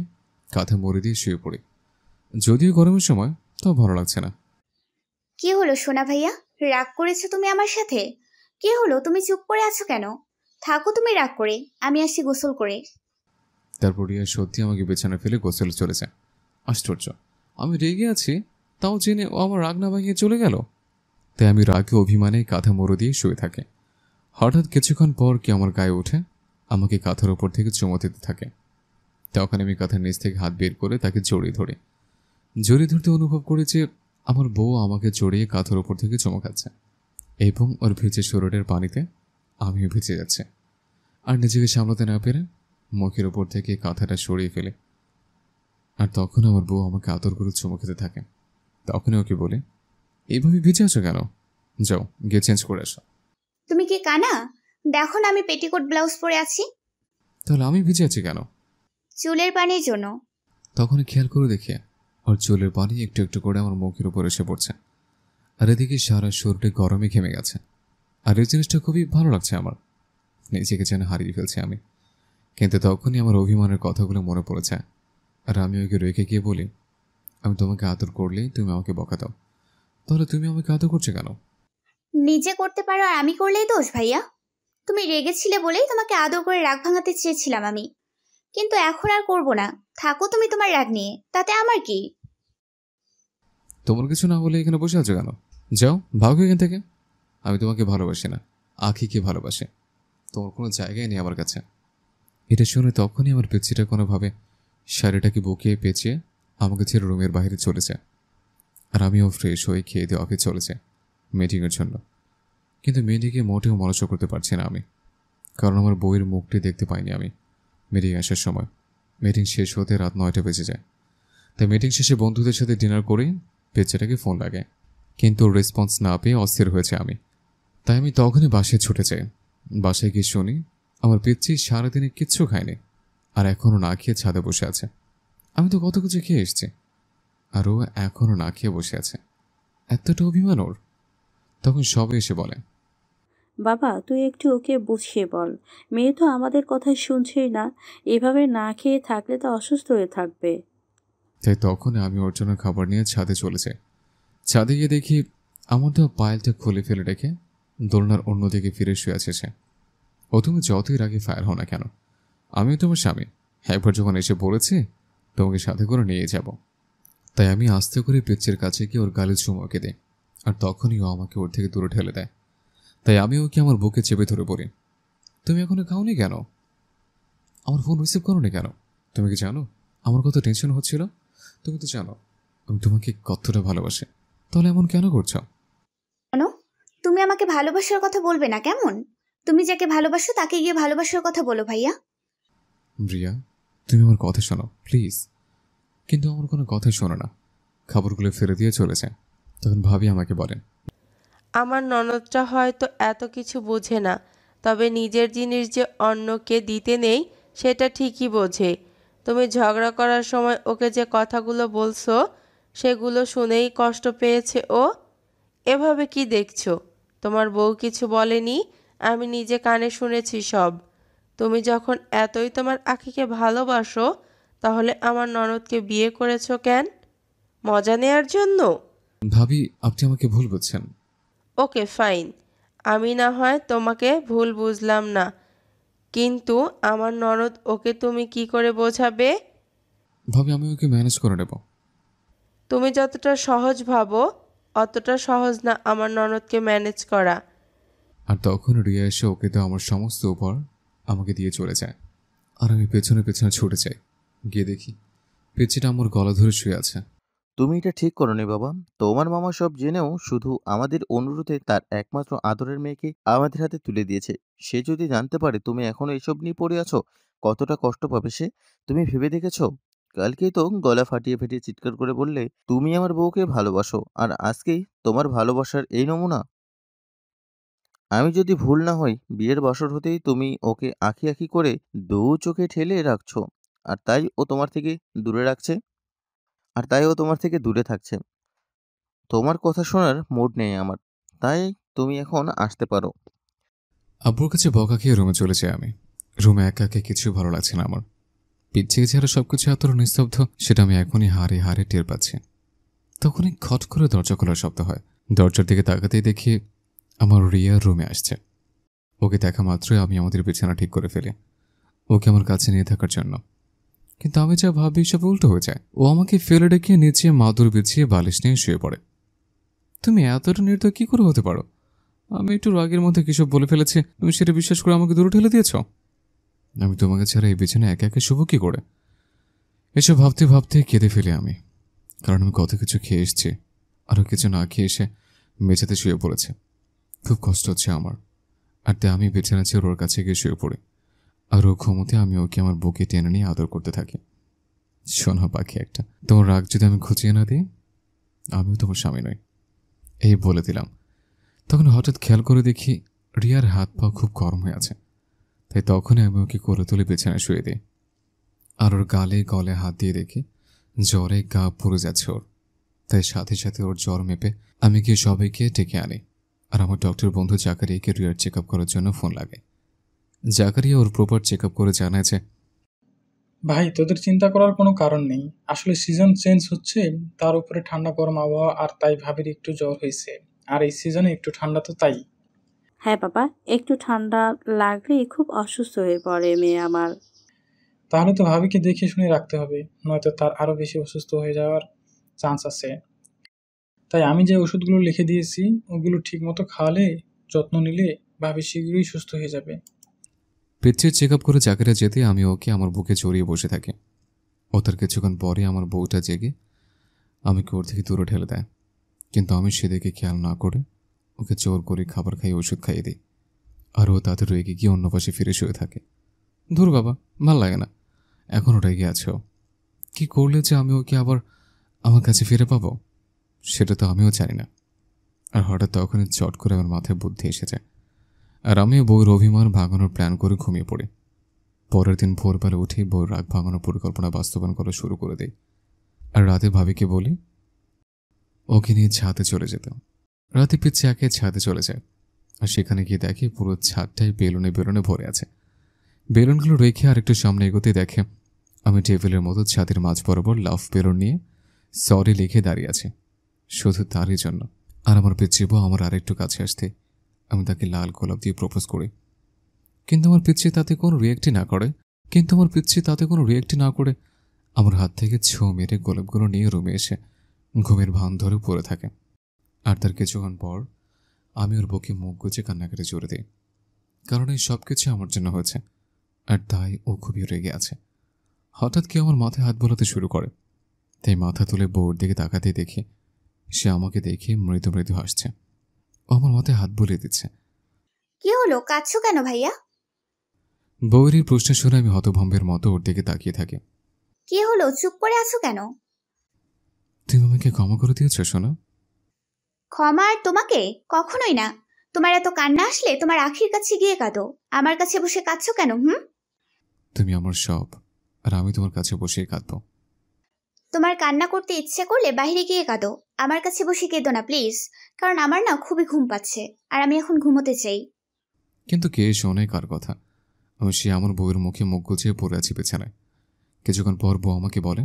A: কাঁথা মুড়ি দিয়ে শুয়ে পড়ি। যদিও গরমের সময় তাও ভালো লাগছে না।
C: কি হলো সোনা ভাইয়া, রাগ করেছো তুমি আমার সাথে? কি হলো, তুমি চুপ করে আছো কেন? থাকো তুমি রাগ করে, আমি আসি গোসল করে।
A: তারপর রিয়া সত্যি আমাকে বিছানা ফেলে গোসলে চলেছে। আশ্চর্য, আমি রেগে আছি তাও জেনে ও আমার রাগ না ভাঙিয়ে চলে গেল। তাই আমি রাগে অভিমানে কাঁথা মুড়ো দিয়ে শুয়ে থাকি। হঠাৎ কিছুক্ষণ পর কি আমার গায়ে উঠে আমাকে কাঁথার ওপর থেকে চুমো দিতে থাকে। তখন আমি কাঁথার নিচ থেকে হাত বের করে তাকে জড়িয়ে ধরি। জড়িয়ে ধরতে অনুভব করি যে আমার বউ আমাকে জড়িয়ে কাঁথার ওপর থেকে চুমো খাচ্ছে এবং ওর ভিজে শরীরের পানিতে আমিও ভিজে যাচ্ছে। আর নিজেকে সামলাতে না পেরে মুখের ওপর থেকে কাঁথাটা সরিয়ে ফেলে। আর তখন আমার বউ আমাকে আদর করে চুমো খেতে থাকে। তখনই ওকে বলে, এইভাবে ভিজে আছো কেন? যাও গিয়ে চেঞ্জ করে আসো।
C: তুমি কি কানা? দেখো না আমি পেটিকোট ব্লাউজ পরে আছি।
A: তাহলে আমি ভিজে আছি কেন?
C: চুলের পানির জন্য।
A: তখনই খেয়াল করে দেখি ওর চুলের পানি একটু একটু করে আমার মুখের উপর এসে পড়ছে। আর এদিকে সারা শরীরটা গরমে ঘেমে গেছে। আর এই জিনিসটা খুবই ভালো লাগছে আমার। নিজেকে যেন হারিয়ে ফেলছি আমি। কিন্তু তখনই আমার অভিমানের কথাগুলো মনে পড়েছে। আর আমি ওকে রেখে গিয়ে বলি, আমি তোমাকে আদর করলেই তুমি আমাকে বকা দাও, তাহলে তুমি আমাকে আদর করছো কেন?
C: নিজে করতে পারো আর আমি করলেই দোষ ভাইয়া? তুমি রেগেছিলে বলেই তোমাকে আদর করে রাগ ভাঙাতে চেয়েছিলাম আমি, কিন্তু এখন আর করব না। থাকো তুমি তোমার রাগ নিয়ে, তাতে আমার কি?
A: তোমার কিছু না বলে এখানে বসে আছো কেন? যাও ভাগো এখান থেকে। আমি তোমাকে ভালোবাসি না, আখিকে ভালোবাসে। তোমার কোনো জায়গায় নেই আমার কাছে। এটা শুনে তখনই আমার পিচ্ছিটা কোনোভাবে শাড়িটাকে বুকিয়ে পেঁচিয়ে আমাকে ছেড়ে রুমের বাইরে চলে যায়। আর আমিও ফ্রেশ হয়ে খেয়ে দিয়ে অফিস চলে যাই মিটিংয়ের জন্য। কিন্তু মিটিংয়ে মোটেও মনোযোগ করতে পারছি না আমি, কারণ আমার বইয়ের মুখটি দেখতে পাইনি আমি মিটিং আসার সময়। মিটিং শেষ হতে রাত 9টা বেজে যায়। তাই মিটিং শেষে বন্ধুদের সাথে ডিনার করে পেচ্চাটাকে ফোন লাগায়, কিন্তু রেসপন্স না পেয়ে অস্থির হয়েছে আমি। তাই আমি তখনই বাসায় ছুটে যাই। বাসায় গিয়ে শুনি আমার পেচ্চি সারাদিনে কিচ্ছু খায়নি আর এখনও না খেয়ে ছাদে বসে আছে। আমি তো কত কিছু খেয়ে এসছি আর ও এখনও না খেয়ে বসে আছে। এতটা অভিমান ওর। তখন সবাই এসে বলে,
D: বাবা তুই একটু ওকে বুঝিয়ে বল, মেয়ে তো আমাদের কথা শুনছেই না, এভাবে না খেয়ে থাকলে তো অসুস্থ হয়ে থাকবে।
A: তাই তখন আমি ওর জন্য খাবার নিয়ে ছাদে চলে যাই। ছাদে গিয়ে দেখি আমার দেওয়া পায়েলটা খুলে ফেলে রেখে দোলনার অন্যদিকে ফিরে শুয়ে আছে সে। ও তুমি যতই রাগে ফায়ার হও না কেন, আমিও তোমার স্বামী, একবার যখন এসে পড়েছে তোমাকে সাথে করে নিয়ে যাব। তাই আমি আস্তে করে পিচ্চির কাছে গিয়ে ওর গালে চুমুকে দিই, আর তখনই ও আমাকে ওর থেকে দূরে ঠেলে দেয়। তাই আমি ওকে আমার বুকে চেপে ধরে পড়ি। তুমি এখনো খাওনি কেন? আমার ফোন রিসিভ করোনি কেন? তুমি কি জানো আমার কত টেনশন হচ্ছিল? তুমি তো জানো আমি তোমাকে কতটা ভালোবাসি, তাহলে এমন কেন করছো?
C: কেন? তুমি আমাকে ভালোবাসার কথা বলবে না কেমন? তুমি যাকে ভালোবাসো তাকে গিয়ে ভালোবাসার কথা বলো ভাইয়া।
A: রিয়া, তুমি আমার কথা শোনো প্লিজ। কিন্তু আমার কোনো কথাই শোনো না, খাবারগুলো ফেলে দিয়ে চলে যায়। তখন ভাবি আমাকে বলেন,
F: আমার ননদটা হয়তো এত কিছু বোঝে না, তবে নিজের জিনিস যে অন্যকে দিতে নেই সেটা ঠিকই বোঝে। তুমি ঝগড়া করার সময় ওকে যে কথাগুলো বলছো সেগুলো শুনেই কষ্ট পেয়েছে ও। এভাবে কি দেখছো? তোমার বউ কিছু বলেনি? আমি নিজে কানে শুনেছি সব। তুমি যখন এতই তোমার আখিকে ভালোবাসো তাহলে আমার ননদকে বিয়ে করেছো কেন? মজা নেয়ার জন্য?
A: ভাবি আপনি আমাকে ভুল বুঝছেন।
F: ওকে ফাইন, আমি না হয় তোমাকে ভুল বুঝলাম না, কিন্তু আমার ননদ ওকে তুমি কি করে বোঝাবে?
A: ভাবি আমি ওকে ম্যানেজ করে নেব।
F: তুমি যতটা সহজ ভাবো অতটা সহজ না আমার ননদকে ম্যানেজ করা।
A: আর তখন রিয়া এসে ওকে তো আমার সমস্ত উপর আমাকে দিয়ে চলে যায়, আর আমি পেছনে পেছনে ছুটে যাই। গিয়ে দেখি পেঁচিটা আমার গলা ধরে শুয়ে আছে।
E: তুমি এটা ঠিক করোনি বাবা। তোমার মামা সব জেনেও শুধু আমাদের অনুরোধে তার একমাত্র আদরের মেয়েকে আমাদের হাতে তুলে দিয়েছে। সে যদি জানতে পারে তুমি এখনো এসব নিয়ে পড়ে আছো, কতটা কষ্ট পাবে সে। তুমি ভেবে দেখেছো? কালকেই তো গলা ফাটিয়ে ফাটিয়ে চিৎকার করে বললে তুমি আমার বউকে ভালোবাসো, আর আজকেই তোমার ভালোবাসার এই নমুনা। আমি যদি ভুল না হই বিয়ের বছর হতেই তুমি ওকে আঁখি আঁখি করে দু চোখে ঠেলে রাখছো, আর তাই ও তোমার থেকে দূরে রাখছে, আর তাই ও তোমার থেকে দূরে থাকছে। তোমার কথা শোনার মুড নেই আমার, তাই তুমি এখন আসতে পারো।
A: আব্বুর কাছে বকা খেয়ে রুমে চলে যাই আমি। রুমে একা একা কিছু ভালো লাগছে না আমার। পিছিয়ে ছাড়া সবকিছু এতটা নিস্তব্ধ সেটা আমি এখনই হারে হারে টের পাচ্ছি। তখনই খট করে দরজা খোলার শব্দ হয়। দরজার দিকে তাকাতেই দেখি আমার রিয়া রুমে আসছে। ওকে দেখা মাত্রই আমি আমাদের বিছানা ঠিক করে ফেলি ওকে আমার কাছে নিয়ে থাকার জন্য। কিন্তু আমি যা ভাবি সব উল্টো হয়ে যায়। ও আমাকে ফেলে ডেকে নিচে মাদুর বিছিয়ে বালিশ নিয়ে শুয়ে পড়ে। তুমি এতটা নির্দয় কি করে হতে পারো? আমি একটু রাগের মধ্যে কিসব বলে ফেলেছি, তুমি সেটা বিশ্বাস করে আমাকে দূরে ঠেলে দিয়েছ। আমি তোমাকে ছাড়া এই বিছানায় একা একা শুভ কি করে? এসব ভাবতে ভাবতে কেঁদে ফেলি আমি, কারণ আমি কত কিছু খেয়ে এসছি, আরও কিছু না খেয়ে এসে মেঝেতে শুয়ে পড়েছে। খুব কষ্ট হচ্ছে আমার, আর তাই আমি বিছানা ছেড়ে ওর কাছে গিয়ে শুয়ে পড়ি। আর ও ঘুমোতে আমি ওকে আমার বুকে টেনে নিয়ে আদর করতে থাকি। শোনো পাখি একটা, তোমার রাগ যদি আমি খুঁজিয়ে না দিই আমিও তোমার স্বামী নই, এই বলে দিলাম। তখন হঠাৎ খেয়াল করে দেখি রিয়ার হাত পা খুব গরম হয়ে আছে। তাই তখনই আমি ওকে কোলে তুলে বিছানায় শুয়ে দিই। আর ওর গালে গলে হাত দিয়ে দেখি জ্বরে গা পুড়ে যাচ্ছে ওর। তাই সাথে সাথে ওর জ্বর মেপে আমি গিয়ে সবাইকে ডেকে আনি। আর আমার ডক্টর বন্ধু জাকারিয়াকে রিয়ার চেক আপ করার জন্য ফোন লাগে। জাকারিয়া ওর প্রপার চেক আপ করে জানায় যে,
K: ভাই তোদের চিন্তা করার কোনো কারণ নেই, আসলে সিজন চেঞ্জ হচ্ছে, তার উপরে ঠান্ডা গরম আবহাওয়া, আর তাই ভাবির একটু জ্বর হয়েছে। আর এই সিজনে একটু ঠান্ডা তো তাই।
D: হ্যাঁ বাবা, একটু ঠান্ডা লাগলেই খুব অসুস্থ হয়ে পড়ে মেয়ে আমার।
K: তাহলে তো ভাবিকে দেখে শুনে রাখতে হবে, নয়তো তার আরো বেশি অসুস্থ হয়ে যাওয়ার চান্স আছে। তাই আমি যে ওষুধগুলো লিখে দিয়েছি ওগুলো ঠিক মতো খাওয়ালে, যত্ন নিলে ভাবি শীঘ্রই সুস্থ হয়ে যাবে।
A: পিচ্ছির চেক আপ করে জাকারিয়া যেতে আমি ওকে আমার বুকে জড়িয়ে বসে থাকি। ও তার কিছুক্ষণ পরে আমার বউটা জেগে আমাকে ওর থেকে দূরে ঠেলে দেয়। কিন্তু আমি সেদিকে খেয়াল না করে ওকে জোর করে খাবার খাইয়ে ওষুধ খাইয়ে দিই। আর ও তাদের রেগে গিয়ে অন্য পাশে ফিরে শুয়ে থাকে। ধুর বাবা, ভাল লাগে না। এখনও রেগে আছে ও। কী করলে যে আমি ওকে আবার আমার কাছে ফিরে পাবো সেটা তো আমিও জানি না। আর হঠাৎ তখনই চট করে আমার মাথায় বুদ্ধি এসে যায়। আর আমি বউয়ের অভিমান ভাঙানোর প্ল্যান করে ঘুমিয়ে পড়ি। পরের দিন ভোরবেলা উঠেই বউয়ের রাগ ভাঙানোর পরিকল্পনা বাস্তবায়ন করা শুরু করে দিই। আর রাতে ভাবিকে বলি ওকে নিয়ে ছাদে চলে যেত। রাতে পিছিয়ে একে ছাদে চলে যায়। আর সেখানে গিয়ে দেখে পুরো ছাদটাই বেলুনে বেলুনে ভরে আছে। বেলুনগুলো রেখে আর একটু সামনে এগোতে দেখে আমি টেবিলের মতো ছাদের মাঝ বরাবর লাফ বেলুন নিয়ে সরি লিখে দাঁড়িয়ে আছে, শুধু তারই জন্য। আর আমার পিচ্ছি বউ আমার আরেকটু কাছে আসতে আমি তাকে লাল গোলাপ দিয়ে প্রপোজ করি। কিন্তু আমার পিচ্ছি তাতে কোনো রিয়াক্টই না করে। কিন্তু আমার পিচ্ছি তাতে কোনো রিয়েক্ট না করে আমার হাত থেকে ছো মেরে গোলাপগুলো নিয়ে রুমে এসে ঘুমের ভান ধরে পড়ে থাকে। আর তার কিছুক্ষণ পর আমি ওর বুকে মুখ গুজে কান্নাকাটি জুড়ে দিই, কারণ এই সব কিছু আমার জন্য হয়েছে, আর তাই ও খুবই রেগে আছে। হঠাৎ কেউ আমার মাথায় হাত বোলাতে শুরু করে, তাই মাথা তুলে বউর দিকে তাকাতে দেখি সে আমাকে দেখে মৃদু মৃদু হাসছে। ও আমার মাথায় হাত বুলিয়ে দিচ্ছে।
C: কি হলো, কাঁদছো কেন ভাইয়া?
A: বউয়ের এই প্রশ্ন শুনে আমি হতভম্বের মতো ওর দিকে তাকিয়ে থাকি।
C: কি হলো, চুপ করে আছো কেন?
A: তুমি আমাকে ক্ষমা করে দিয়েছ সোনা?
C: ক্ষমা আর তোমাকে? কখনোই না। তোমার এত কান্না আসলে তোমার আখির কাছে গিয়ে কাঁদো, আমার কাছে বসে কাঁদছো কেন?
A: তুমি আমার সব, আর আমি তোমার কাছে বসেই কাঁদবো।
C: তোমার কান্না করতে ইচ্ছে করলে বাইরে গিয়ে কাঁদো, আমার কাছে বসে কেঁদো না প্লিজ, কারণ আমার না খুবই ঘুম পাচ্ছে আর আমি এখন ঘুমোতে চাই।
A: কিন্তু কে শোনে কার কথা? আমি সে আমার বউয়ের মুখে মুখ গুছিয়ে পড়ে আছি বিছানায়। কিছুক্ষণ পর বউ আমাকে বলে,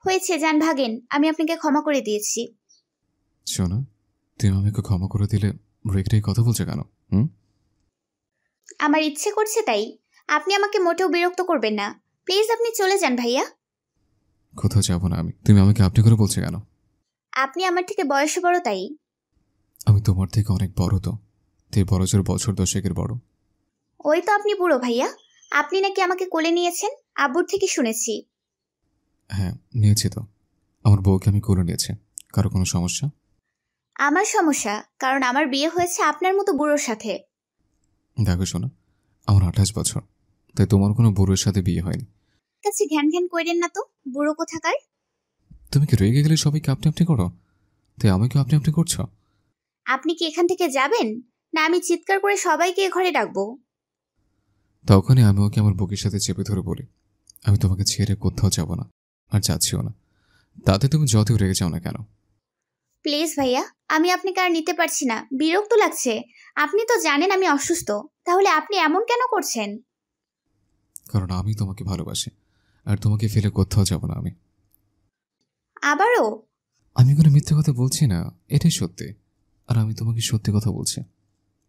C: হয়েছে, যান ভাগেন, আমি আপনাকে ক্ষমা করে দিয়েছি।
A: শোনা, তুমি আমাকে ক্ষমা করে দিলে রেখে কথা বলছে কেন?
C: আমার ইচ্ছে করছে তাই। আপনি আমাকে মোটেও বিরক্ত করবেন না, প্লিজ আপনি চলে যান ভাইয়া।
A: কোথাও যাবো না আমি। তুমি আমাকে আপনি করে বলছে কেন?
C: আপনি আমার থেকে বয়সে বড় তাই।
A: আমি তোমার থেকে অনেক বড়, তো তুই বড় জোর বছর 10 বড়।
C: ওই তো আপনি বুড়ো ভাইয়া। আপনি নাকি আমাকে কোলে নিয়েছেন, আব্বুর থেকে শুনেছি।
A: হ্যাঁ নিয়েছি তো, আমার বউকে আমি কোলে নিয়েছি। কারো কোনো সমস্যা?
C: আমার সমস্যা, কারণ আমার বিয়ে হয়েছে আপনার মতো বুড়োর সাথে।
A: দেখো শোনা, আমার 28 বছর, তাই তোমার কোনো বুড়োর সাথে বিয়ে হয়নি।
C: কাছে ঘ্যান ঘ্যান করেন না তো, বুড়ো কোথাকার।
A: তুমি কি রেগে গেলে সবাইকে আপনি আপনি করো, তাই আমাকে আপনি আপনি করছো?
C: আপনি কি এখান থেকে যাবেন, না আমি চিৎকার করে সবাইকে ঘরে ডাকবো?
A: তখনই আমি ওকে আমার বুকের সাথে চেপে ধরে বলি, আমি তোমাকে ছেড়ে কোথাও যাব না, আর যাচ্ছিও না। তাতে তুমি যতই রেগে যাও না কেন।
C: প্লিজ ভাইয়া, আমি আপনাকে আর নিতে পারছি না, বিরক্ত লাগছে। আপনি তো জানেন আমি অসুস্থ, তাহলে আপনি এমন কেন করছেন?
A: কারণ আমি তোমাকে ভালোবাসি, আর তোমাকে ফেলে কোথাও যাব না আমি।
C: আবারও?
A: আমি কোনো মিথ্যে কথা বলছি না, এটাই সত্যি। আর আমি তোমাকে সত্যি কথা বলছি।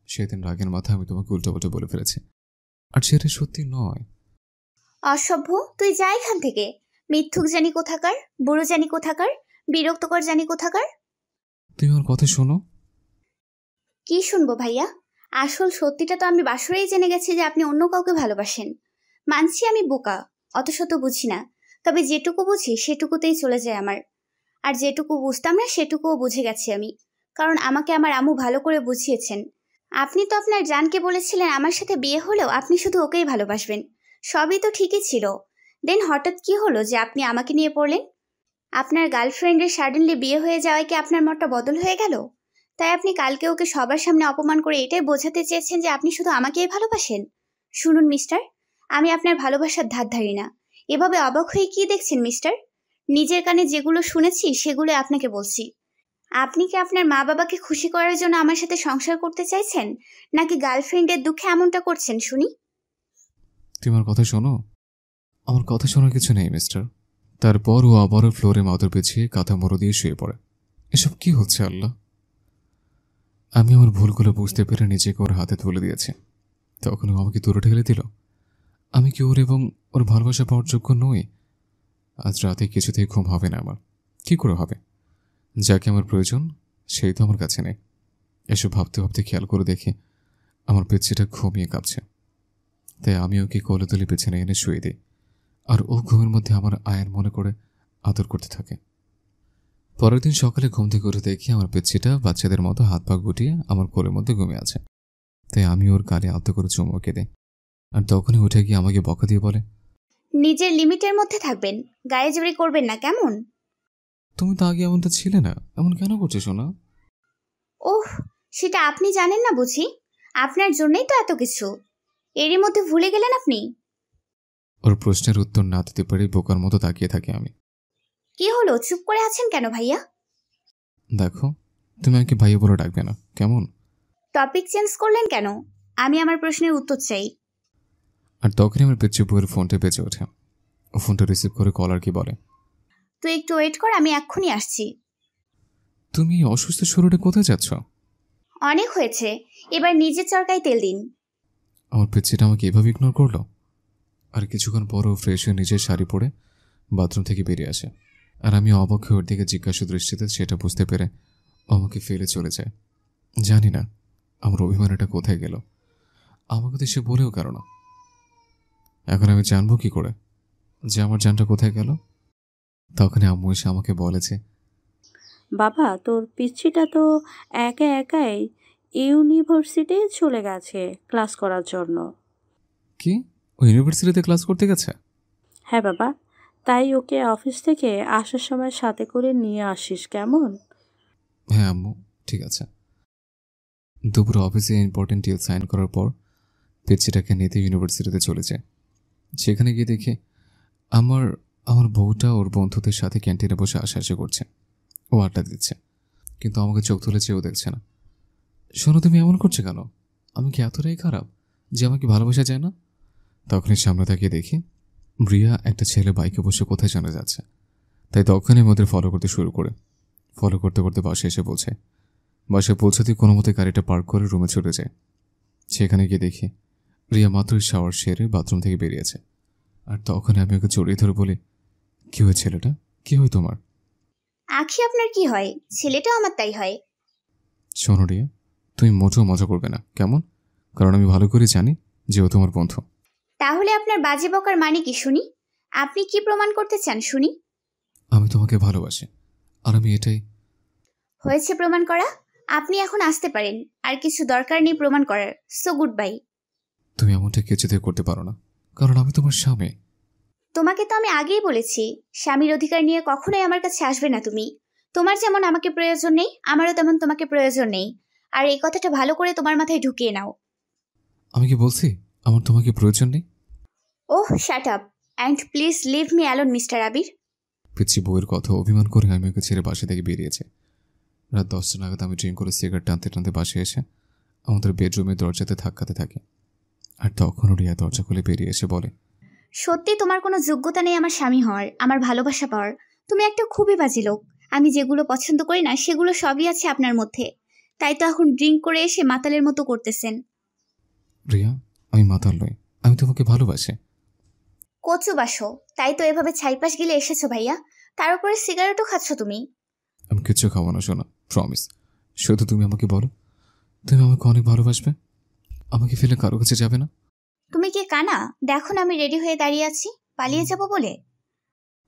A: সেদিন রাগের মাথায় আমি তোমাকে উল্টোপাল্টা বলে ফেলেছি, আর সেটা সত্যি নয়।
C: অসভ্য, তুই যা এখান থেকে। মিথ্যুক জানি কোথাকার, বুড়ো জানি কোথাকার, বিরক্তকর জানি কোথাকার।
A: তুমি আমার কথা শোনো।
C: কি শুনবো ভাইয়া? আসল সত্যিটা তো আমি বাসরেই জেনে গেছি যে আপনি অন্য কাউকে ভালোবাসেন। মানছি আমি বোকা, অত শত বুঝি না, তবে যেটুকু বুঝি সেটুকুতেই চলে যায় আমার। আর যেটুকু বুঝতাম না সেটুকুও বুঝে গেছি আমি, কারণ আমাকে আমার আম্মু ভালো করে বুঝিয়েছেন। আপনি তো আপনার জানকে বলেছিলেন আমার সাথে বিয়ে হলেও আপনি শুধু ওকেই ভালোবাসবেন। সবই তো ঠিকই ছিল, দেন হঠাৎ কি হলো যে আপনি আমাকে নিয়ে পড়লেন? আপনার গার্লফ্রেন্ডের সাডেনলি বিয়ে হয়ে যাওয়ায় কি আপনার মতটা বদল হয়ে গেল? তাই আপনি কালকে ওকে সবার সামনে অপমান করে এটাই বোঝাতে চেয়েছেন যে আপনি শুধু আমাকেই ভালোবাসেন? শুনুন মিস্টার, আমি আপনার ভালোবাসার ধার ধারি না। এভাবে অবাক হয়ে কি দেখছেন মিস্টার? নিজের কানে যেগুলো শুনেছি সেগুলো আপনাকে বলছি। আপনি কি আপনার মা বাবাকে খুশি করার জন্য আমার সাথে সংসার করতে চাইছেন, নাকি গার্লফ্রেন্ডের দুঃখে এমনটা করছেন শুনি?
A: তুমি আমার কথা শোনো। আমার কথা শোনার কিছু নেই মিস্টার। তারপর ও আবারও ফ্লোরে মাদুর পেছিয়ে কাঁথা মোড়ো দিয়ে শুয়ে পড়ে। এসব কি হচ্ছে আল্লাহ? আমি আমার ভুলগুলো বুঝতে পেরে নিজেকে ওর হাতে তুলে দিয়েছি। তখন ও আমাকে দূরে ঠেলে দিল। আমি কি ওর এবং ওর ভালোবাসা পাওয়ার যোগ্য নই? আজ রাতে কিছুতেই ঘুম হবে না আমার। কি করে হবে? যাকে আমার প্রয়োজন সেই তো আমার কাছে নেই। এসব ভাবতে ভাবতে খেয়াল করে দেখি আমার পেছনেটা ঘুমিয়ে কাঁপছে। তাই আমি ওকে কোলে তুলে পেছনে এনে শুয়ে দিই, আর ও ঘুমের মধ্যে আমার আয়ার মনে করে আদর করতে থাকে। পরের দিন সকালে ঘুম থেকে উঠে দেখি আমার পেচ্ছিটা বাচ্চাদের মতো হাত পা গুটিয়ে আমার কোলের মধ্যে ঘুমিয়ে আছে। তাই আমি ওর গালে আদর করে চুমুকে দিই, আর তখনই উঠে গিয়ে আমাকে বকা দিয়ে বলে,
C: নিজের লিমিটের মধ্যে থাকবেন, গায়ে জোরে করবেন না কেমন?
A: তুমি তো আগে এমনটা ছিলে না, এমন কেন করছো সোনা?
C: ওহ, সেটা আপনি জানেন না বুঝি? আপনার জন্যই তো এত কিছু, এরই মধ্যে ভুলে গেলেন আপনি?
A: ওর প্রশ্নের উত্তর না দিতে পারে বোকার মতো তাকিয়ে থাকি আমি।
C: কি হলো, চুপ করে আছেন কেন ভাইয়া?
A: দেখো, তুমি আমাকে ভাইয়া বলে ডাকবে না কেমন?
C: টপিক চেঞ্জ করলেন কেন? আমি আমার প্রশ্নের উত্তর চাই।
A: আর তখনই আমার পেচ্ছি বউয়ের ফোনটা বেজে ওঠে। ও ফোনটা রিসিভ করে কলার কি বলে,
C: তুই একটু ওয়েট কর, আমি এক্ষুনি আসছি।
A: তুমি অসুস্থ শরীরে কোথায় যাচ্ছ?
C: অনেক হয়েছে, এবার নিজের চরকায় তেল দিন।
A: আমার পেচ্ছিটা আমাকে এভাবে ইগনোর করলো। আর কিছুক্ষণ পরও ফ্রেশ হয়ে নিজের শাড়ি পরে বাথরুম থেকে বেরিয়ে আসে। আর আমি অবাক হয়ে ওর দিকে জিজ্ঞাসা দৃষ্টিতে সেটা বুঝতে পেরে আমাকে ফেলে চলে যায়। জানি না আমার অভিমানটা কোথায় গেল, আমাকে তো সে বলেও কারো না। এখন আমি জানবো কি করে যে আমার জানটা কোথায় গেল? তখনই আম্মু এসে আমাকে বলে যে,
D: বাবা তোর পিচ্ছিটা তো একা একাই ইউনিভার্সিটি চলে গেছে ক্লাস করার জন্য।
A: কি ও ইউনিভার্সিটিতে ক্লাস করতে গেছে?
D: হ্যাঁ বাবা, তাই ওকে অফিস থেকে আসার সময় সাথে করে নিয়ে আসিস কেমন?
A: হ্যাঁ আম্মু, ঠিক আছে। দুপুরে অফিসে ইম্পর্টেন্ট ডিল সাইন করার পর পিচ্ছিটাকে নিতে ইউনিভার্সিটিতে চলে যায়। সেখানে গিয়ে দেখে আমার আমার বউটা ওর বন্ধুদের সাথে ক্যান্টিনে বসে হাসাহাসি করছে, ও আড্ডা দিচ্ছে, কিন্তু আমাকে চোখ তুলে চেয়েও দেখছে না। শোনো, তুমি এমন করছো কেন? আমি কি এতটাই খারাপ যে আমাকে ভালোবাসা যায় না? তখনই সামনে তাকিয়ে দেখি রিয়া একটা ছেলে বাইকে বসে কোথায় জানা যাচ্ছে। তাই তখনই আমি ওদের ফলো করতে শুরু করে ফলো করতে করতে বাসায় এসে পৌঁছে। বাসায় পৌঁছাতেই কোনো মতে গাড়িটা পার্ক করে রুমে চলে যায়। সেখানে গিয়ে দেখি রিয়া মাত্রই শাওয়ার সেরে বাথরুম থেকে বেরিয়েছে। আর তখন আমি ওকে জড়িয়ে ধরে বলি, কি হয় ছেলেটা, কি হয় তোমার?
C: আখি আপনার কি হয়? ছেলেটাও আমার তাই হয়।
A: শোনো রিয়া, তুমি মোটেও মজা করবে না কেমন? কারণ আমি ভালো করে জানি যে ও তোমার বন্ধু।
C: তাহলে আপনার বাজে বকার মানে কি শুনি? আপনি কি প্রমাণ করতে চান শুনি?
A: আমি তোমাকে ভালোবাসি, আর আমি এটাই।
C: হয়েছে প্রমাণ করা। আপনি এখন আসতে পারেন, আর কিছু দরকার নেই প্রমাণ করার। So good bye.
A: তুমি এমনটা কিছুতেই করতে পারো না, কারণ আমি তোমার স্বামী।
C: তোমাকে তো আমি আগেই বলেছি, স্বামীর অধিকার নিয়ে কখনোই আমার কাছে আসবে না তুমি। তোমার যেমন আমাকে প্রয়োজন নেই, আমারও তেমন তোমাকে প্রয়োজন নেই। আর এই কথাটা ভালো করে তোমার মাথায় ঢুকিয়ে নাও।
A: আমি কি বলছি আমার তোমাকে প্রয়োজন নেই?
C: Oh shut up and please leave me alone mister Abir.
A: পিচ্ছি বউয়ের কথা অভিমান করে আমি ওকে ছেড়ে বাসা থেকে বেরিয়েছে। রাত 10টা নাগাদ আমি ড্রিঙ্ক করে সিগারেট টানতে টানতে বাসায় এসে আমাদের বেডরুমের দরজাতে ধাক্কাতে থাকি। আর তখনও রিয়া দরজা খুলে বেরিয়ে এসে বলে,
C: সত্যি তোমার কোনো যোগ্যতা নেই আমার স্বামী হওয়ার, আমার ভালোবাসা পাওয়ার। তুমি একটা খুবই বাজে লোক। আমি যেগুলো পছন্দ করি না সেগুলো সবই আছে আপনার মধ্যে। তাই তো এখন ড্রিঙ্ক করে এসে মাতালের মতো করতেছেন।
A: রিয়া, আমি মাতাল নই, আমি তোমাকে ভালোবাসি।
C: কচু বাসো, তাই তো এভাবে ছাইপাশ গিলে এসেছো ভাইয়া। তার উপরে সিগারেটও খাচ্ছ তুমি।
A: আমি কিচ্ছু খাবো না শোনা, প্রমিস। শুধু তুমি আমাকে বলো, তুমি আমাকে অনেক ভালোবাসবে, আমাকে ফেলে কারো কাছে যাবে না।
C: তুমি কি কানা? দেখো না আমি রেডি হয়ে দাঁড়িয়ে আছি, পালিয়ে যাব বলে?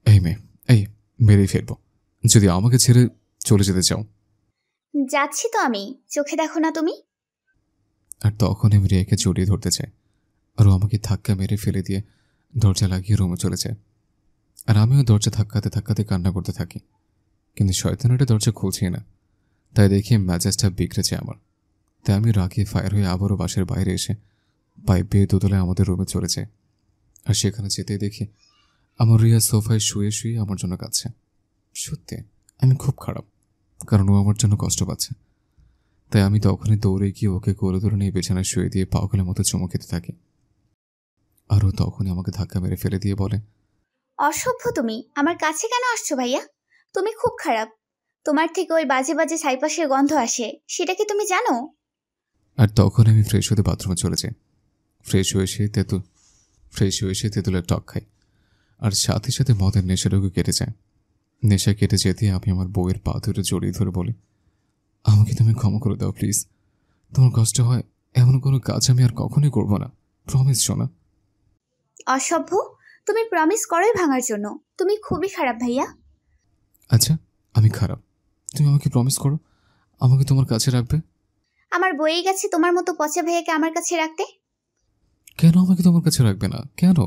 A: এই মেয়ে, এই মেরেই ফেলবো যদি আমাকে ছেড়ে চলে যেতে চাও।
C: যাচ্ছি তো আমি, চোখে দেখো না তুমি?
A: আর তখন আমি রিয়াকে জড়িয়ে ধরতে চাই, আর ও আমাকে ধাক্কা মেরে ফেলে দিয়ে দরজা লাগিয়ে রুমে চলে যায়। আর আমিও দরজা ধাক্কাতে ধাক্কাতে কান্না করতে থাকি, কিন্তু শয়তানটা দরজা খুলছে না। তাই দেখি মেজাজটা বিগড়েছে আমার। তাই আমি রাগে ফায়ার হয়ে আবারও বাসার বাইরে এসে পাইপ বেয়ে দোতলায় আমাদের রুমে চলে যায়। আর সেখানে যেতেই দেখি আমার রিয়া সোফায় শুয়ে শুয়ে আমার জন্য কাঁদছে। সত্যি আমি খুব খারাপ, কারণ ও আমার জন্য কষ্ট পাচ্ছে। তাই আমি তখনই দৌড়ে গিয়ে ওকে কোলে ধরে নিয়ে বিছানায় শুয়ে দিয়ে পাগলের মতো চুমু খেতে থাকি। আর ও তখনই আমাকে ধাক্কা মেরে ফেলে দিয়ে বলে,
C: অসভ্য তুমি আমার কাছে কেন আসছো ভাইয়া? তুমি খুব খারাপ। তোমার থেকে ওই বাজে বাজে ছাইপাশের গন্ধ আসে, সেটা কি তুমি জানো?
A: আর তখন আমি ফ্রেশ হতে বাথরুমে চলে যাই। ফ্রেশ হয়ে এসে তেঁতুলের টক খাই। আর সাথে সাথে মদের নেশাটুকু কেটে যায়। নেশা কেটে যেতে আমি আমার বউয়ের পা ধরে জড়িয়ে ধরে বলি, আমাকে তুমি ক্ষমা করে দাও প্লিজ। তোমার কষ্ট হয় এমন কোনো কাজ আমি আর কখনোই করবো না, প্রমিস শোনা।
C: অসভ্য, তুমি প্রমিস করোই ভাঙার জন্য। তুমি খুবই খারাপ ভাইয়া।
A: আচ্ছা আমি খারাপ, তুমি আমাকে প্রমিস করো আমাকে তোমার কাছে রাখবে।
C: আমার বয়ে গেছে তোমার মতো পচা ভাইয়াকে আমার কাছে রাখতে।
A: কেন আমাকে তোমার কাছে রাখবে না কেন?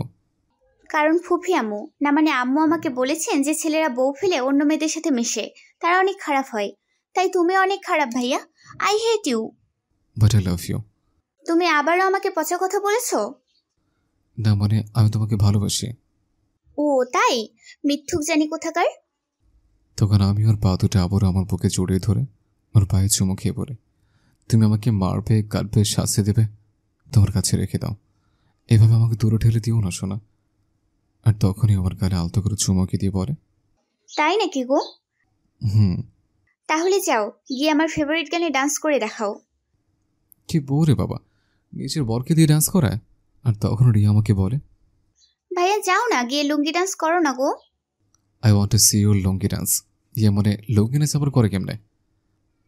C: কারণ ফুফি আম্মু, না মানে আম্মু আমাকে বলেছেন যে ছেলেরা বউ ফেলে অন্য মেয়েদের সাথে মেশে, তারা অনেক খারাপ হয়। তাই তুমি অনেক খারাপ ভাইয়া। I hate you.
A: But I love you.
C: তুমি আবারও আমাকে পচা কথা বলেছো?
A: না মানে আমি তোমাকে ভালোবাসি।
C: ও তাই? মিথ্যুক জানি কোথাকার।
A: তখন আমি ওর পা দুটো আবারও আমার বুকে জড়িয়ে ধরে ওর পায়ে চুমু খেয়ে বলে, তুমি আমাকে মারবে কাটবে শাস্তি দেবে, তোমার কাছে রেখে দাও, এভাবে আমাকে দূরে ঠেলে দিও না শোনা। আর তখনই আমার গালে আলতো করে চুমুকে দিয়ে বলে,
C: তাই নাকি গো?
A: হুম।
C: তাহলে যাও গিয়ে আমার ফেভারিট গানে ডান্স করে দেখাও।
A: কি বউ রে বাবা, নিজের বরকে দিয়ে ডান্স করায়। আর তখন রিয়া আমাকে বলে,
C: ভাইয়া যাও না, গিয়ে লুঙ্গি ডান্স করো না গো।
A: I want to see your lungi dance. ইয়ে মানে লুঙ্গি ডান্স আবার করে কেমনে?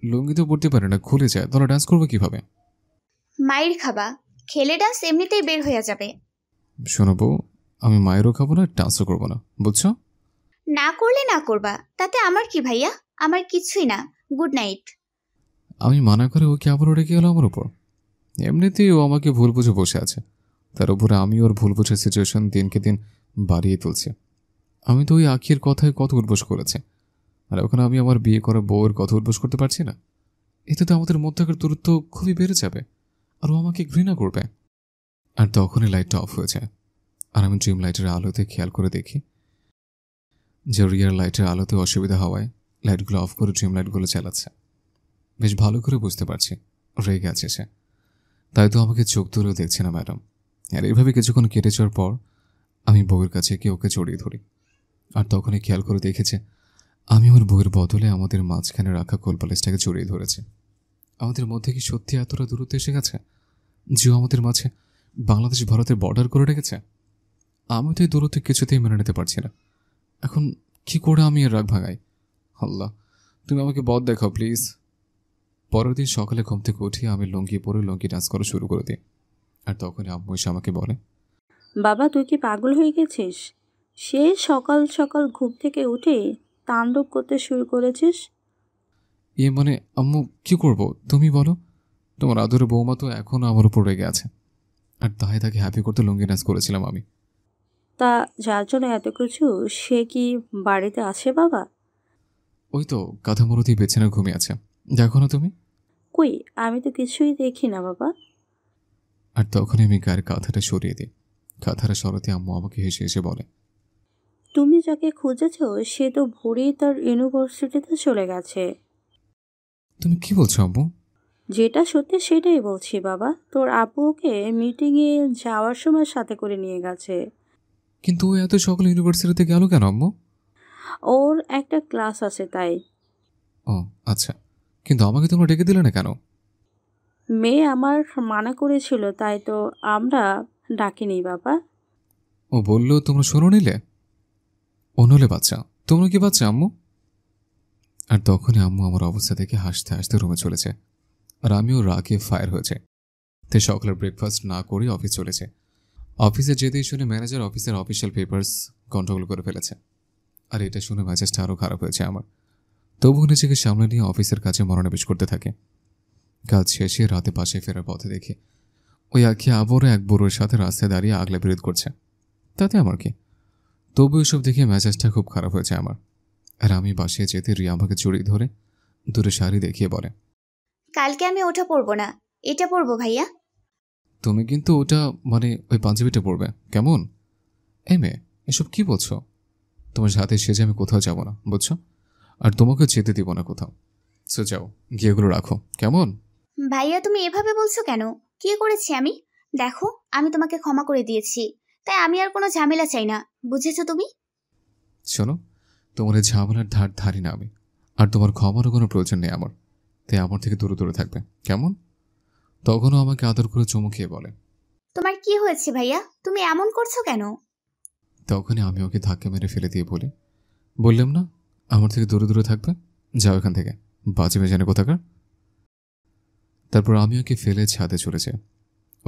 A: লুঙ্গি তো পড়তে পারে না, খুলে যায়, তোরা ডান্স করবো কিভাবে?
C: মায়ের খাবা, খেলে ডান্স এমনিতেই বের হয়ে যাবে।
A: শোনো বউ, আমি মায়েরও খাবো না, ডান্সও করবো না, বুঝছো?
C: না করলে না করবা, তাতে আমার কি ভাইয়া, আমার কিছুই না। Good night.
A: আমি মানা করে ওকে আবার রেখে গেল আমার উপর। এমনিতেই ও আমাকে ভুল বুঝে বসে আছে, তার উপরে আমি ওর ভুল বুঝে সিচুয়েশন দিনকে দিন বাড়িয়ে তুলছি। আমি তো ওই আখির কথায় কত উদ্বোস করেছি, আর ওখানে আমি আমার বিয়ে করা বউয়ের কথা উদ্বোস করতে পারছি না। এতে তো আমাদের মধ্যকার দূরত্ব খুবই বেড়ে যাবে, আর ও আমাকে ঘৃণা করবে। আর তখনই লাইটটা অফ হয়ে যায়, আর আমি ড্রিম লাইটের আলোতে খেয়াল করে দেখি যে রিয়ার লাইটের আলোতে অসুবিধা হওয়ায় লাইটগুলো অফ করে ড্রিম লাইটগুলো চালাচ্ছে। বেশ ভালো করে বুঝতে পারছি রেগে আছে সে, তাই তো আমাকে চোখ তুলেও দেখছে না ম্যাডাম। আর এইভাবে কিছুক্ষণ কেটে যাওয়ার পর আমি বউয়ের কাছে গিয়ে ওকে জড়িয়ে ধরি, আর তখনই খেয়াল করে দেখেছে আমি আমার বউয়ের বদলে আমাদের মাঝখানে রাখা কোলপালিশটাকে জড়িয়ে ধরেছে। আমাদের মধ্যে কি সত্যি এতটা দূরত্ব এসে গেছে যে আমাদের মাঝে বাংলাদেশ ভারতের বর্ডার করে রেখেছে? আমি তো এই দূরত্ব কিছুতেই মেনে নিতে পারছি না। এখন কি করে আমি এর রাগ ভাঙাই? আল্লাহ, তুমি আমাকে বদ দেখাও প্লিজ। পরের দিন সকালে ঘুম থেকে উঠে আমি লুঙ্গি পরে লুঙ্গি ডান্স করা শুরু করে দিই, আর তখনই আম্মু এসে আমাকে বলে,
D: বাবা তুই কি পাগল হয়ে গেছিস? সে সকাল সকাল ঘুম থেকে উঠে তাণ্ডব করতে শুরু করেছিস।
A: মানে আম্মু কি করব তুমি বলো? তোমার আদরের বৌমা তো এখনও আমার উপর রেগে আছে, আর তাই তাকে হ্যাপি করতে লুঙ্গি ডান্স করেছিলাম আমি।
D: তা যার জন্য এত কিছু, সে কি বাড়িতে আছে বাবা?
A: ওই তো কাঁথা মুরতি বেছানা ঘুমিয়ে আছে, দেখো না তুমি?
D: কই, আমি তো কিছুই দেখি না বাবা।
A: আর তখনই আমি গায়ের কাঁথাটা সরিয়ে দিই। কাঁথাটা সরাতে আম্মু আমাকে হেসে হেসে বলে,
D: তুমি যাকে খুঁজেছ সে তো ভোরেই তার ইউনিভার্সিটিতে চলে গেছে।
A: তুমি কি বলছো আম্মু?
D: যেটা সত্যি সেটাই বলছি বাবা, তোর আপু ওকে মিটিংয়ে যাওয়ার সময় সাথে করে নিয়ে গেছে।
A: কিন্তু ও এত সকালে ইউনিভার্সিটিতে গেল কেন আম্মু?
D: ওর একটা ক্লাস আছে তাই।
A: ও আচ্ছা, কিন্তু আমাকে তোমরা ডেকে দিলে না কেন?
D: মেয়ে আমার মানা করেছিল, তাই তো আমরা ডাকিনি বাবা।
A: ও বললো তোমরা শোনো নিলে? ও নলে বাচ্চা, তোমরা কি বাচ্চা আম্মু? আর তখনই আম্মু আমার অবস্থা দেখে হাসতে হাসতে রুমে চলেছে, আর আমিও রাগে ফায়ার হয়েছে। তে সকালের ব্রেকফাস্ট না করে অফিস চলেছে। অফিসে যেতেই শুনে ম্যানেজার অফিসের অফিসিয়াল পেপারস কন্ট্রোল করে ফেলেছে, আর এটা শুনে মেজাজটা আরও খারাপ হয়েছে আমার। তবুও নিজেকে সামনে নিয়ে অফিসের কাজে মনোনিবেশ করতে থাকে। কাজ শেষে রাতে বাসায় ফেরার পথে দেখে ওই আঁকি আবারও এক বুড়োর সাথে রাস্তায় দাঁড়িয়ে আগলা বিরোধ করছে। তাতে আমার কি? তবু এসব দেখে মেজাজটা খুব খারাপ হয়েছে আমার। আর আমি বাসায় যেতে রিয়া আমাকে জড়িয়ে ধরে দূরে শাড়ি দেখিয়ে বলে,
C: কালকে আমি ওটা পরবো না, এটা পরবো ভাইয়া।
A: তুমি কিন্তু ওটা মানে ওই পাঞ্জাবিটা পরবে কেমন? এই মেয়ে, এসব কি বলছো? তোমার সাথে সেজে আমি কোথাও যাব না, বুঝছো? আর তোমাকে যেতে দিব না কোথাও। সো যাও, গিয়ে এগুলো রাখো কেমন?
C: ভাইয়া তুমি এভাবে বলছো কেন? কি করেছি আমি? দেখো, আমি তোমাকে ক্ষমা করে দিয়েছি, তাই আমি আর কোনো ঝামেলা চাই না, বুঝেছো তুমি?
A: শোনো, তোমার এই ঝামেলার ধার ধারি না আমি, আর তোমার ক্ষমারও কোনো প্রয়োজন নেই আমার, তাই আমার থেকে দূরে দূরে থাকবে কেমন? তখনও আমাকে আদর করে চুমু খেয়ে বলে,
C: তোমার কি হয়েছে ভাইয়া, তুমি এমন করছো কেন?
A: তখনই আমি ওকে ধাক্কা মেরে ফেলে দিয়ে বললাম না আমার থেকে দূরে দূরে থাকবে, যাও এখান থেকে, বাজে বেজানে কোথাকার। তারপর আমি ওকে ফেলে ছাদে চলে যাই।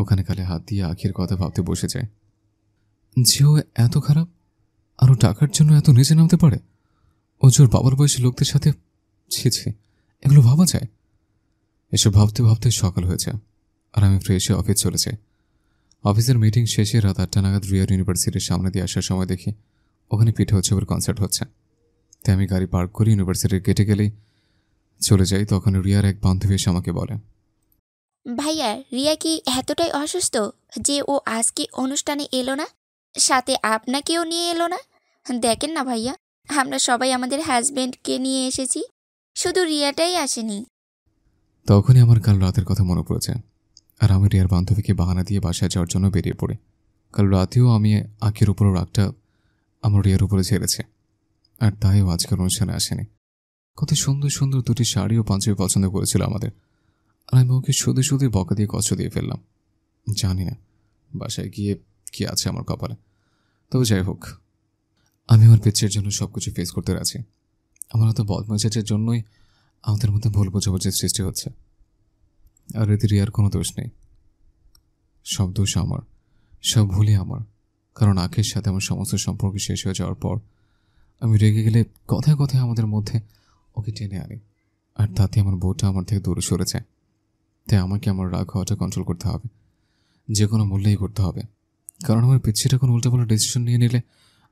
A: ওখানে খালে হাত দিয়ে আখির কথা ভাবতে বসে যায় যে ও এত খারাপ, আরও টাকার জন্য এত নিচে নামতে পারে। ও জোর বাবার বয়সী লোকদের সাথে ছি, এগুলো ভাবা যায়? এসব ভাবতে ভাবতে সকাল হয়েছে, আর আমি ফ্রেশে অফিস চলে যাই। অফিসের মিটিং শেষে রাত 8টা নাগাদ রিয়ার ইউনিভার্সিটির সামনে দিয়ে আসার সময় দেখি ওখানে পিঠে উৎসবের কনসার্ট হচ্ছে। তাই আমি গাড়ি পার্ক করে ইউনিভার্সিটির গেটে গেলেই চলে যাই। তখন রিয়ার এক বান্ধবী এসে আমাকে বলে,
L: ভাইয়া, রিয়া কি এতটাই অসুস্থ যে ও আজকে অনুষ্ঠানে এলো না, সাথে আপনাকেও নিয়ে এলো না? দেখেন না ভাইয়া, আমরা সবাই আমাদের হাজবেন্ডকে নিয়ে এসেছি, শুধু রিয়াটাই আসেনি।
A: তখনই আমার কাল রাতের কথা মনে পড়েছে, আর আমি রিয়ার বান্ধবীকে বাহানা দিয়ে বাসায় যাওয়ার জন্য বেরিয়ে পড়ি। কাল রাতেও আমি আঁকের উপর রাগটা আমার রিয়ার উপরে ছেড়েছে, আর তাইও আজকের অনুষ্ঠানে আসেনি। কত সুন্দর সুন্দর দুটি শাড়ি ও পাঞ্জাবি পছন্দ করেছিল আমাদের, আর আমি ওকে শুধু শুধুই বকা দিয়ে কষ্ট দিয়ে ফেললাম। জানি না বাসায় গিয়ে কি আছে আমার কপালে। তবে যাই হোক, আমি আমার পিচ্ছের জন্য সব কিছু ফেস করতে রাজি। আমার হয়তো বদমেজাজের জন্যই আমাদের মধ্যে ভুল বোঝাবুঝির সৃষ্টি হচ্ছে। আর এতে রিয়ার কোনো দোষ নেই, সব দোষ আমার, সব ভুলই আমার। কারণ আখের সাথে আমার সমস্ত সম্পর্ক শেষ হয়ে যাওয়ার পর আমি রেগে গেলে কথায় কথায় আমাদের মধ্যে ওকে টেনে আনি, আর তাতে আমার বউটা আমার থেকে দূরে সরে যায়। তাই আমাকে আমার রাগ হওয়াটা কন্ট্রোল করতে হবে, যে কোনো মূল্যেই করতে হবে। কারণ আমার পিচ্ছিটা কোনো উল্টাপাল্টা ডিসিশন নিয়ে নিলে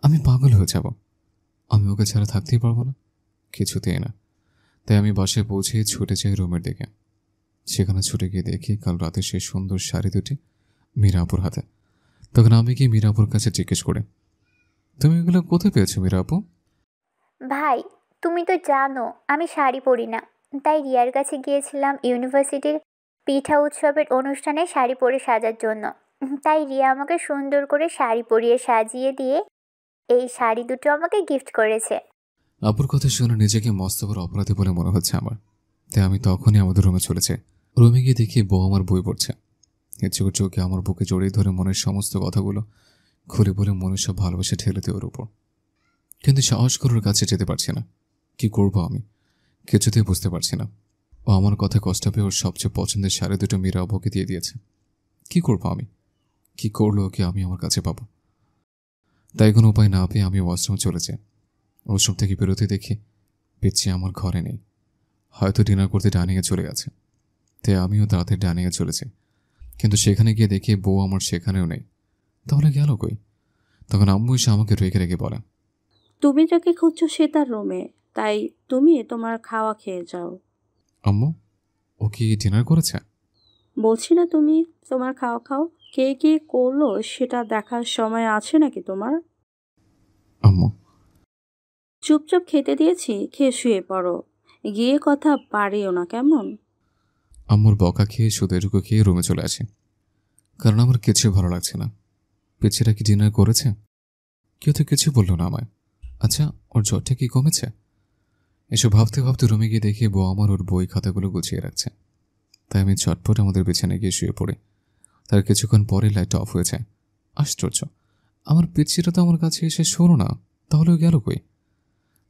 A: আমি পাগল হয়ে যাব। আমি ওকে ছাড়া থাকতেই পারবো না, কিছুতেই না। তাই আমি বাসায় পৌঁছে ছুটে যাই রুমের দিকে। সেখানে ছুটে গিয়ে দেখি কাল রাতে সেই সুন্দর শাড়ি দুটি মীরাপুর হাতে। তখন আমি গিয়ে মীরাপুর কাছে জিজ্ঞেস করে, তুমি এগুলো কোথায় পেয়েছো মীরা আপু?
M: ভাই, তুমি তো জানো আমি শাড়ি পরি না, তাই রিয়ার কাছে গিয়েছিলাম ইউনিভার্সিটির পিঠা উৎসবের অনুষ্ঠানে শাড়ি পরে সাজার জন্য। তাই রিয়া আমাকে সুন্দর করে শাড়ি পরিয়ে সাজিয়ে দিয়ে এই শাড়ি দুটো আমাকে গিফট করেছে।
A: আপুর কথা শুনে নিজেকে মস্ত বড় অপরাধী বলে মনে হচ্ছে আমার। তাই আমি তখনই আমাদের রুমে চলেছে। রুমে গিয়ে দেখি বউ আমার বই পড়ছে। ইচ্ছে করছে ওকে আমার বুকে জড়িয়ে ধরে মনের সমস্ত কথাগুলো খুলে বলে মনের সব ভালোবাসা ঠেলে দেওয়ার ওর উপর। কিন্তু সাহস করে ওর কাছে যেতে পারছি না। কি করবো আমি কিছুতেই বুঝতে পারছি না। ও আমার কথা কষ্ট পেয়ে ওর সবচেয়ে পছন্দের শাড়ি দুটো মীরা আপুকে দিয়ে দিয়েছে। কি করবো আমি? কি করলো ওকে আমি আমার কাছে পাবো? তাই কোনো উপায় না পেয়ে আমি ওয়াশরুমে চলে যাই। ওয়াশরুম থেকে বেরোতে দেখি পিচ্ছি আমার ঘরে নেই, হয়তো ডিনার করতে ডাইনিংয়ে চলে গেছে। তাই আমিও তাড়াতাড়ি ডাইনিংয়ে চলেছি। কিন্তু সেখানে গিয়ে দেখি বউ আমার সেখানেও নেই। তাহলে গেল কই? তখন আম্মু এসে আমাকে রেগে রেগে বলে,
D: তুমি যাকে খুঁজছো সে তার রুমে, তাই তুমি তোমার খাওয়া খেয়ে যাও।
A: আম্মু ও কি ডিনার করেছে?
D: বলছি না তুমি তোমার খাওয়া খাও। কে কি করলো সেটা দেখার সময় আছে নাকি তোমার?
A: আম্মু
D: চুপচাপ খেতে দিয়েছি, খেয়ে শুয়ে পড়ো, গিয়ে কথা বাড়িও না কেমন?
A: আম্মুর বকা খেয়ে শুধু এটুকু খেয়ে রুমে চলে আসি। কারণ আমার কিছু ভালো লাগছে না। পিচ্ছিটা কি ডিনার করেছে? কেউ তো কিছু বললো না আমায়। আচ্ছা ওর জ্বরটা কি কমেছে? এসব ভাবতে ভাবতে রুমে গিয়ে দেখি বউ আমার ওর বই খাতাগুলো গুছিয়ে রাখছে। তাই আমি চটপট আমাদের বিছানায় গিয়ে শুয়ে পড়ি। তার কিছুক্ষণ পরে লাইটটা অফ হয়ে যায়। আশ্চর্য, আমার পিচ্ছিটা তো আমার কাছে এসে শোনো না, তাহলেও গেল কই?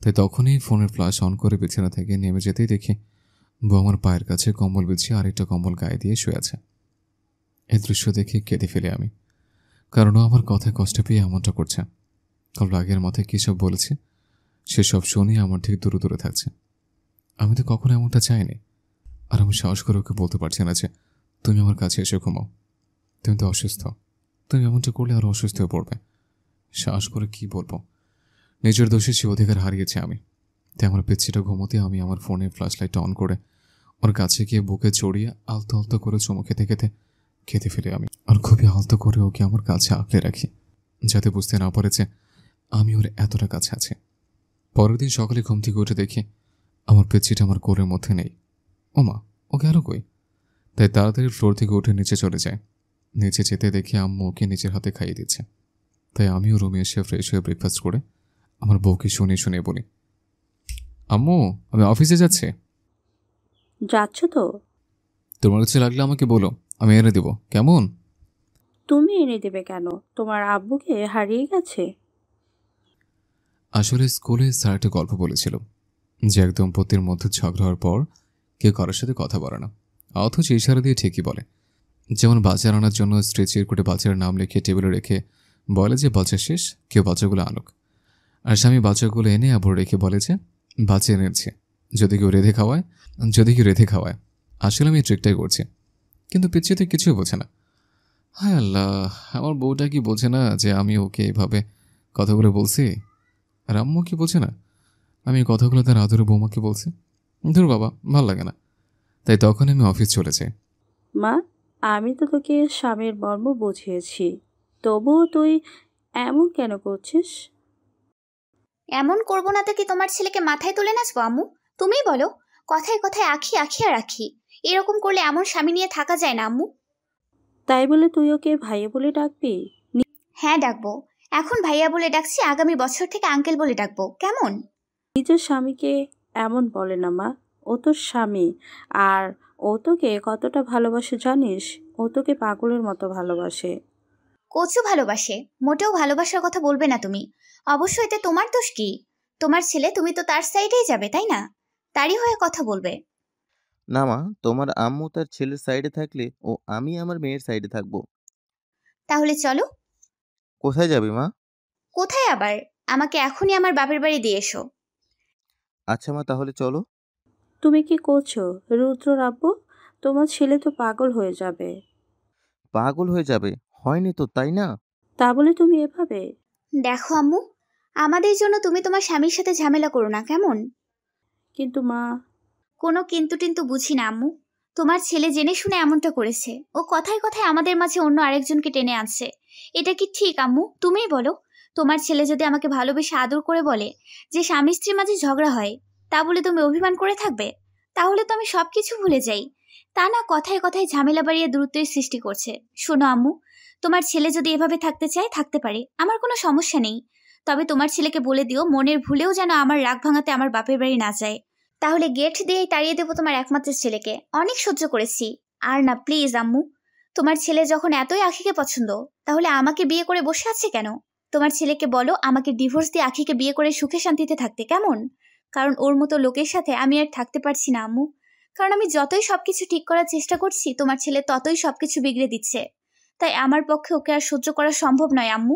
A: তাই তখনই ফোনের ফ্ল্যাশ অন করে বিছানা থেকে নেমে যেতেই দেখি বউ আমার পায়ের কাছে কম্বল বিছিয়ে আরেকটা কম্বল গায়ে দিয়ে শুয়ে আছে। এই দৃশ্য দেখে কেঁদে ফেলে আমি। কারণ ও আমার কথায় কষ্ট পেয়ে এমনটা করছে। কাল রাগের মাথায় কী সব বলেছে সেসব শুনিয়ে আমার ঠিক দূরে দূরে থাকছে। আমি তো কখনো এমনটা চাইনি। আর আমি সাহস করে ওকে বলতে পারছি না যে তুমি আমার কাছে এসে ঘুমাও, তুমি তো অসুস্থ, তুমি এমনটা করলে আরও অসুস্থ হয়ে পড়বে। সাহস করে কি বলবো? নিজের দোষে সে অধিকার হারিয়েছে আমি। তাই আমার পিচ্ছিটা ঘুমোতে আমি আমার ফোনে ফ্ল্যাশ লাইটটা অন করে ওর কাছে গিয়ে বুকে জড়িয়ে আলতো আলতো করে চুমু খেতে খেতে খেতে ফেলে আমি। আর খুবই আলতো করে ওকে আমার কাছে আঁকড়ে রাখি, যাতে বুঝতে না পারে যে আমি ওর এতটা কাছে আছি। পরের দিন সকালে ঘুম থেকে উঠে দেখি আমার পিচ্ছিটা আমার কোলের মধ্যে নেই। ওমা, ও গেল কই? তাই তাড়াতাড়ি ফ্লোর থেকে উঠে নিচে চলে যায়। নিচে যেতে দেখি আম্মু ওকে নিজের হাতে খাইয়ে দিচ্ছে। তাই আমিও রুমে এসে ফ্রেশ হয়ে ব্রেকফাস্ট করে আমার বউকে শুনিয়ে শুনিয়ে বলি, আম্মু আমি অফিসে যাচ্ছি।
D: যাচ্ছ তো?
A: তোমার কাছে লাগলে আমাকে বলো, আমি এনে দেবো, কেমন?
D: তুমি এনে দেবে কেন? তোমার আব্বুকে হারিয়ে গেছে।
A: আসলে স্কুলে স্যার একটা গল্প বলেছিল যে এক দম্পতির মধ্যে ঝগড়া হওয়ার পর কেউ কারোর সাথে কথা বলে না, অথচ ইশারা দিয়ে ঠিকই বলে। যেমন বাজার আনার জন্য স্ত্রী চিরকুটে বাজারের নাম লিখে টেবিলে রেখে বলে যে বাজার শেষ, কেউ বাজারগুলো আনুক। আর স্বামী বাজারগুলো এনে আবার রেখে বলে যে বাজার এনেছে, যদি কেউ রেঁধে খাওয়ায়। আসলে আমি ট্রিকটাই করছি, কিন্তু পিছিয়ে তো কিছুই বোঝে না। হায় আল্লাহ, আমার বউটা কি বোঝে না যে আমি ওকে এভাবে কথাগুলো বলছি? আর আম্মু কি বোঝে না আমি এই কথাগুলো তার আদরে বৌমাকে বলছি? ধুর বাবা, ভাল লাগে না। তাই তখন আমি অফিস চলে যাই।
D: মা, আমি তো তোকে স্বামীর মর্ম বুঝিয়েছি, তবুও তুই এমন কেন করছিস?
C: এমন করবো না তো কি তোমার ছেলেকে মাথায় তুলে নাচবো আম্মু? তুমিই বলো। কথায় কথায় আখি আখি আর আখি। এরকম করলে এমন স্বামী নিয়ে থাকা যায় না আম্মু।
D: তাই বলে তুই ওকে ভাইয়া বলে ডাকবি?
C: হ্যাঁ ডাকবো। এখন ভাইয়া বলে ডাকছি, আগামী বছর থেকে আঙ্কেল বলে ডাকবো, কেমন?
D: নিজের স্বামীকে এমন বলে না মা, ও তোর স্বামী। আর ও তোকে কতটা ভালোবাসে জানিস? ও তোকে পাগলের মতো ভালোবাসে।
C: কচু ভালোবাসে, মোটেও ভালোবাসার কথা বলবে না তুমি। অবশ্য এতে তোমার দোষ কি? তোমার ছেলে, তুমি তো তার সাইডেই যাবে, তাই না? তারই হয়ে কথা বলবে।
E: না মা, তোমার আম্মু তার ছেলের সাইডে থাকলে ও আমি আমার মেয়ের সাইডে থাকবো।
C: তাহলে চলো।
E: কোথায় যাবি মা?
C: কোথায় আবার? আমাকে এখনই আমার বাপের বাড়ি দিয়ে এসো।
E: আচ্ছা মা, তাহলে চলো।
D: তুমি কি করছো রুদ্র আব্বু? তোমার ছেলে তো পাগল হয়ে যাবে।
E: পাগল হয়ে যাবে? হয়নি তো, তাই না?
D: তা বলে তুমি এভাবে?
C: দেখো আম্মু, আমাদের জন্য তুমি তোমার স্বামীর সাথে ঝামেলা করো না, কেমন?
D: কিন্তু মা।
C: কোনো কিন্তু টিন্তু বুঝি না আম্মু। তোমার ছেলে জেনে শুনে এমনটা করেছে। ও কথায় কথায় আমাদের মাঝে অন্য আরেকজনকে টেনে আনছে। এটা কি ঠিক আম্মু? তুমিই বলো। তোমার ছেলে যদি আমাকে ভালোবেসে আদর করে বলে যে স্বামী স্ত্রীর মাঝে ঝগড়া হয়, তা বলে তুমি অভিমান করে থাকবে? তাহলে তো আমি সবকিছু ভুলে যাই। তা না, কথায় কথায় ঝামেলা বাড়িয়ে দূরত্বের সৃষ্টি করছে। শোনো আম্মু, তোমার ছেলে যদি এভাবে থাকতে চায় থাকতে পারে, আমার কোনো সমস্যা নেই। তবে তোমার ছেলেকে বলে দিও মনের ভুলেও যেন আমার রাগ ভাঙাতে আমার বাপের বাড়ি না যায়। তাহলে গেট দিয়েই তাড়িয়ে দেবো তোমার একমাত্র ছেলেকে। অনেক সহ্য করেছি, আর না প্লিজ আম্মু। তোমার ছেলে যখন এতই আখিকে পছন্দ, তাহলে আমাকে বিয়ে করে বসে আছে কেন? তোমার ছেলেকে বলো আমাকে ডিভোর্স দিয়ে আখিকে বিয়ে করে সুখে শান্তিতে থাকতে, কেমন? কারণ ওর মতো লোকের সাথে আমি আর থাকতে পারছি না আম্মু। কারণ আমি যতই সবকিছু ঠিক করার চেষ্টা করছি, তোমার ছেলে ততই সবকিছু বিগড়ে দিচ্ছে। তাই আমার পক্ষে ওকে আর সহ্য করা সম্ভব নয় আম্মু।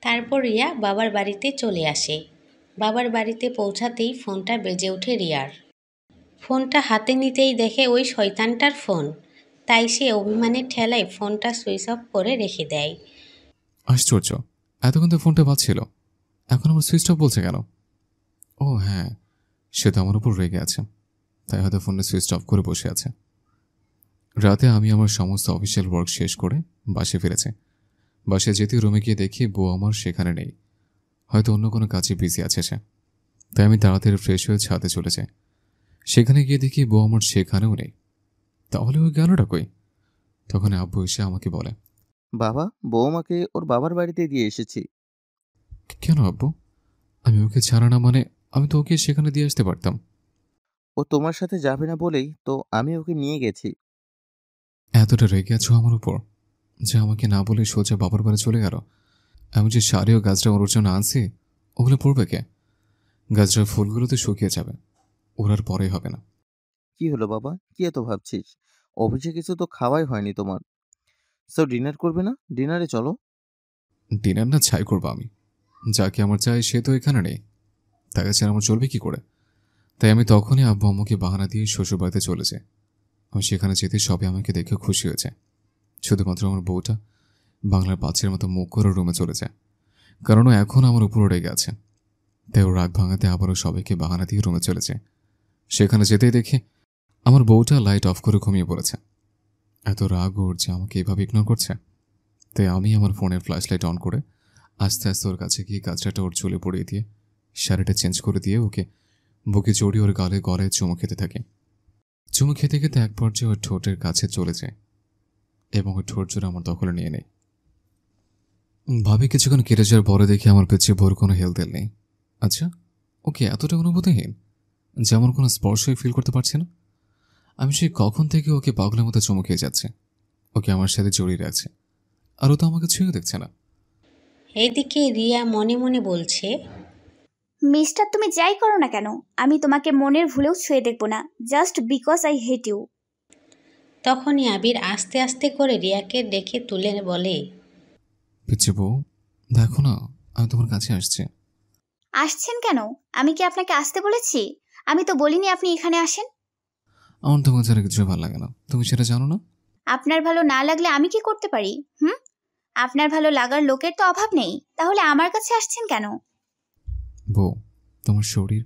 N: তারপর রিয়া বাবার বাড়িতে চলে আসে। বাবার বাড়িতে পৌঁছাতেই ফোনটা বেজে ওঠে রিয়ার। ফোনটা হাতে নিতেই দেখে ওই শয়তানটার ফোন। তাই সে অভিমানের ঠেলায় ফোনটা সুইচ অফ করে রেখে দেয়।
A: আশ্চর্য, এতক্ষণ তো ফোনটা বাজছিল, এখন আমার সুইচ অফ বলছে কেন? ও হ্যাঁ, সে তো আমার উপর রেগে আছে, তাই হয়তো ফোনটা সুইচ অফ করে বসে আছে। রাতে আমি আমার সমস্ত অফিসিয়াল ওয়ার্ক শেষ করে বাসে ফিরেছি। বাসে যেতে রুমে গিয়ে দেখি বউ আমার সেখানে নেই, হয়তো অন্য কোনো কাজে বিজি আছে সে। তাই আমি তাড়াতাড়ি ফ্রেশ হয়ে ছাদে চলে যাই। সেখানে গিয়ে দেখি বউ আমার সেখানেও নেই। তাহলে ওই গেলটা কই? তখন আব্বু এসে আমাকে বলে,
E: বাবা, বৌমাকে ওর বাবার বাড়িতে দিয়ে এসেছি।
A: কেন আব্বু? আমি ওকে ছাড়া না মানে আমি তো ওকে সেখানে দিয়ে আসতে পারতাম।
E: ও তোমার সাথে যাবে না বলেই তো আমি ওকে নিয়ে গেছি।
A: এতটা রেগে আছো আমার উপর যে আমাকে না বলে সোজা বাবার বাড়ি চলে গেল? আমি যে শাড়ি ও গাছটা ওর জন্য আনছি, ওগুলো পড়বে কে? গাছটার ফুলগুলো তো শুকিয়ে যাবে, ওরার পরে হবে না।
E: কি হলো বাবা, কি এত ভাবছিস? অফিসে কিছু তো খাওয়াই হয়নি তোমার। সো ডিনার করবে না? ডিনারে চলো।
A: ডিনার না ছাই করবো আমি? যাকে আমার চাই সে তো এখানে নেই, তাকে ছাড়া আমার চলবে কি করে? তাই আমি তখনই আব্বু আম্মুকে বাহানা দিয়ে শ্বশুরবাড়িতে চলে যাই। আমি সেখানে যেতে সবাই আমাকে দেখে খুশি হয়েছে। শুধুমাত্র আমার বউটা বাংলার বাচ্চার মতো মুখ করে রুমে চলে যায়, কারণ ও এখন আমার উপর রেগে আছে। তাই ও রাগ ভাঙাতে আবারও সবাইকে বাহানা দিয়ে রুমে চলে যায়। সেখানে যেতেই দেখি আমার বউটা লাইট অফ করে ঘুমিয়ে পড়েছে। এত রাগ ওর যে আমাকে এভাবে ইগনোর করছে। তাই আমি আমার ফোনের ফ্ল্যাশ লাইট অন করে আস্তে আস্তে ওর কাছে গিয়ে গাছটাটা ওর চুলে পড়িয়ে দিয়ে শাড়িটা চেঞ্জ করে দিয়ে ওকে বুকে জড়িয়ে ওর গালে গলায় চুমু খেতে থাকি। চুমু খেতে খেতে এক পর্যায়ে ওর ঠোঁটের কাছে চলে যায় এবং ওর ঠোঁট জোরে আমার দখলে নিয়ে নেয়। ভাবি কিছুক্ষণ কেটে যাওয়ার পরে দেখি আমার পেছনে ভোর কোনো হেলতেল নেই। আচ্ছা, ওকে এতটা অনুভূতিহীন যে আমার কোনো স্পর্শই ফিল করতে পারছে না? আমি সেই কখন থেকে ওকে পাগলের মতো চুমু খেয়ে যাচ্ছে, ওকে আমার সাথে জড়িয়ে রাখছে, আর ও তো আমাকে ছুঁয়ে দেখছে না।
N: এদিকে রিয়া মনে মনে বলছে,
C: মিস্টার, তুমি যাই করো না কেন, আমি তোমাকে মনের ভুলেও ছুঁয়ে দেখবো না, just because I hate you.
N: তখনই আবির আস্তে আস্তে করে রিয়াকে ডেকে তুলে বলে,
A: পিচ্ছি বউ, দেখো না আমি তোমার কাছে আসছি।
C: আসছেন কেন? আমি কি আপনাকে আসতে বলেছি? আমি তো বলিনি আপনি এখানে আসেন।
A: আমার তোমার ছাড়া কিছু ভালো লাগে না, তুমি সেটা জানো না?
C: আপনার ভালো না লাগলে আমি কি করতে পারি? আপনার ভালো লাগার লোকের তো অভাব নেই, তাহলে আমার কাছে আসছেন কেন?
A: বউ, তোমার শরীর।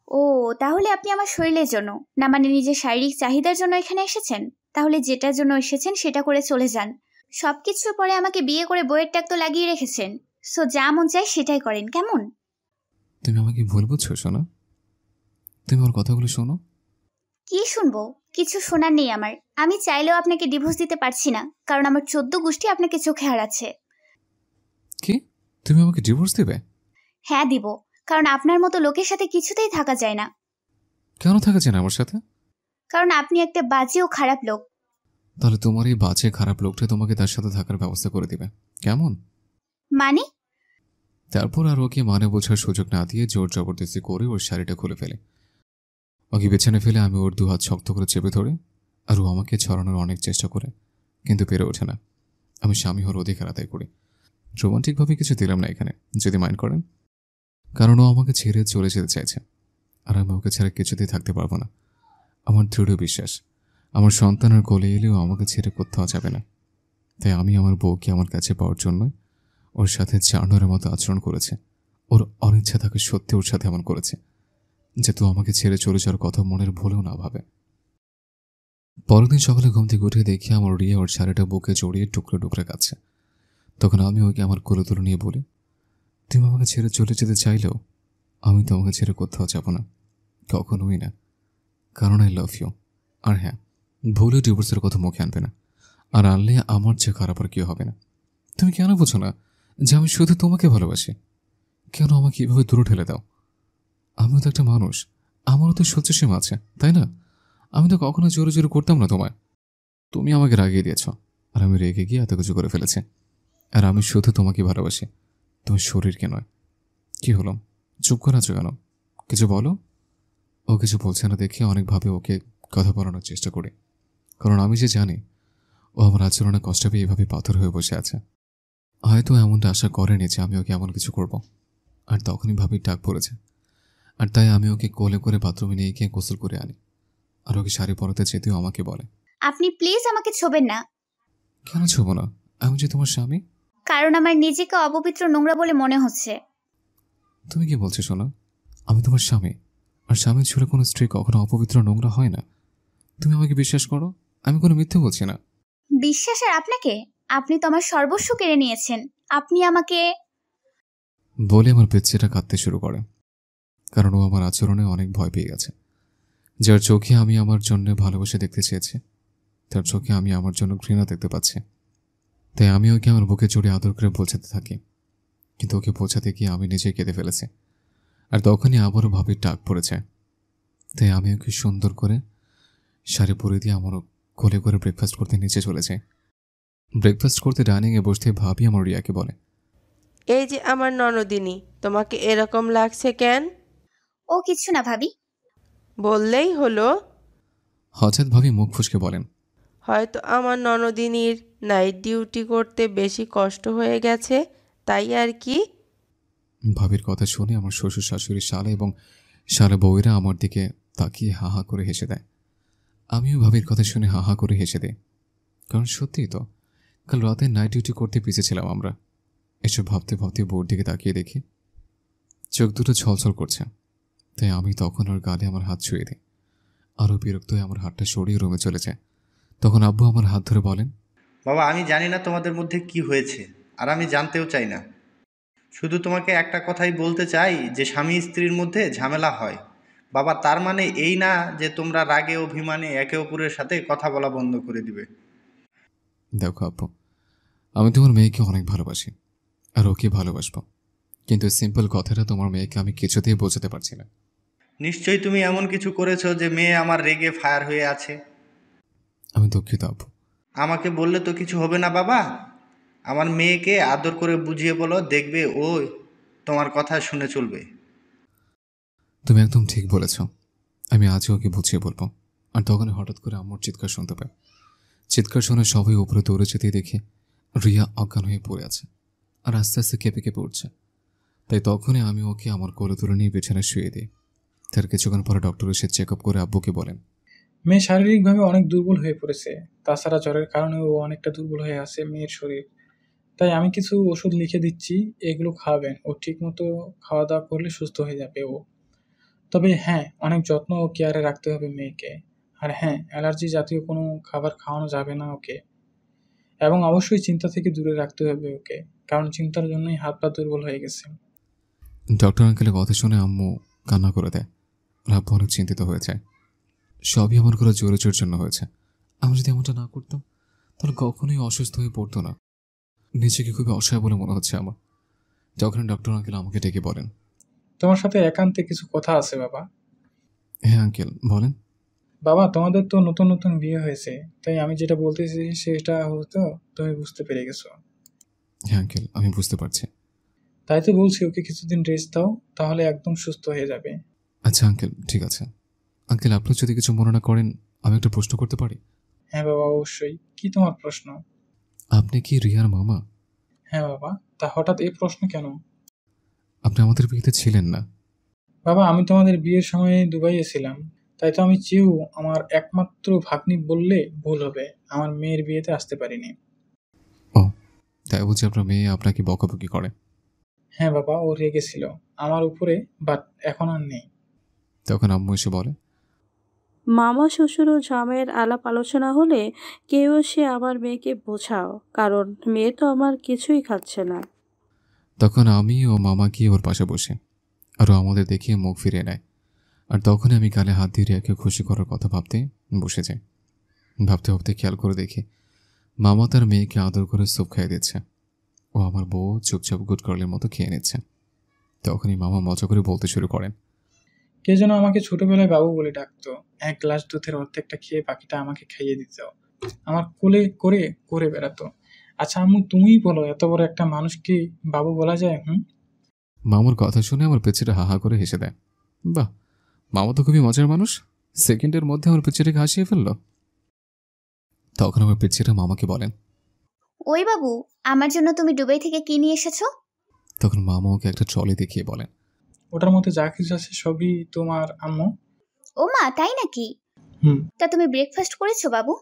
C: ও, তাহলে আপনি আমার শরীরের জন্য না, মানে নিজের শারীরিক চাহিদার জন্য এখানে এসেছেন? তাহলে যেটার জন্য এসেছেন সেটা করে চলে যান। সবকিছুর পরে আমাকে বিয়ে করে বইয়ের ট্যাগ তো লাগিয়ে রেখেছেন। সো যা মন চায় সেটাই করেন, কেমন?
A: তুমি আমাকে ভুল বুঝছো শোনা? তুমি আমার কথাগুলো শোনো।
C: কি শুনবো? কিছু শোনার নেই আমার। আমি চাইলেও আপনাকে ডিভোর্স দিতে পারছি না, কারণ আমার 14 গোষ্ঠী আপনাকে চোখে হারাচ্ছে।
A: কি? তুমি আমাকে ডিভোর্স দেবে?
C: হ্যাঁ দিব, কারণ আপনার মতো লোকের সাথে কিছুতেই থাকা যায় না।
A: কেন থাকা যায় না আমার সাথে?
C: কারণ আপনি একটা বাজে ও খারাপ লোক।
A: তাহলে তোমার এই বাজে খারাপ লোকটা তোমাকে তার সাথে থাকার ব্যবস্থা করে দিবে। কেমন?
C: মানে?
A: তারপর আর ওকে মানে বোঝার সুযোগ না দিয়ে জোর জবরদস্তি করে ওর শাড়িটা খুলে ফেলে। ওকে পেছনে ফেলে আমি ওর 2 হাত শক্ত করে চেপে ধরে, আর ও আমাকে ছড়ানোর অনেক চেষ্টা করে, কিন্তু পেরে ওঠে না। আমি স্বামী হওয়ার অধিকার আদায় করি। রোমান্টিকভাবে কিছু দিলাম না এখানে, যদি মাইন্ড করেন, কারণ ও আমাকে ছেড়ে চলে যেতে চাইছে, আর আমি ওকে ছাড়া কিছুতেই থাকতে পারবো না। আমার দৃঢ় বিশ্বাস আমার সন্তানের কোলে এলেও আমাকে ছেড়ে কোথাও যাবে না। তাই আমি আমার বউকে আমার কাছে পাওয়ার জন্য ওর সাথে জানোয়ারের মতো আচরণ করেছে। ওর অনিচ্ছা থাকে সত্যি ওর সাথে এমন করেছে যে তুই আমাকে ছেড়ে চলে যাওয়ার কথা মনের ভুলেও না ভাবে। পরের দিন সকালে ঘুম থেকে উঠে দেখি আমার রিয়া ওর শাড়িটা বুকে জড়িয়ে টুকরো টুকরো কাচ্ছে। তখন আমি ওকে আমার কোলে তুলে নিয়ে বলি, তুমি আমাকে ছেড়ে চলে যেতে চাইলেও আমি তোমাকে ছেড়ে কোথাও যাব না, কখনোই না, কারণ আই লাভ ইউ। আর হ্যাঁ, ভুলে ডিভোর্সের কথা মুখে আনবে না, আর আনলে আমার চেয়ে খারাপ আর কেউ হবে না। তুমি কেন বোঝো না যে আমি শুধু তোমাকে ভালোবাসি? কেন আমাকে এভাবে দূরে ঠেলে দাও? আমিও তো একটা মানুষ, আমারও তো সহ্য সীমা আছে, তাই না? আমি তো কখনো জোরে জোরে করতাম না তোমায়। তুমি আমাকে রাগিয়ে দিয়েছ, আর আমি রেগে গিয়ে এত কিছু করে ফেলেছি। আর আমি শুধু তোমাকে ভালোবাসি, তোমার শরীরকে নয়। কি হলো, চুপ করে আছো কেন? কিছু বলো। ও কিছু বলছে না দেখে অনেকভাবে ওকে কথা বলানোর চেষ্টা করি, কারণ আমি যে জানি ও আমার আচরণে কষ্ট পেয়ে এভাবে পাথর হয়ে বসে আছে। হয়তো এমনটা আশা করেনি যে আমি ওকে এমন কিছু করব। আর তখনই ভাবি ডাক পড়েছে, আর তাই আমি ওকে কোলে করে বাথরুমে নিয়ে গিয়ে গোসল করে আনি। আর ওকে শাড়ি পরাতে যেতেও আমাকে বলে,
C: আপনি প্লিজ আমাকে ছোবেন না।
A: কেন ছোবো না? আমি যে তোমার স্বামী।
C: কারণ আমার নিজেকে অপবিত্র নোংরা বলে মনে হচ্ছে।
A: তুমি কি বলছো সোনা? আমি তোমার স্বামী, আর স্বামী ছুড়ে কোনো স্ত্রী কখনো অপবিত্র নোংরা হয় না। তুমি আমাকে বিশ্বাস করো, আমি কোনো মিথ্যে বলছি না।
C: বিশ্বাস আর আপনাকে? আপনি তো আমার সর্বস্ব কেড়ে নিয়েছেন। আপনি আমাকে
A: বলে আমার পেচ্ছেটা কাঁদতে শুরু করে, কারণ ও আমার আচরণে অনেক ভয় পেয়ে গেছে। যার চোখে আমি আমার জন্য ভালোবাসা দেখতে চেয়েছি, তার চোখে আমি আমার জন্য ঘৃণা দেখতে পাচ্ছি। তাই আমি ওকে আমার বুকে জড়িয়ে আদর করে বোঝাতে থাকি, কিন্তু ওকে বোঝাতে গিয়ে আমি নিজেই কেঁদে ফেলেছি। আর তখনই আবারও ভাবির ডাক পড়েছে। তাই আমি ওকে সুন্দর করে শাড়ি পরে দিয়ে আমার কোলে করে ব্রেকফাস্ট করতে নিচে চলে যাই। ব্রেকফাস্ট করতে ডাইনিংয়ে বসতে ভাবি আমার রিয়াকে বলে,
F: এই যে আমার ননদিনী, তোমাকে এরকম লাগছে কেন?
C: ও কিছু না ভাবি।
F: বললেই হলো।
A: হঠাৎ ভাবি মুখ ফুসকে বলেন,
F: হয়তো আমার ননদিনীর নাইট ডিউটি করতে বেশি কষ্ট হয়ে গেছে, তাই আর কি।
A: ভাবির কথা শুনে আমার শ্বশুর শাশুড়ি শালা এবং শালা বউয়েরা আমার দিকে তাকিয়ে হা হা করে হেসে দেয়। আমিও ভাবির কথা শুনে হা হা করে হেসে দিই, কারণ সত্যিই তো কাল রাতে নাইট ডিউটি করতে পিছিয়েছিলাম আমরা। এসব ভাবতে ভাবতে বউর দিকে তাকিয়ে দেখি চোখ দুটো ছলছল করছে। তাই আমি তখন ওর গালে আমার হাত ছুঁয়ে দিই। আরও বিরক্ত হয়ে আমার হাতটা সরিয়ে রুমে চলে যায়। তখন আব্বু আমার হাত ধরে বলেন,
I: বাবা আমি জানি না তোমাদের মধ্যে কি হয়েছে, আর আমি জানতেও চাই না। শুধু তোমাকে একটা কথাই বলতে চাই যে স্বামী স্ত্রীর মধ্যে ঝামেলা হয় বাবা, তার মানে এই না যে তোমরা রাগে অভিমানে একে অপরের সাথে কথা বলা বন্ধ করে দিবে।
A: দেখো আব্বু, আমি তোমার মেয়েকে অনেক ভালোবাসি, আর ওকে ভালোবাসবো, কিন্তু সিম্পল কথাটা তোমার মেয়েকে আমি কিছুতেই বোঝাতে পারছি না।
I: নিশ্চয়ই তুমি এমন কিছু করেছো যে মেয়ে আমার রেগে ফায়ার হয়ে আছে।
A: আমি দুঃখিত আব্বু।
I: আমাকে বললে তো কিছু হবে না বাবা। আমার মেয়েকে আদর করে বুঝিয়ে বলো, দেখবে ও তোমার কথা শুনে চলবে।
A: তুমি একদম ঠিক বলেছ। আমি আজও ওকে বুঝিয়ে বলবো। আর তখন হঠাৎ করে আম্মুর চিৎকার শুনতে পাই। চিৎকার শুনে সবাই উপরে দৌড়ে যেতে দেখে রিয়া অজ্ঞান হয়ে পড়ে আছে, আর আস্তে আস্তে কেঁপে কেঁপে উঠছে। তাই তখনই আমি ওকে আমার কোলে তুলে নিয়ে বিছানায় শুয়ে দিই। তার কিছুক্ষণ পরে ডক্টর এসে চেক আপ করে আব্বুকে বলেন,
K: মেয়ে শারীরিকভাবে অনেক দুর্বল হয়ে পড়েছে, তাছাড়া জ্বরের কারণে ও অনেকটা দুর্বল হয়ে আছে মেয়ের শরীর। তাই আমি কিছু ওষুধ লিখে দিচ্ছি, এগুলো খাওয়াবেন। ও ঠিকমতো খাওয়া দাওয়া করলে সুস্থ হয়ে যাবে ও। তবে হ্যাঁ, অনেক যত্ন ও কেয়ারে রাখতে হবে মেয়েকে। আর হ্যাঁ, অ্যালার্জি জাতীয় কোনো খাবার খাওয়ানো যাবে না ওকে। এবং অবশ্যই চিন্তা থেকে দূরে রাখতে হবে ওকে, কারণ চিন্তার জন্যই হাত পা দুর্বল হয়ে গেছে।
A: ডক্টর আঙ্কেলের কথা শুনে আম্মু কান্না করে দেয়। আর আব্বু অনেক চিন্তিত হয়ে যায়। সবই আমার করে জোরে জোর জন্য হয়েছে। আমি যদি এমনটা না করতাম তাহলে কখনোই অসুস্থ হয়ে পড়তো না। নিজেকে খুবই অসহায় বলে মনে হচ্ছে আমার। যখন ডক্টর আঙ্কেল আমাকে ডেকে বলেন,
K: তোমার সাথে একান্তে কিছু কথা আছে বাবা।
A: হ্যাঁ আঙ্কেল বলেন।
K: বাবা, তোমাদের তো নতুন নতুন বিয়ে হয়েছে, তাই আমি যেটা বলতেছি সেটা হয়তো তুমি বুঝতে পেরে গেছো।
A: হ্যাঁ আঙ্কেল, আমি বুঝতে পারছি।
K: তাই তো বলছি ওকে কিছুদিন রেস্ট দাও, তাহলে একদম সুস্থ হয়ে যাবে।
A: আচ্ছা আঙ্কেল, ঠিক আছে। আঙ্কেল, আপনি যদি কিছু মনে না করেন, আমি একটা প্রশ্ন করতে পারি?
K: হ্যাঁ বাবা, অবশ্যই। কি তোমার প্রশ্ন?
A: আপনি কি রিয়ার মামা?
K: হ্যাঁ বাবা, তা হঠাৎ এই প্রশ্ন কেন?
A: আপনি আমাদের বিয়েতে ছিলেন না।
K: বাবা, আমি তোমাদের বিয়ের সময় দুবাইয়ে ছিলাম, তাই তো আমি চেয়েও আমার একমাত্র ভাগ্নি বললে ভুল হবে, আমার মেয়ের বিয়েতে আসতে পারিনি।
A: ও, তাই বুঝি আপনার মেয়ে আপনাকে বকাবকি করে?
K: হ্যাঁ বাবা, ও রেগেছিল আমার উপরে, বাট এখন আর নেই।
A: তখন আম্মু এসে বলে,
D: মামা শ্বশুর ও জামাইয়ের আলাপ আলোচনা হলে কেউ সে আমার মেয়েকে বোঝাও, কারণ মেয়ে তো আমার কিছুই খাচ্ছে না।
A: তখন আমি ও মামা গিয়ে ওর পাশে বসে, আর ও আমাদের দেখিয়ে মুখ ফিরিয়ে নেয়। আর তখনই আমি গালে হাত দিয়ে রিয়াকে খুশি করার কথা ভাবতে বসে যাই। ভাবতে ভাবতে খেয়াল করে দেখি মামা তার মেয়েকে আদর করে স্যুপ খাইয়ে দিচ্ছে। ও আমার বউ চুপচাপ গুড গার্লের মতো খেয়ে নিচ্ছে। তখনই মামা মজা করে বলতে শুরু করেন,
K: কে যেন আমাকে ছোটবেলায় বাবু বলে ডাকতো। এক গ্লাস দুধের অর্ধেকটা খেয়ে বাকিটা আমাকে খাইয়ে দিত, আমার কোলে করে করে বেড়াতো। আচ্ছা আম্মু, তুমিই বলো, এত বড় একটা মানুষকে বাবু বলা যায়?
A: মামার কথা শুনে আমার পেছনে হাহা করে হেসে দেয়। বাহ, মামা তো খুবই মজার মানুষ, সেকেন্ডের মধ্যে আমার পেছনেকে হাসিয়ে ফেললো। তখন আমার পেছনে মামাকে বলেন,
C: ওই বাবু, আমার জন্য তুমি দুবাই থেকে কি নিয়ে এসেছো?
A: তখন মামা ওকে একটা ট্রলি দেখিয়ে বলেন,
K: ওটার মধ্যে যা কিছু আছে সবই তোমার আম্মু।
C: ও মা, তাই নাকি? তা তুমি ব্রেকফাস্ট করেছো বাবু?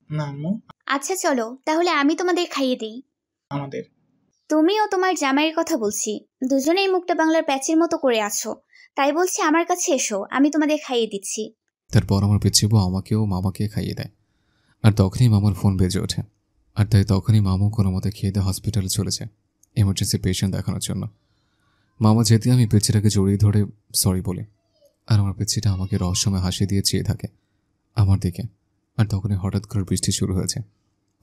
K: না আম্মু।
C: আচ্ছা চলো তাহলে আমি তোমাদের খাইয়ে দিই।
K: আমাদের?
C: তুমি ও তোমার জামাইয়ের কথা বলছি, দুজনেই মুখটা বাংলার প্যাচের মতো করে আছো, তাই বলছি আমার কাছে এসো, আমি তোমাদের খাইয়ে দিচ্ছি।
A: তারপর আমার পিছিয়ে বউ আমাকেও মামাকে খাইয়ে দেয়। আর তখনই মামার ফোন বেজে ওঠে। আর তাই তখনই মামু কোনো মতে খেয়ে দিয়ে হসপিটালে চলেছে এমার্জেন্সি পেশেন্ট দেখানোর জন্য। মামা যেতে আমি পেছিটাকে জড়িয়ে ধরে সরি বলি, আর আমার পেছিটা আমাকে রহস্যময় হাসি দিয়ে চেয়ে থাকে আমার দিকে। আর তখনই হঠাৎ করে বৃষ্টি শুরু হয়েছে,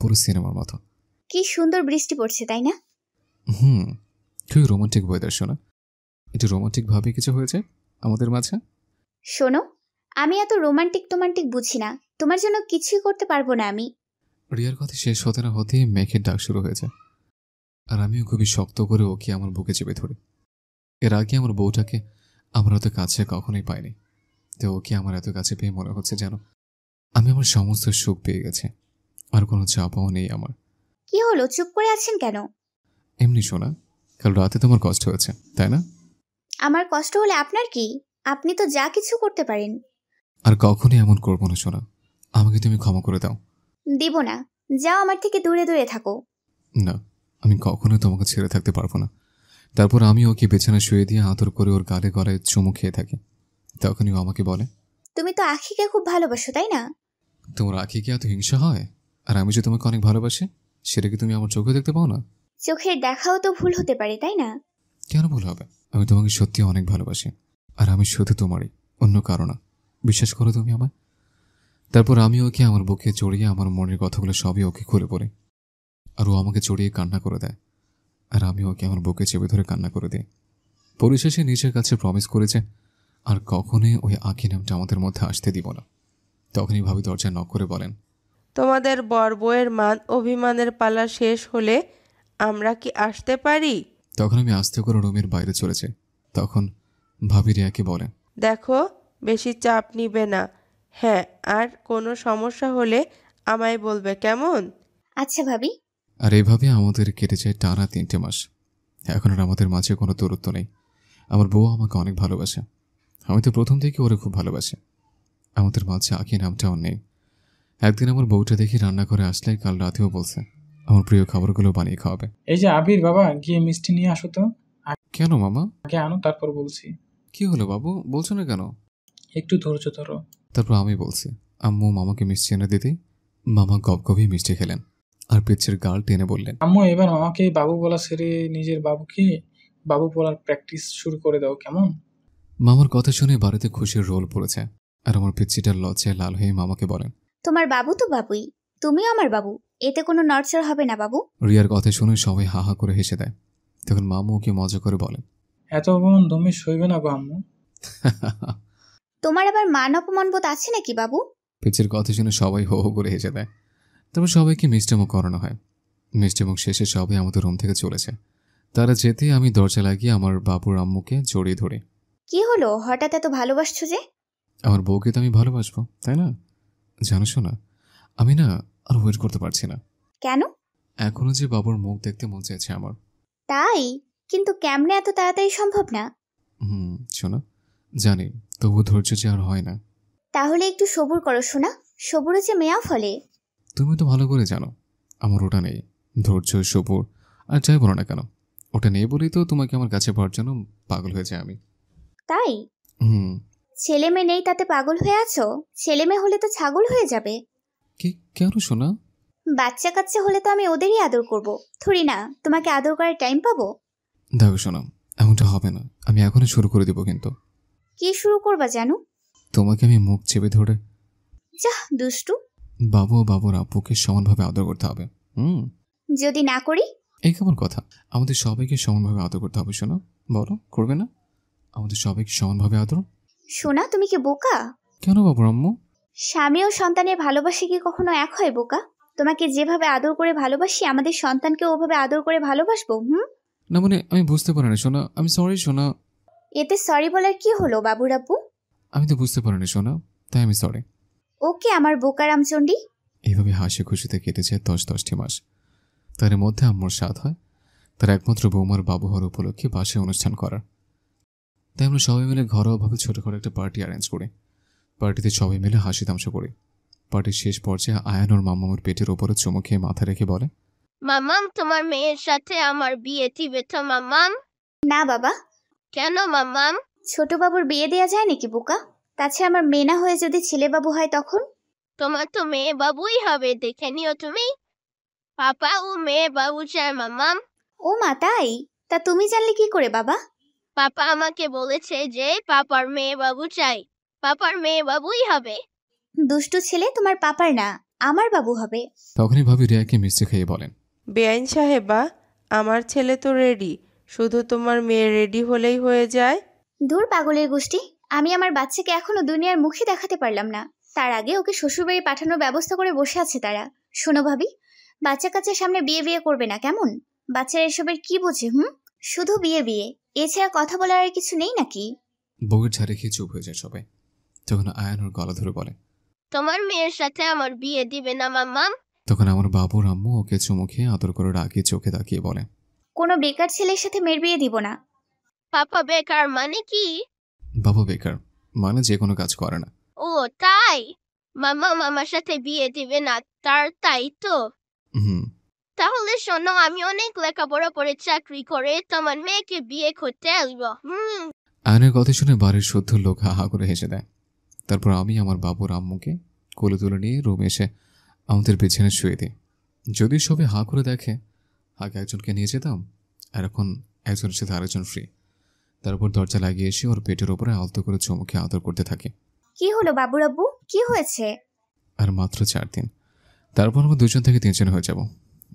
A: পুরো সিনেমার মতো।
C: কি সুন্দর বৃষ্টি পড়ছে, তাই না?
A: খুবই রোমান্টিক ওয়েদার। শোনা, একটু রোমান্টিকভাবে কিছু হয়েছে আমাদের মাঝে।
C: শোনো, আমি এত রোমান্টিক বুঝি না, তোমার জন্য কিছুই করতে পারবো না আমি।
A: রিয়ার কথা শেষ হতে না হতেই মেঘের ডাক শুরু হয়েছে, আর আমিও খুবই শক্ত করে ওকে আমার বুকে চেপে ধরি। এর আগে আমার বউটাকে আমার এত কাছে কখনোই পাইনি, তো ওকে আমার এত কাছে পেয়ে মনে হচ্ছে যেন আমি আমার সমস্ত সুখ পেয়ে গেছি, আর কোনো চাপাও নেই আমার।
C: কি হলো, চুপ করে আছেন কেন?
A: এমনি শোনা, কাল রাতে তোমার কষ্ট হয়েছে তাই না?
C: আমার কষ্ট হলে আপনার কি? আপনি তো যা কিছু করতে পারেন।
A: আর কখনোই এমন করবো না শোনা, আমাকে তুমি ক্ষমা করে দাও।
C: দিব না, যাও আমার থেকে দূরে দূরে থাকো।
A: না, আমি কখনোই তোমাকে ছেড়ে থাকতে পারবো না। তারপর আমি ওকে বিছানা শুয়ে দিয়ে আদর করে ওর গালে গলায় চুমু খেয়ে থাকি। তখনই ও আমাকে বলে,
C: তুমি তো আখিকে খুব ভালোবাসো তাই না?
A: তোমার আখি কি এত হিংসা হয়? আর আমি যে তোমাকে অনেক ভালোবাসি সেটা কি তুমি আমার চোখে দেখতে পাও না?
C: চোখের দেখাও তো ভুল হতে পারে তাই না?
A: কেন ভুল হবে? আমি তোমাকে সত্যি অনেক ভালোবাসি, আর আমি শুধু তোমারই, অন্য কারো না। বিশ্বাস করো তুমি আমায়। তারপর আমি ওকে আমার বুকে জড়িয়ে আমার মনের কথাগুলো সবই ওকে খুলে পড়ি, আর ও আমাকে জড়িয়ে কান্না করে দেয়, আর আমি ওকে আমার বুকে চেপে ধরে কান্না করে দিই। পরিশেষে নিজের কাছে প্রমিস করেছে আর কখনোই ওই আঁকি নামটা আমাদের মধ্যে আসতে দিব না। তখনই ভাবি দরজা নক করে বলেন,
F: তোমাদের বর বউয়ের মান অভিমানের পালা শেষ হলে আমরা কি আসতে পারি?
A: তখন আমি আস্তে করে রুমের বাইরে চলেছি। তখন ভাবি রিয়াকে বলেন,
F: দেখো, বেশি চাপ নিবে না। হ্যাঁ, আর কোনো সমস্যা হলে আমায় বলবে, কেমন?
C: আচ্ছা ভাবি।
A: আর এইভাবে আমাদের কেটে যায় টানা 3টে মাস। এখন আর আমাদের মাঝে কোনো দূরত্ব নেই। আমার বউ আমাকে অনেক ভালোবাসে, আমি তো প্রথম থেকে ওরে খুব ভালোবাসি। আমাদের মাঝে আঁকি নামটাও নেই। একদিন আমার বউটা দেখি রান্না করে আসলে কাল রাতেও বলছে আমার প্রিয় খাবারগুলো বানিয়ে খাওয়াবে।
K: এই যে আবির বাবা, গিয়ে মিষ্টি নিয়ে আসো তো।
A: কেন মামা?
K: আগে আনো, তারপর বলছি।
A: কি হলো বাবু, বলছো না কেন?
K: একটু ধৈর্য ধরো।
A: তারপর আমি বলছি। আম্মু মামাকে মিষ্টি এনে দিতেই মামা গপগপি মিষ্টি খেলেন আর পেচ্ছের গাল টেনে বললেন,
K: আম্মু এবার মামাকে বাবু বলা ছেড়ে নিজের বাবুকে বাবু বলার প্র্যাকটিস শুরু করে দাও, কেমন?
A: মামার কথা শুনে বাড়িতে খুশির রোল পড়েছে, আর আমার পিচ্ছিটার লজ্জায় লাল হয়ে মামাকে বলেন,
C: তোমার বাবু তো বাবুই, তুমিও আমার বাবু, এতে কোনো নড়চড় হবে না বাবু।
A: রিয়ার কথা শুনে সবাই হাহা করে হেসে দেয়। তখন মামু ওকে মজা করে বলেন,
K: এত অপমান দমে সইবে না গো আম্মু।
C: তোমার আবার মান অপমান বোধ আছে নাকি বাবু?
A: পিচ্ছির কথা শুনে সবাই হো হো করে হেসে দেয়। তারপর সবাইকে মিষ্টামো করানো হয়। মিষ্টিমুখ শেষে সবাই আমাদের রুম থেকে চলেছে। তারা যেতেই আমি দরজা লাগিয়ে আমার বাবুর আম্মুকে জড়িয়ে ধরি।
C: কি হলো, হঠাৎ এত ভালোবাসছো যে?
A: আমার বউকে তো আমি ভালোবাসবো, তাই না? জানো শোনা, আমি না আর ওয়েট করতে পারছি না।
C: কেন?
A: এখনো যে বাবুর মুখ দেখতে মন চাইছে আমার।
C: তাই? কিন্তু কেমনে এত তাড়াতাড়ি সম্ভব না?
A: শোনা, জানি, তবু ধৈর্য যে আর হয় না।
C: তাহলে একটু সবুর করো শোনা, সবুরে যে মেয়া ফলে।
A: তুমি তো ভালো করে জানো আমার ওটা নেই, ধৈর্য, সবুর আর যাই বলো না কেন, ওটা নেই বলেই তো তোমাকে আমার কাছে পাওয়ার জন্য পাগল হয়ে যাই আমি।
C: তাই? ছেলে মেয়ে নেই তাতে পাগল হয়ে আছো? ছেলে মেয়ে হলে তো ছাগল হয়ে যাবে।
A: কি কেন শোনা?
C: বাচ্চা কাচ্চা হলে তো আমি ওদেরই আদর করব, থরি না তোমাকে আদর করার টাইম পাবো?
A: দেখো শোনা, এমনটা হবে না, আমি এখনই শুরু করে দেবো। কিন্তু
C: কি শুরু করবা জানো?
A: তোমাকে আমি মুখ চেপে ধরে
C: যাহ দুষ্টু।
A: বাবু ও বাবুর আব্বুকে সমানভাবে আদর করতে হবে।
C: যদি না করি?
A: এই কেমন কথা? আমাদের সবাইকে সমানভাবে আদর করতে হবে। শোনো, বলো করবে না? আমাদের সবাইকে সমানভাবে আদর।
C: শোনা, তুমি কি বোকা?
A: কেন বাবুর আম্মু?
C: স্বামী ও সন্তানের ভালোবাসা কি কখনো এক হয় বোকা? তোমাকে যেভাবে আদর করে ভালোবাসি আমাদের সন্তানকে ওভাবে আদর করে ভালোবাসবো।
A: না মানে আমি বুঝতে পারি না শোনা, আমি সরি শোনা।
C: এতে সরি বলার কি হলো বাবুর আব্বু?
A: আমি তো বুঝতে পারিনি শোনা, তাই আমি সরি।
C: ওকে আমার বোকা রামচন্ডী।
A: এইভাবে হাসি খুশিতে কেটেছে 10-10টি মাস। তার মধ্যে আম্মুর সাথ হয় তার একমাত্র বৌমার বাবু হওয়ার উপলক্ষে বাসায় অনুষ্ঠান করার। তাই আমরা সবাই মিলে ঘরোয়াভাবে ছোটখাটো একটা পার্টি অ্যারেঞ্জ করি। পার্টিতে সবাই মিলে হাসি তামসা করি। পার্টির শেষ পর্যায়ে আয়ান ওর মামার পেটের ওপরে চুমু খেয়ে মাথা রেখে বলে,
J: মামাম তোমার মেয়ের সাথে আমার বিয়ে দিবে তো মামাম?
C: না বাবা।
J: কেন মামাম?
C: ছোট বাবুর বিয়ে দেয়া যায় নাকি বোকা? তাছাড়া আমার মেয়ে না হয়ে যদি ছেলে বাবু হয় তখন?
J: তোমার তো মেয়ে বাবুই হবে, দেখে নিও তুমি। পাপা ও মেয়ে বাবু চায় মামাম।
C: ও মা তাই? তা তুমি জানলে কি করে বাবা?
J: পাপা আমাকে বলেছে যে পাপার মেয়ে বাবু চাই, পাপার মেয়ে বাবুই হবে।
C: দুষ্টু ছেলে, তোমার পাপার না আমার বাবু হবে।
A: তখনই ভাবি রিয়াকে মিষ্টি খেয়ে বলেন,
F: বেআইন সাহেবা, আমার ছেলে তো রেডি, শুধু তোমার মেয়ে রেডি হলেই হয়ে যায়।
C: দূর পাগলের গোষ্ঠী, আমি আমার বাচ্চাকে এখনো দুনিয়ার মুখে দেখাতে পারলাম না, তার আগে ওকে শ্বশুরবাড়ি পাঠানোর ব্যবস্থা করে বসে আছে তারা। শোনো ভাবি, বাচ্চা কাচ্চার সামনে বিয়ে বিয়ে করবে না কেমন? বাচ্চারা এসবের কি বোঝে? শুধু বিয়ে বিয়ে, এছাড়া কথা বলার আর কিছু নেই নাকি?
A: বউয়ের ঝাড়ে খেয়ে চুপ হয়ে যায় সবাই। তখন আয়ান ওর গলা ধরে বলে,
J: তোমার মেয়ের সাথে আমার বিয়ে দিবে না মামাম?
A: তখন আমার বাবুর আম্মু ওকে চুমু খেয়ে আদর করে রাগিয়ে চোখে তাকিয়ে বলে,
C: কোনো বেকার ছেলের সাথে মেয়ের বিয়ে দিব না।
J: পাপা বেকার মানে কি?
A: বাবা বেকার মানে যে কোনো কাজ করে না।
J: ও তাই? মামা মামার সাথে বিয়ে দিবে না তাই তো? তাহলে শোনো, আমি অনেক লেখাপড়া করে চাকরি করে তোমার মেয়েকে বিয়ে করতে আসবো।
A: আয়নের কথা শুনে বাড়ির শুদ্ধ লোক হা হা করে হেসে দেয়। তারপর আমি আমার বাবুর আম্মুকে কোলে তুলে নিয়ে রুমে এসে আমাদের বিছানায় শুয়ে দিই। যদি সবাই হা করে দেখে, আগে একজনকে নিয়ে যেতাম, আর এখন একজনের সাথে আরেকজন ফ্রি। তারপর দরজা লাগিয়ে এসে ওর পেটের ওপরে আলতো করে চুমুকে আদর করতে থাকে।
C: কি হলো বাবুর আব্বু, কি হয়েছে?
A: আর মাত্র 4 দিন, তারপর আমরা 2জন থেকে 3জন হয়ে যাব।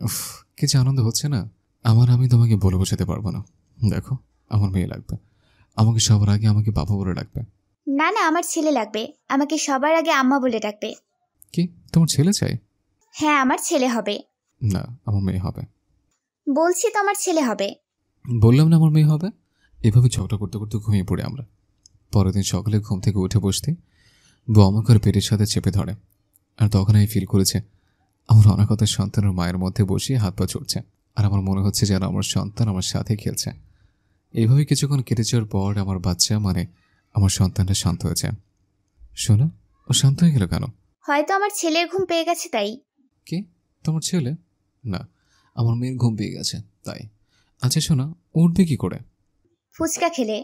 A: উফ, কি যে আনন্দ হচ্ছে না আমার, আমি তোমাকে বলে বোঝাতে পারবো না। দেখো, আমার মেয়ে লাগবে, আমাকে সবার আগে আমাকে বাবা বলে ডাকবে।
C: না না, আমার ছেলে লাগবে, আমাকে সবার আগে আম্মা বলে ডাকবে।
A: কি তোমার ছেলে চাই?
C: হ্যাঁ, আমার ছেলে হবে।
A: না, আমার মেয়ে হবে।
C: বলছি তো আমার ছেলে হবে।
A: বললাম না আমার মেয়ে হবে। এভাবে ঝগড়া করতে করতে ঘুমিয়ে পড়ি আমরা। পরের দিন সকালে ঘুম থেকে উঠে বসতে বউ আমাকে ওর পেটের সাথে চেপে ধরে। আর তখন আমি ফিল করেছে আমার অনাগত সন্তানের মায়ের মধ্যে বসিয়ে হাত পা চড়ছে, আর আমার মনে হচ্ছে যেন আমার সন্তান আমার সাথে খেলছে। এইভাবে কিছুক্ষণ কেটে যাওয়ার পর আমার বাচ্চা মানে আমার সন্তানটা শান্ত হয়েছে। শোনো, ও শান্ত হয়ে গেল কেন?
C: হয়তো আমার ছেলের ঘুম পেয়ে গেছে তাই।
A: কি তোমার ছেলে? না, আমার মেয়ের ঘুম পেয়ে গেছে তাই। আচ্ছা শোনো, উঠবে কি করে?
C: ফুচকা খেলে।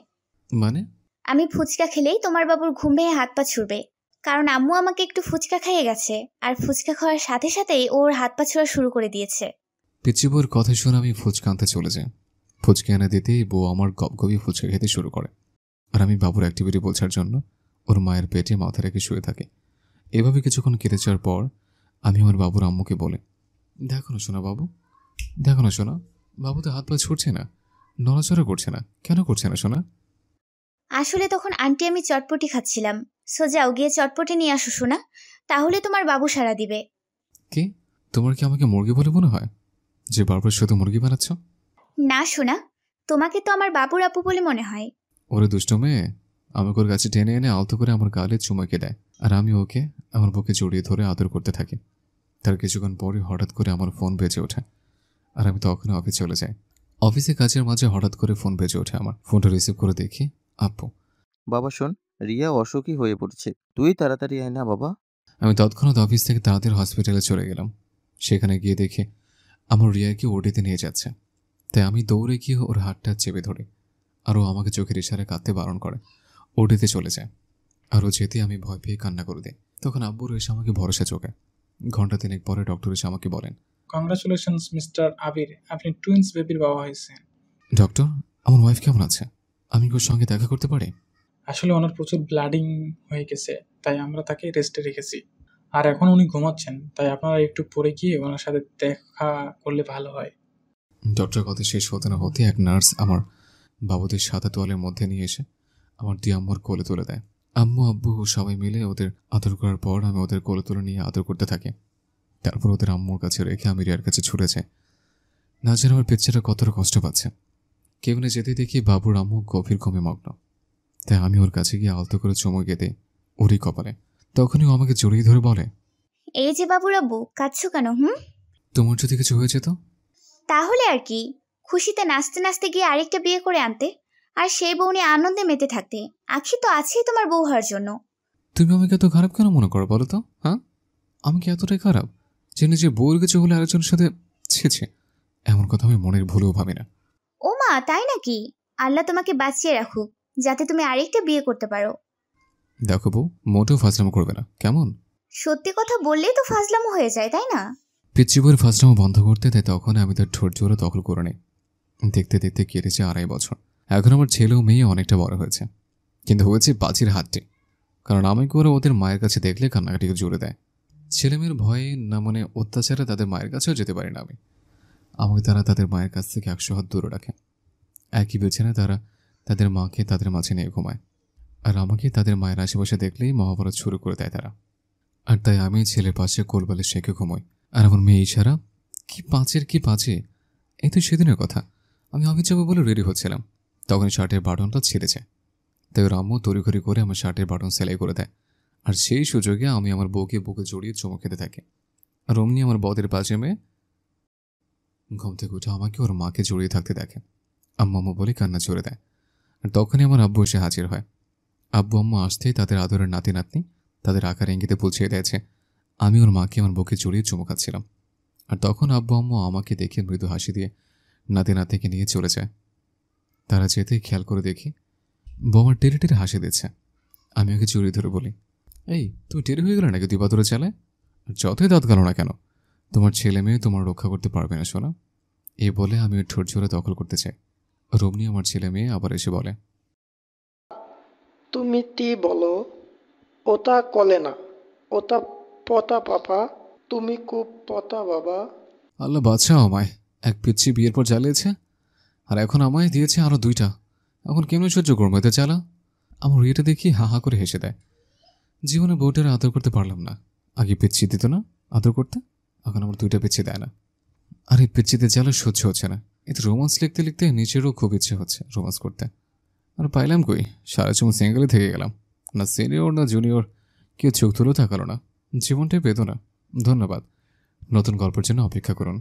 A: মানে?
C: আমি ফুচকা খেলেই তোমার বাবুর ঘুম ভেঙে হাত পা ছুড়বে, কারণ আম্মু আমাকে একটু ফুচকা খাইয়ে গেছে, আর ফুচকা খাওয়ার সাথে সাথেই ওর হাত পা ছোড়া শুরু করে দিয়েছে।
A: পিচ্চি বউয়ের কথা শুনে আমি ফুচকা আনতে চলে যাই। ফুচকা এনে দিতেই বউ আমার গপগপি ফুচকা খেতে শুরু করে, আর আমি বাবুর অ্যাক্টিভিটি বোঝার জন্য ওর মায়ের পেটে মাথা রেখে শুয়ে থাকি। এভাবে কিছুক্ষণ কেটে যাওয়ার পর আমি আমার বাবুর আম্মুকে বলি, দেখো না শোনা বাবু, দেখো না শোনা, বাবু তো হাত পা ছুটছে না, নড়াচড়া করছে না, কেন করছে না শোনা?
C: আসলে তখন আন্টি আমি চটপটি খাচ্ছিলাম। সো যাও গিয়ে চটপটি নিয়ে আসো শোনা, তাহলে তোমার বাবু সাড়া দিবে।
A: কি তোমার কি আমাকে মুরগি বলে মনে হয়? যে বারবার শুধু মুরগি বানাচ্ছ?
C: না শোনা, তোমাকে তো আমার বাবুর আপু বলে মনে হয়।
A: ওরে দুষ্ট মেয়ে, আমাকে ওর কাছে টেনে এনে আলতো করে আমার গালে চুমাকে দেয়, আর আমি ওকে আমার বুকে জড়িয়ে ধরে আদর করতে থাকি। তার কিছুক্ষণ পরে হঠাৎ করে আমার ফোন বেজে ওঠে, আর আমি তখন অফিস চলে যাই। অফিসে কাজের মাঝে হঠাৎ করে ফোন বেজে ওঠে আমার। ফোনটা রিসিভ করে দেখি আপু।
E: বাবা শোন, রিয়া অসুখী হয়ে পড়ছে, তুই তাড়াতাড়ি আয় না বাবা।
A: আমি তৎক্ষণাৎ অফিস থেকে তাড়াতাড়ি হসপিটালে চলে গেলাম। সেখানে গিয়ে দেখি আমার রিয়াকে ওটিতে নিয়ে যাচ্ছে। তাই আমি দৌড়ে গিয়ে ওর হাতটা চেপে ধরি, আর ও আমাকে চোখের ইশারায় কাঁদতে বারণ করে। ওটিতে চলে যায়, আর ও যেতে আমি ভয় পেয়ে কান্না করে দিই। তখন আব্বুর এসে আমাকে ভরসা চোখে। ঘন্টা 3 পরে ডক্টর এসে আমাকে বলেন,
K: কংগ্রাচুলেশনস মিস্টার আবির, আপনি টুইন্স বেবির বাবা হয়েছেন।
A: ডক্টর, আমার ওয়াইফ কেমন আছে? আমি ওর সঙ্গে দেখা করতে পারি?
K: আসলে ওনার প্রচুর ব্লাডিং হয়ে গেছে, তাই আমরা তাকে রেস্টে রেখেছি। আর এখন উনি ঘুমাচ্ছেন, তাই আপনারা একটু পরে গিয়ে ওনার সাথে দেখা করলে ভালো হয়।
A: ডক্টর কথা শেষ হতে না হতে এক নার্স আমার বাবুদের সাদা তোয়ালের মধ্যে নিয়ে এসে আমার দিয়ে আম্মুর কোলে তুলে দেয়। আম্মু আব্বু সবাই মিলে ওদের আদর করার পর আমি ওদের কোলে তুলে নিয়ে আদর করতে থাকি। তারপর ওদের আম্মুর কাছে রেখে আমি রিয়ার কাছে ছুটে যাই। না জানি আমার পেচ্ছাটা কতটা কষ্ট পাচ্ছে। কেবিনে যেতে দেখি বাবুর আম্মু গভীর ঘুমে মগ্ন। তাই আমি ওর কাছে গিয়ে আলতো করে চুমু গেতে ওরই কপালে। তখনই ও আমাকে জড়িয়ে ধরে বলে,
C: এই যে বাবুর আব্বু, কাঁদছো কেন?
A: তোমার যদি কিছু হয়েছে তো?
C: তাহলে আর কি, খুশিতে নাচতে নাচতে গিয়ে আরেকটা বিয়ে করে আনতে, আর সেই বউ নিয়ে আনন্দে মেতে থাকতে। আখি তো আছেই তোমার বউ হওয়ার জন্য।
A: তুমি আমাকে এত খারাপ কেন মনে করো বলো তো? হ্যাঁ, আমি কি এতটাই খারাপ যে নিজের বউয়ের কিছু হলে আরেকজনের সাথে ছেছে? এমন কথা আমি মনের ভুলেও ভাবি না।
C: ও মা, তাই নাকি? আল্লাহ তোমাকে বাঁচিয়ে রাখুক, যাতে তুমি আরেকটা বিয়ে করতে পারো।
A: দেখো বউ, মোটেও ফাজলামো করবে না, কেমন?
C: সত্যি কথা বললেই তো ফাজলামো হয়ে যায়, তাই না?
A: পিচ্ছি বউয়ের ফাজলামো বন্ধ করতে দেয়, তখন আমি তার ঠোঁট জোরে দখল করে নিই। দেখতে দেখতে কেটেছে 2.5 বছর। এখন আমার ছেলে ও মেয়ে অনেকটা বড় হয়েছে, কিন্তু হয়েছে বাজির হাতটি। কারণ আমাকে ওরা ওদের মায়ের কাছে দেখলে কান্নাকাটিকে জুড়ে দেয়। ছেলেমেয়ের ভয়ে না মনে অত্যাচারে তাদের মায়ের কাছেও যেতে পারি না আমি। আমাকে তারা তাদের মায়ের কাছ থেকে 100 হাত দূরে রাখে। একই বিছানায় তারা তাদের মাকে তাদের মাঝে নিয়ে ঘুমায়, আর আমাকে তাদের মায়ের আশেপাশে দেখলেই মহাভারত শুরু করে দেয় তারা। আর তাই আমি ছেলের পাশে কোলবালে শেখে ঘুমোই, আর আমার মেয়ে ইশারা কি পাঁচে। এই তো সেদিনের কথা, আমি অফিস যাবো বলে রেডি হচ্ছিলাম, তখন শার্টের বাটনটা ছিঁড়েছে। তাই ওর আম্মু তড়িঘড়ি করে আমার শার্টের বাটন সেলাই করে দেয়, আর সেই সুযোগে আমি আমার বউকে বুকে জড়িয়ে চুমু খেতে থাকি। আর অমনি আমার বদের পাশে মেয়ে ঘুম থেকে উঠে আমাকে ওর মাকে জড়িয়ে থাকতে দেখে। আম্মু বলে কান্না জোরে দেয়, আর তখনই আমার আব্বু এসে হাজির হয়। আব্বু আম্মু আসতেই তাদের আদরের নাতি নাতনি তাদের আকার ইঙ্গিতে পৌঁছিয়ে দিয়েছে আমি ওর মাকে আমার বুকে জড়িয়ে চুমু খাচ্ছিলাম। আর তখন আব্বু আম্মু আমাকে দেখে মৃদু হাসি দিয়ে নাতি নাতনিকে নিয়ে চলে যায়। তারা যেতেই খেয়াল করে দেখি বউ আমার টেরে টেরে হাসি দিচ্ছে। আমি ওকে জড়িয়ে ধরে বলি, এই তুমি টেরে হয়ে গেলে নাকি তুই বাদুরে চালায়? যতই দাঁত গালো না কেন, তোমার ছেলে মেয়ে তোমার রক্ষা করতে পারবে না শোনা। এই বলে আমি ওর ঠোঁট জোরে দখল করতে চাই। রমনি আমার ছেলে মেয়ে আবার এসে বলে,
O: তুমি টি বলো, ওটা কলে না, ওটা পতা পাপা, তুমি খুব পতা বাবা।
A: আল্লাহ বাঁচাও আমায়, এক পিচ্ছি বিয়ের পর জ্বালিয়েছে, আর এখন আমায় দিয়েছে আরো 2টা। এখন কেমন সহ্য করবো এতে জ্বালা? আমার ইয়েটা দেখি হা হা করে হেসে দেয়। জীবনে বউটারে আদর করতে পারলাম না। আগে পিচ্ছি দিত না আদর করতে, এখন আমার 2টা পিচ্ছি দেয় না। আর এই পিচ্ছিতে জ্বালা সহ্য হচ্ছে না। এতে রোমান্স লিখতে লিখতে নিজেরও খুব ইচ্ছে হচ্ছে রোমান্স করতে, আর পাইলাম কই? সারা জীবন সিঙ্গেলে থেকে গেলাম, না সিনিয়র না জুনিয়র, কেউ চোখ তুলেও তাকালো না। জীবনটাই বেদনা। ধন্যবাদ। নতুন গল্পের জন্য অপেক্ষা করুন।